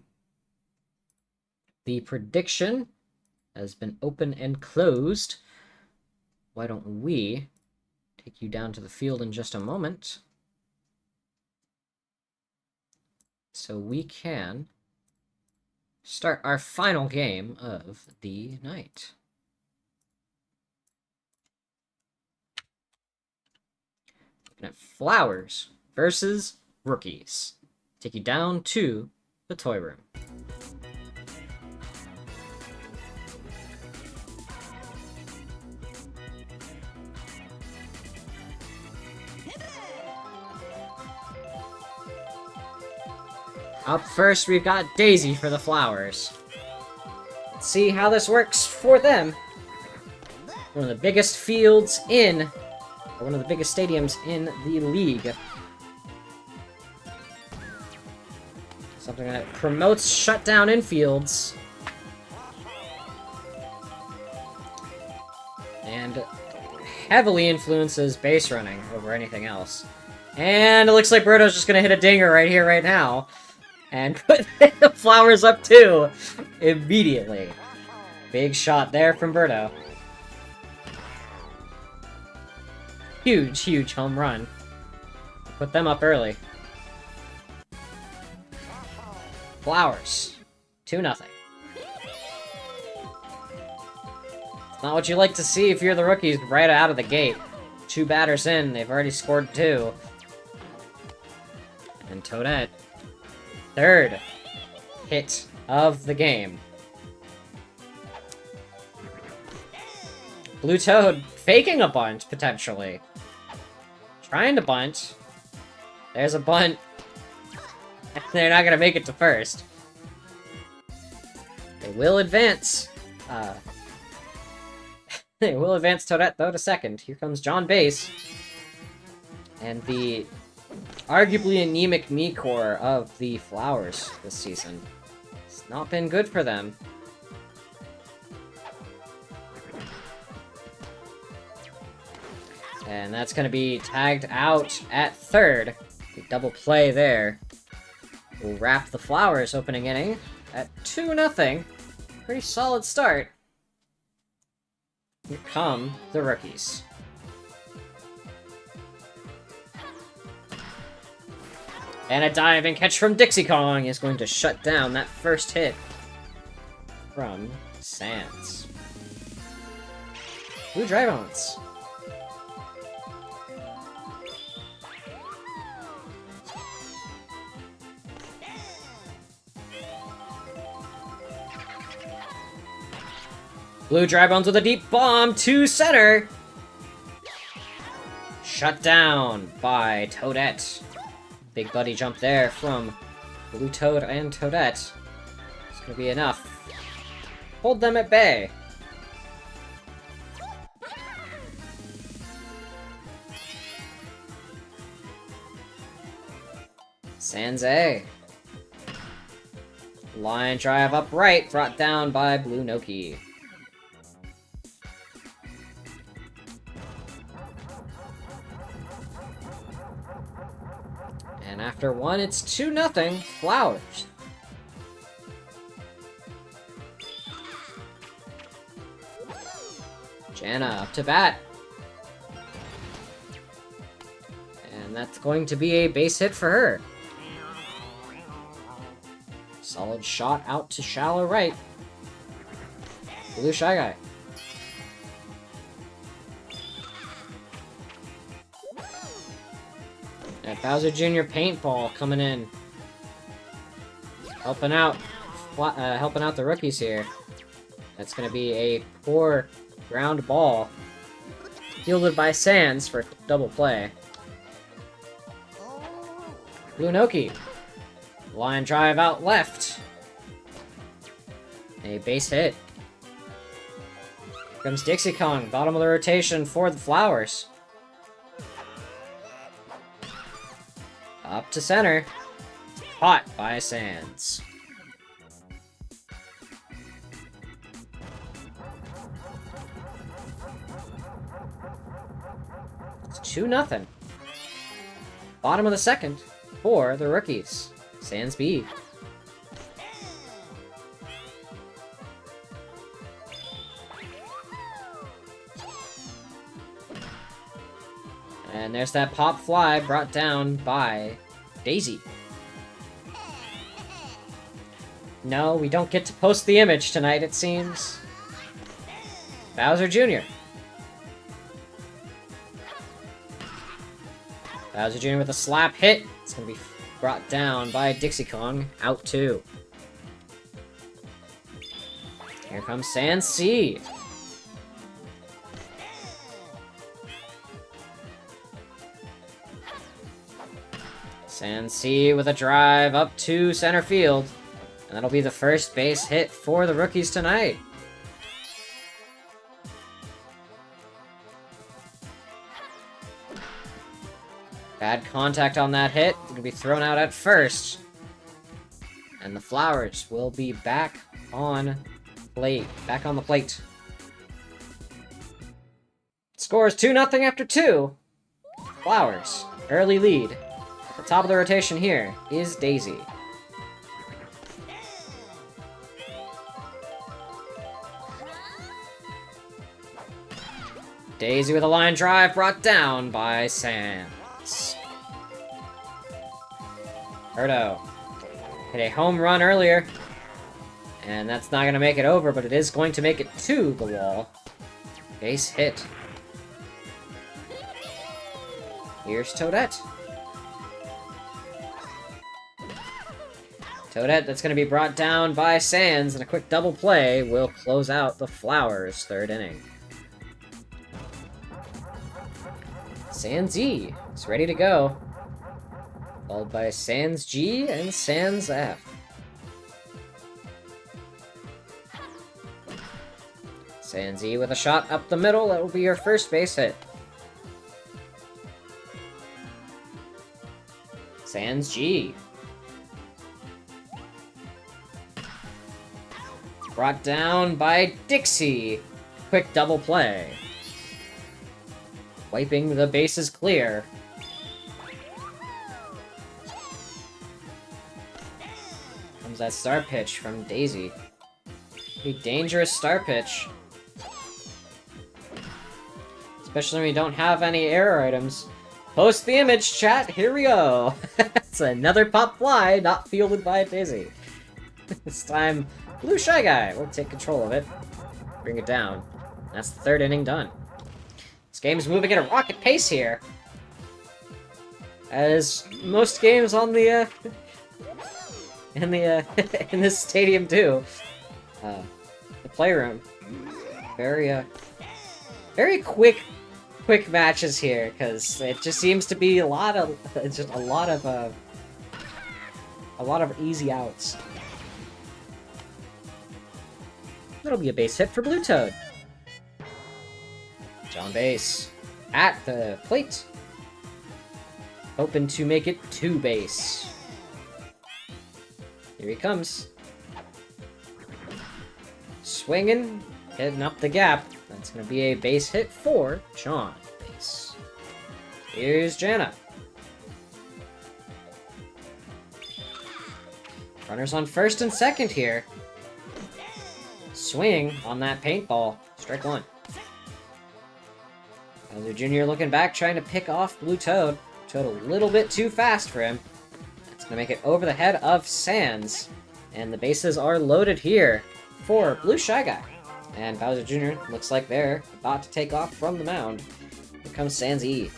prediction has been open and closed. Why don't we take you down to the field in just a moment so we can start our final game of the night. Looking at Flowers versus Rookies. Take you down to the toy room. Up first, we've got Daisy for the Flowers. Let's see how this works for them. One of the biggest fields in, or one of the biggest stadiums in the league. Something that promotes shutdown infields. And heavily influences base running over anything else. And it looks like Birdo's just gonna hit a dinger right here, right now. And put the Flowers up too, immediately. Big shot there from Birdo. Huge home run. Put them up early. Flowers, 2-0. It's not what you like to see if you're the Rookies right out of the gate. 2 batters in, they've already scored 2. And Toadette. 3rd hit of the game. Blue Toad faking a bunt, potentially. Trying to bunt. There's a bunt. They're not gonna make it to first. They will advance. They will advance Toadette, though, to second. Here comes John Base. And the arguably anemic me core of the Flowers this season. It's not been good for them. And that's going to be tagged out at 3rd. A double play there. We'll wrap the Flowers opening inning at 2-0. Pretty solid start. Here come the Rookies. And a diving catch from Dixie Kong is going to shut down that first hit from Sands. Blue Dragons. Blue Drybones with a deep bomb to center. Shut down by Toadette. Big buddy jump there from Blue Toad and Toadette. It's gonna be enough. Hold them at bay. Sans A. Line drive upright, brought down by Blue Noki. And after one, it's 2-0, Flowers. Jana up to bat. And that's going to be a base hit for her. Solid shot out to shallow right. Blue Shy Guy. And Bowser Jr. paintball coming in. Helping out the rookies here. That's going to be a poor ground ball. Fielded by Sans for double play. Blue Noki. Line drive out left. A base hit. Here comes Dixie Kong, bottom of the rotation for the Flowers. Up to center. Caught by Sans. It's 2-0. Bottom of the second for the rookies. Sans B. And there's that pop fly brought down by Daisy. No, we don't get to post the image tonight, it seems. Bowser Jr. Bowser Jr. with a slap hit. It's going to be brought down by Dixie Kong. Out 2. Here comes Sans C. Sans C with a drive up to center field. And that'll be the first base hit for the rookies tonight. Bad contact on that hit. It's going to be thrown out at first. And the Flowers will be back on the plate. Score is 2-0 after 2. Flowers, early lead. At the top of the rotation here is Daisy. Daisy with a line drive brought down by Sans. Erdo hit a home run earlier. And that's not going to make it over, but it is going to make it to the wall. Base hit. Here's Toadette. Toadette, that's going to be brought down by Sans, and a quick double play will close out the Flowers' third inning. Sans E is ready to go. Followed by Sans G and Sans F. Sans E with a shot up the middle. That will be your first base hit. Sans G. Brought down by Dixie. Quick double play. Wiping the bases clear. Comes that star pitch from Daisy. A dangerous star pitch. Especially when we don't have any error items. Post the image, chat. Here we go. It's another pop fly, not fielded by Daisy. This time, Blue Shy Guy will take control of it. Bring it down. That's the third inning done. This game's moving at a rocket pace here. As most games on the, in this stadium do. The playroom. Very quick matches here, because it just seems to be a lot of easy outs. That'll be a base hit for Blue Toad. On base at the plate. Hoping to make it 2 base. Here he comes. Swinging, hitting up the gap. That's going to be a base hit for John. Base. Here's Jana. Runners on first and second here. Swing on that paintball. Strike one. Bowser Jr. looking back, trying to pick off Blue Toad. Toad a little bit too fast for him. That's going to make it over the head of Sans. And the bases are loaded here for Blue Shy Guy. And Bowser Jr. looks like they're about to take off from the mound. Here comes Sans E.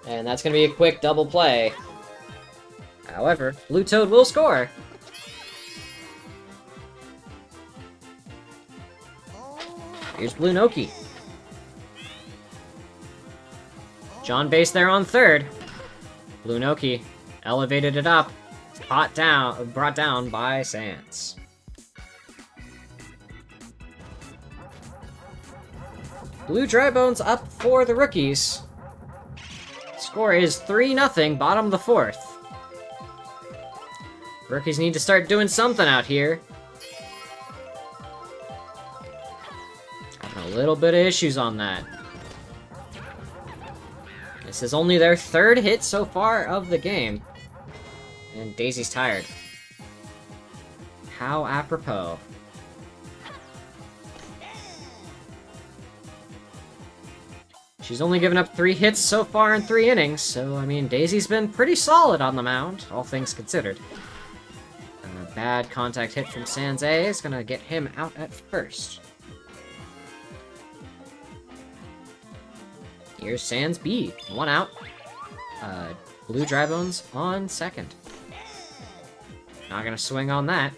And that's going to be a quick double play. However, Blue Toad will score. Here's Blue Noki. John base there on third. Blue Noki elevated it up. Brought down by Sans. Blue Dry Bones up for the rookies. Score is 3-0, bottom of the fourth. Rookies need to start doing something out here. Having a little bit of issues on that. This is only their third hit so far of the game. And Daisy's tired. How apropos. She's only given up 3 hits so far in 3 innings, so, I mean, Daisy's been pretty solid on the mound, all things considered. A bad contact hit from Sans A is gonna get him out at first. Here's Sans B, 1 out. Blue Dry Bones on second. Not gonna swing on that.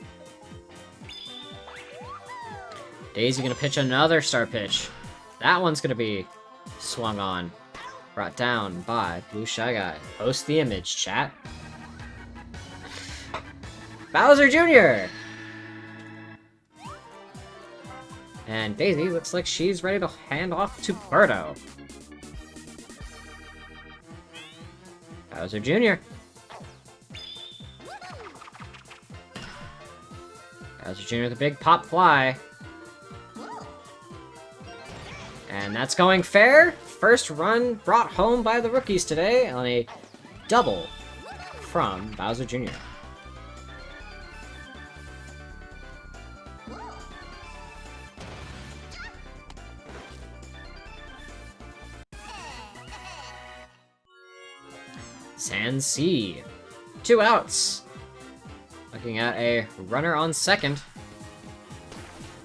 Daisy gonna pitch another start pitch. That one's gonna be swung on. Brought down by Blue Shy Guy. Post the image, chat. Bowser Jr. And Daisy looks like she's ready to hand off to Birdo. Bowser Jr. Bowser Jr. with a big pop fly. And that's going fair. First run brought home by the rookies today on a double from Bowser Jr. Sans C. 2 outs. Looking at a runner on second.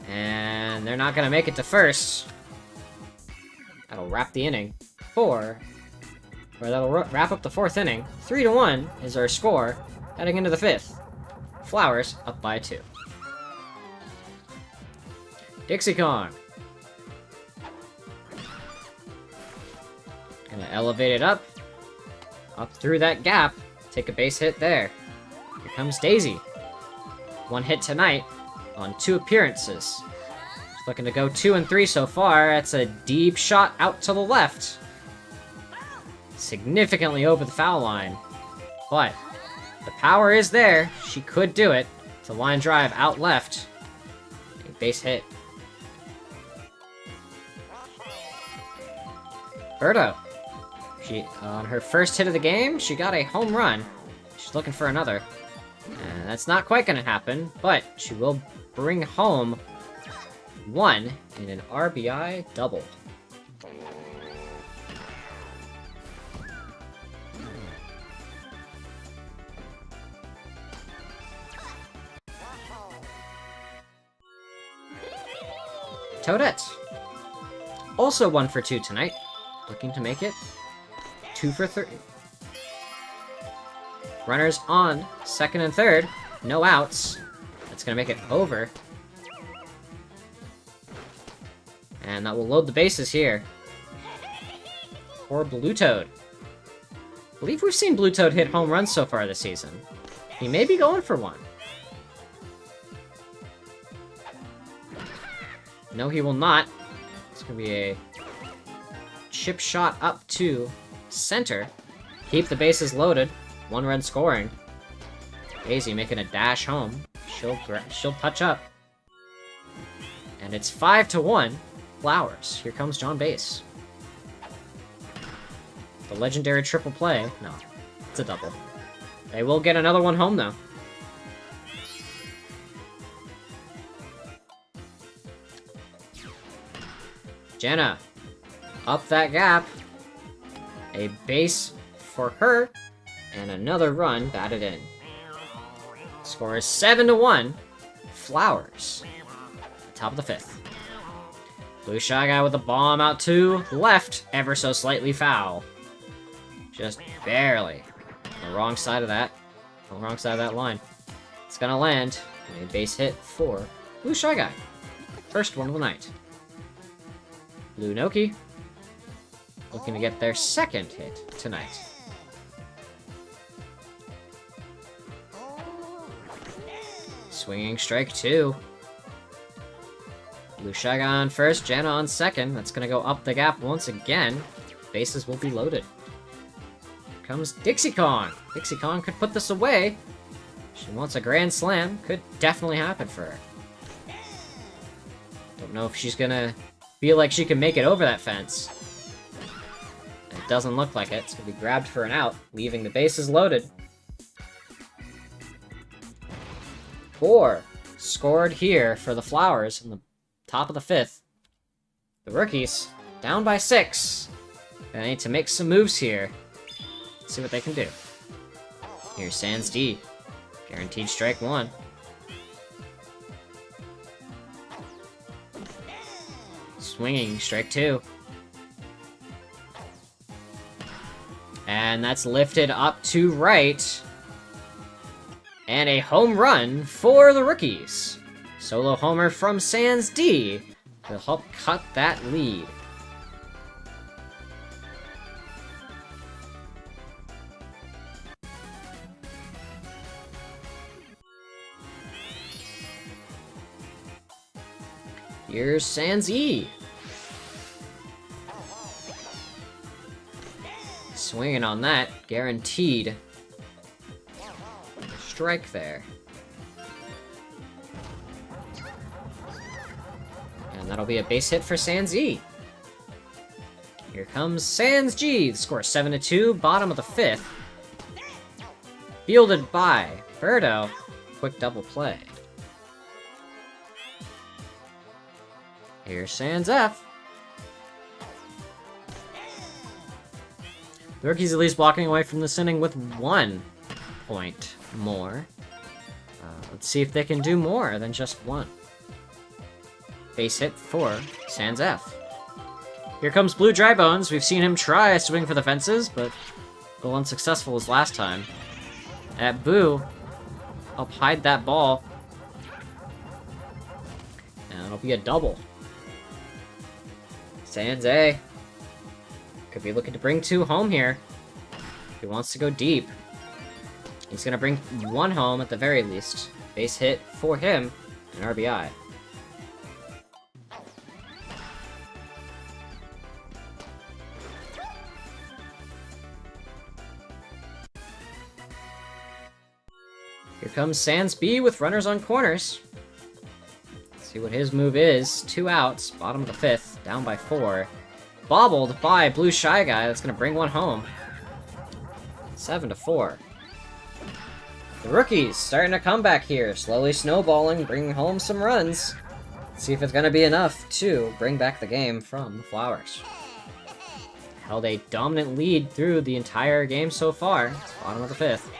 And they're not going to make it to first. That'll wrap the inning. That'll wrap up the 4th inning. 3-1 is our score heading into the 5th. Flowers up by 2. Dixie Kong. Gonna elevate it up through that gap. Take a base hit there. Here comes Daisy. 1 hit tonight on 2 appearances. Looking to go 2 and 3 so far. That's a deep shot out to the left. Significantly over the foul line. But the power is there. She could do it. It's a line drive out left. A base hit. Birdo. She, on her first hit of the game, she got a home run. She's looking for another. And that's not quite going to happen, but she will bring home 1 in an RBI double. Toadette. Also 1 for 2 tonight. Looking to make it 2 for 3. Runners on second and third. No outs. That's going to make it over. And that will load the bases here for Blue Toad. I believe we've seen Blue Toad hit home runs so far this season. He may be going for 1. No, he will not. It's going to be a chip shot up to center. keep the bases loaded. 1-run scoring. Daisy making a dash home. She'll touch up. And it's 5-1. Flowers. Here comes John Base. The legendary triple play. No, it's a double. They will get another one home, though. Jenna. Up that gap. A base for her. And another run batted in. Score is 7-1. Flowers. Top of the 5th. Blue Shy Guy with a bomb out to left. Ever so slightly foul. Just barely. On the wrong side of that. On the wrong side of that line. It's gonna land. A base hit for Blue Shy Guy. First one of the night. Blue Noki. Looking to get their second hit tonight. Swinging strike 2. Blue Shy Guy on first, Jenna on second. That's gonna go up the gap once again. Bases will be loaded. Here comes Dixie Kong. Dixie Kong could put this away. She wants a grand slam. Could definitely happen for her. Don't know if she's gonna feel like she can make it over that fence. It doesn't look like it. It's gonna be grabbed for an out, leaving the bases loaded. 4 scored here for the Flowers in the top of the 5th. The rookies down by 6. They need to make some moves here. See what they can do. Here's Sans D. Guaranteed strike 1. Swinging strike 2. And that's lifted up to right. And a home run for the rookies. Solo homer from Sans D to help cut that lead. Here's Sans E. Swinging on that, guaranteed strike there. And that'll be a base hit for Sans E. Here comes Sans G. The score is 7-2, bottom of the 5th. Fielded by Birdo. Quick double play. Here's Sans F. The rookies at least walking away from this inning with 1 point more. Let's see if they can do more than just 1. Base hit for Sans F. Here comes Blue Dry Bones. We've seen him try a swing for the fences, but a little unsuccessful as last time. At Boo, help hide that ball. And it'll be a double. Sans A could be looking to bring 2 home here. He wants to go deep. He's gonna bring 1 home at the very least. Base hit for him, an RBI. Here comes Sans B with runners on corners. Let's see what his move is. 2 outs, bottom of the 5th, down by 4. Bobbled by Blue Shy Guy. That's gonna bring 1 home. 7-4. The rookies starting to come back here, slowly snowballing, bringing home some runs. Let's see if it's gonna be enough to bring back the game from the Flowers. Held a dominant lead through the entire game so far. It's bottom of the 5th.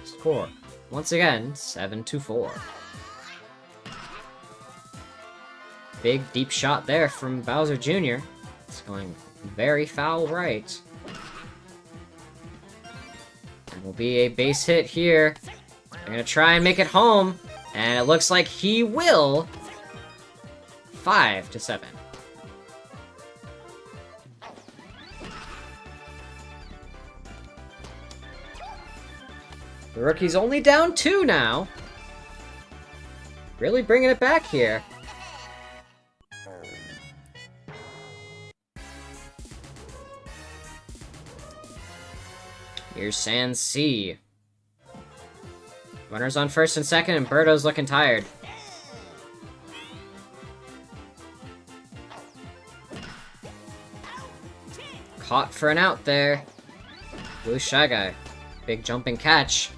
Score, once again, 7-4. Big deep shot there from Bowser Jr. It's going very foul right. And will be a base hit here. They're gonna try and make it home, and it looks like he will. 5-7. The rookie's only down 2 now. Really bringing it back here. Here's Sans C. Runners on first and second, and Birdo's looking tired. Caught for an out there. Blue Shy Guy. Big jumping catch.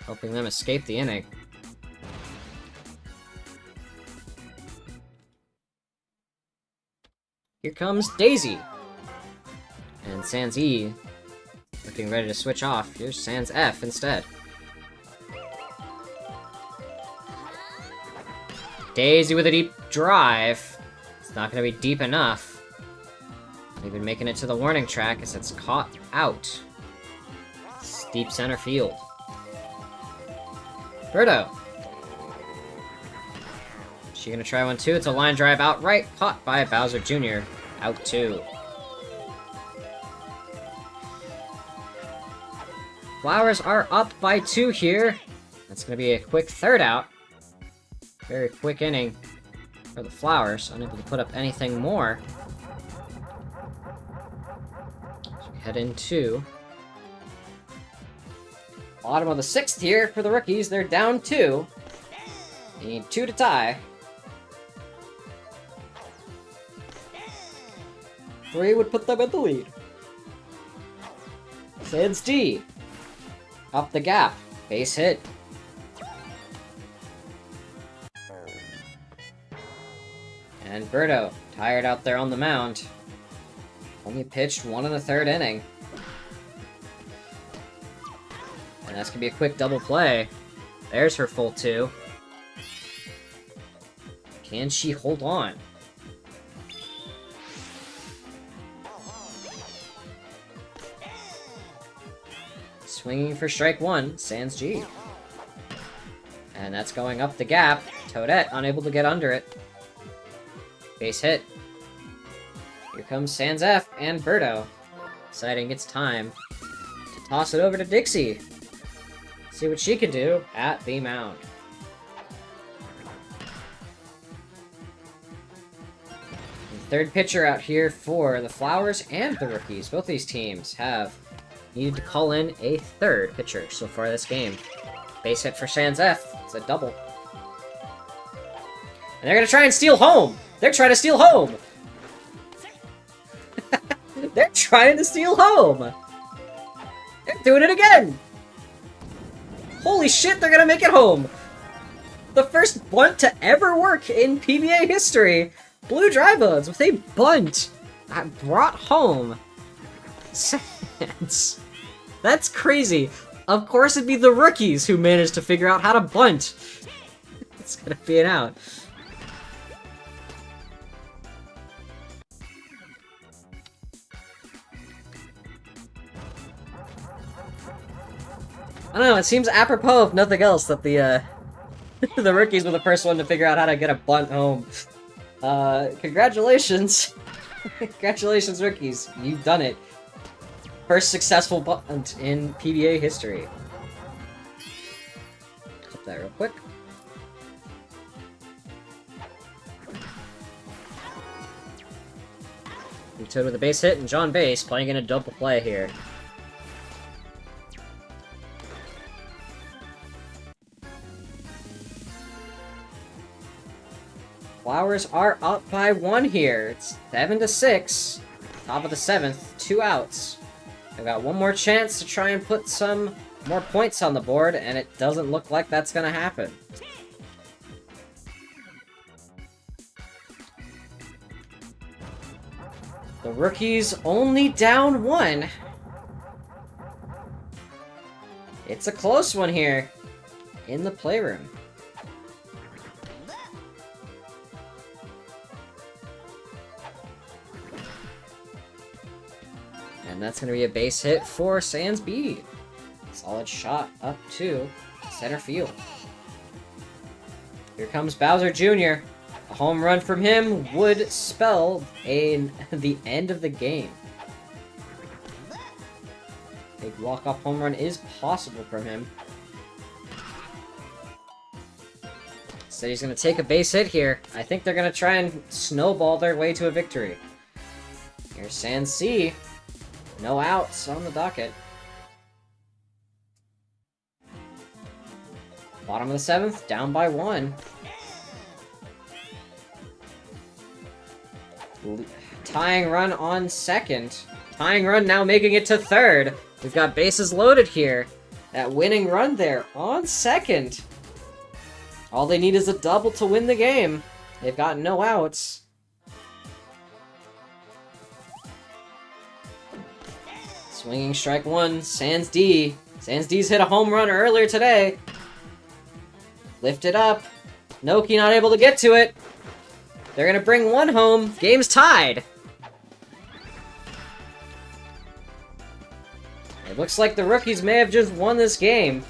Helping them escape the inning. Here comes Daisy. And Sans E looking ready to switch off. Here's Sans F instead. Daisy with a deep drive. It's not going to be deep enough. Even making it to the warning track as it's caught out. Deep center field. Birdo. She gonna try one too? It's a line drive outright, caught by Bowser Jr. Out 2. Flowers are up by 2 here. That's gonna be a quick third out. Very quick inning for the Flowers. Unable to put up anything more. So we head into bottom of the 6th here for the rookies. They're down 2. They need 2 to tie. 3 would put them in the lead. Sans D. Up the gap. Base hit. And Birdo, tired out there on the mound. Only pitched 1 in the 3rd inning. And that's gonna be a quick double play. There's her full 2. Can she hold on? Swinging for strike 1, Sans G. And that's going up the gap. Toadette unable to get under it. Base hit. Here comes Sans F and Birdo. Deciding it's time to toss it over to Dixie. See what she can do at the mound. The 3rd pitcher out here for the Flowers and the rookies. Both these teams have needed to call in a 3rd pitcher so far this game. Base hit for Sans F. It's a double. And they're gonna try and steal home! They're trying to steal home! They're trying to steal home! They're doing it again! Holy shit, they're gonna make it home! The first bunt to ever work in PBA history! Blue Drybuds with a bunt that brought home Sans. That's crazy. Of course it'd be the rookies who managed to figure out how to bunt. It's gonna be an out. I don't know, it seems apropos of nothing else that the the rookies were the first one to figure out how to get a bunt home. Congratulations. Congratulations, rookies. You've done it. First successful bunt in PBA history. Clip that real quick. Toad with a base hit and John Base playing in a double play here. Flowers are up by 1 here. It's 7-6. Top of the 7th. 2 outs. They've got one more chance to try and put some more points on the board, and it doesn't look like that's gonna happen. The rookies only down 1. It's a close one here in the playroom. And that's going to be a base hit for Sans B. Solid shot up to center field. Here comes Bowser Jr. A home run from him would spell the end of the game. Big walk-off home run is possible from him. So he's going to take a base hit here. I think they're going to try and snowball their way to a victory. Here's Sans C. No outs on the docket. Bottom of the 7th, down by 1. Tying run on 2nd. Tying run now making it to 3rd. We've got bases loaded here. That winning run there on 2nd. All they need is a double to win the game. They've got no outs. Swinging strike 1, Sans D. Sans D's hit a home run earlier today. Lifted up. Noki not able to get to it. They're gonna bring 1 home. Game's tied. It looks like the rookies may have just won this game.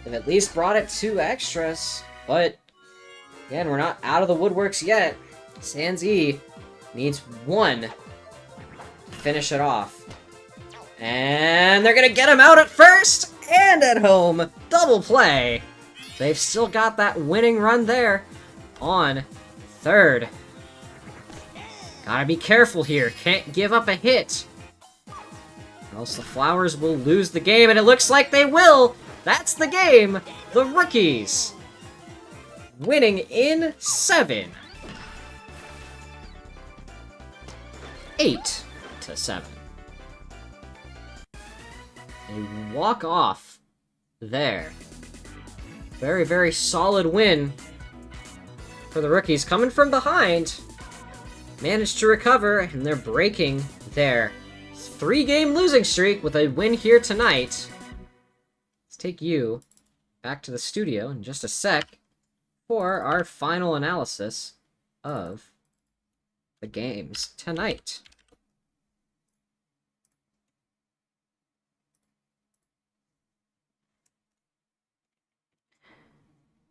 They've at least brought it to extras. But, again, we're not out of the woodworks yet. Sans E needs 1 to finish it off. And they're gonna get him out at first and at home. Double play. They've still got that winning run there on 3rd. Gotta be careful here. Can't give up a hit. Or else the Flowers will lose the game, and it looks like they will. That's the game. The Rookies winning in 7. 8-7. A walk-off there. Very, very solid win for the Rookies. Coming from behind, managed to recover, and they're breaking their 3-game losing streak with a win here tonight. Let's take you back to the studio in just a sec for our final analysis of the games tonight.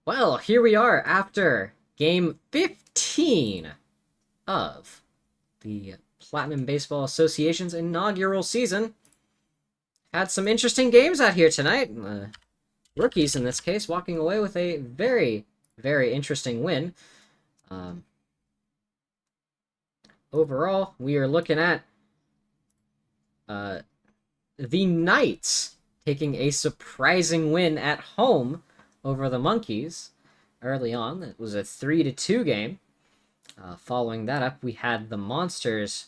Well, here we are after Game 15 of the Platinum Baseball Association's inaugural season. Had some interesting games out here tonight. Rookies, in this case, walking away with a very, very interesting win. Overall, we are looking at the Knights taking a surprising win at home over the Monkeys early on. It was a 3-2 game. Following that up, we had the Monsters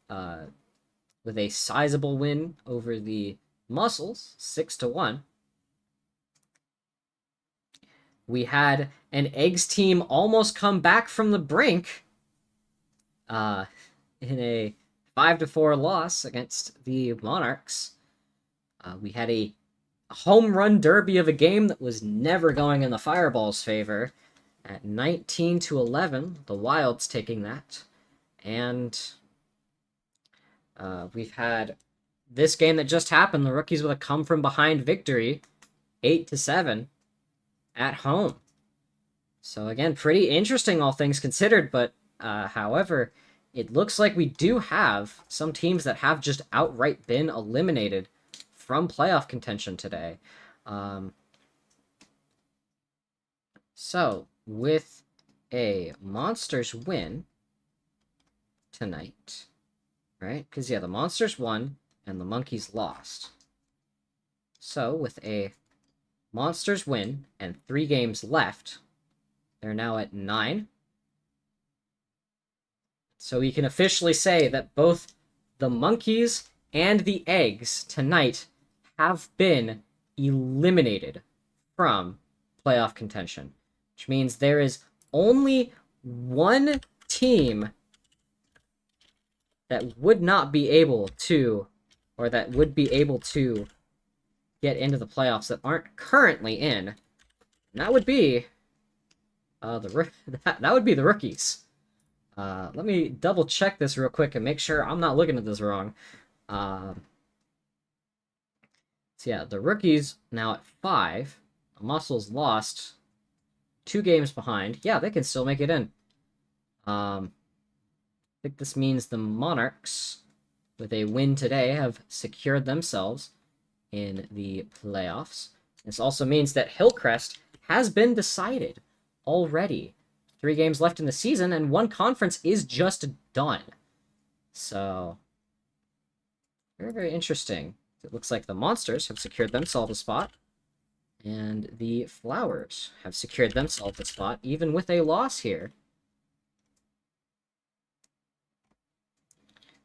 with a sizable win over the Muscles, 6-1. We had an Eggs team almost come back from the brink in a 5-4 loss against the Monarchs. We had a home run derby of a game that was never going in the Fireball's favor at 19-11. The Wilds taking that. And we've had this game that just happened, the Rookies with a come-from-behind victory, 8-7 at home. So again, pretty interesting, all things considered, but however, it looks like we do have some teams that have just outright been eliminated from playoff contention today. So, with a Monsters win tonight, right? Because, yeah, the Monsters won and the Monkeys lost. So, with a Monsters win and 3 games left, they're now at 9. So we can officially say that both the Monkeys and the Eggs tonight have been eliminated from playoff contention, which means there is only one team that would not be able to, or that would be able to get into the playoffs that aren't currently in, and that would be that would be the Rookies. Let me double check this real quick and make sure I'm not looking at this wrong. So yeah, the Rookies now at 5. The Muscles lost 2 games behind. Yeah, they can still make it in. I think this means the Monarchs, with a win today, have secured themselves in the playoffs. This also means that Hillcrest has been decided already. 3 games left in the season, and one conference is just done. So, Very, very interesting. It looks like the Monsters have secured themselves a spot, and the Flowers have secured themselves a spot, even with a loss here.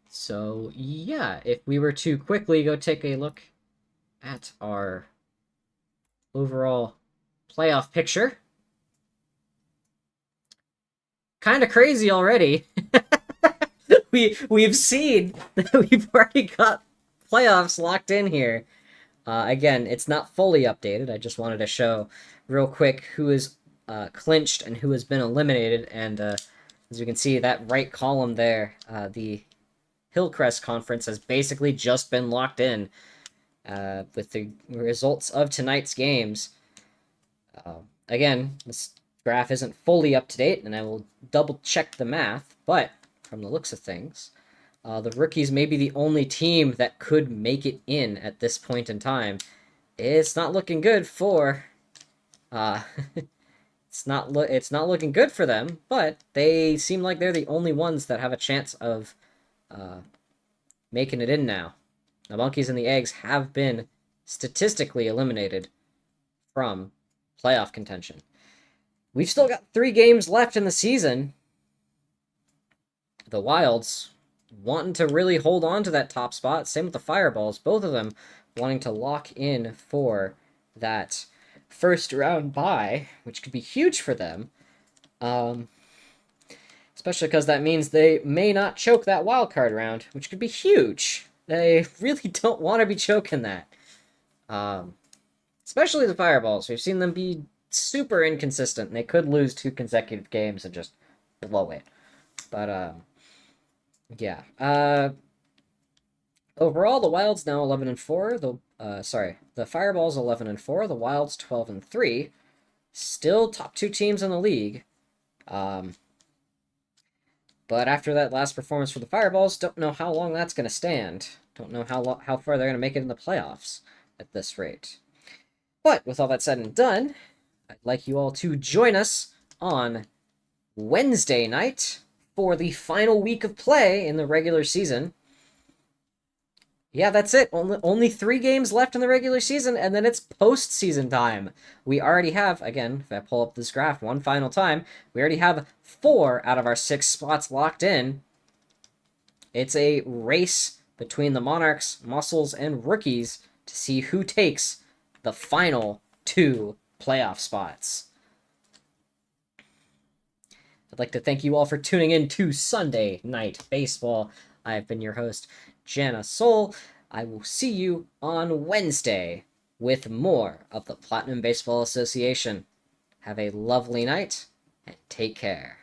So, yeah, if we were to quickly go take a look at our overall playoff picture, kind of crazy already. We've seen that we've already got playoffs locked in here. Again, it's not fully updated. I just wanted to show real quick who is clinched and who has been eliminated. And as you can see, that right column there, the Hillcrest Conference has basically just been locked in with the results of tonight's games. Again, this graph isn't fully up to date, and I will double check the math, but from the looks of things, the Rookies may be the only team that could make it in at this point in time. It's not looking good for it's not looking good for them, but they seem like they're the only ones that have a chance of making it in now. The Monkeys and the Eggs have been statistically eliminated from playoff contention. We've still got 3 games left in the season. The Wilds wanting to really hold on to that top spot. Same with the Fireballs. Both of them wanting to lock in for that first round bye, which could be huge for them. Especially because that means they may not choke that wild card round, which could be huge. They really don't want to be choking that. Especially the Fireballs. We've seen them be super inconsistent, and they could lose 2 consecutive games and just blow it. But, yeah. Overall, the Wilds now 11-4. The Fireballs 11-4. The Wilds 12-3. Still top 2 teams in the league. But after that last performance for the Fireballs, don't know how long that's going to stand. Don't know how far they're going to make it in the playoffs at this rate. But with all that said and done, I'd like you all to join us on Wednesday night for the final week of play in the regular season. Yeah, that's it. Only 3 games left in the regular season, and then it's postseason time. We already have, again, if I pull up this graph one final time, we already have 4 out of our 6 spots locked in. It's a race between the Monarchs, Muscles, and Rookies to see who takes the final 2 playoff spots. I'd like to thank you all for tuning in to Sunday Night Baseball. I've been your host, Jana Soul. I will see you on Wednesday with more of the Platinum Baseball Association. Have a lovely night and take care.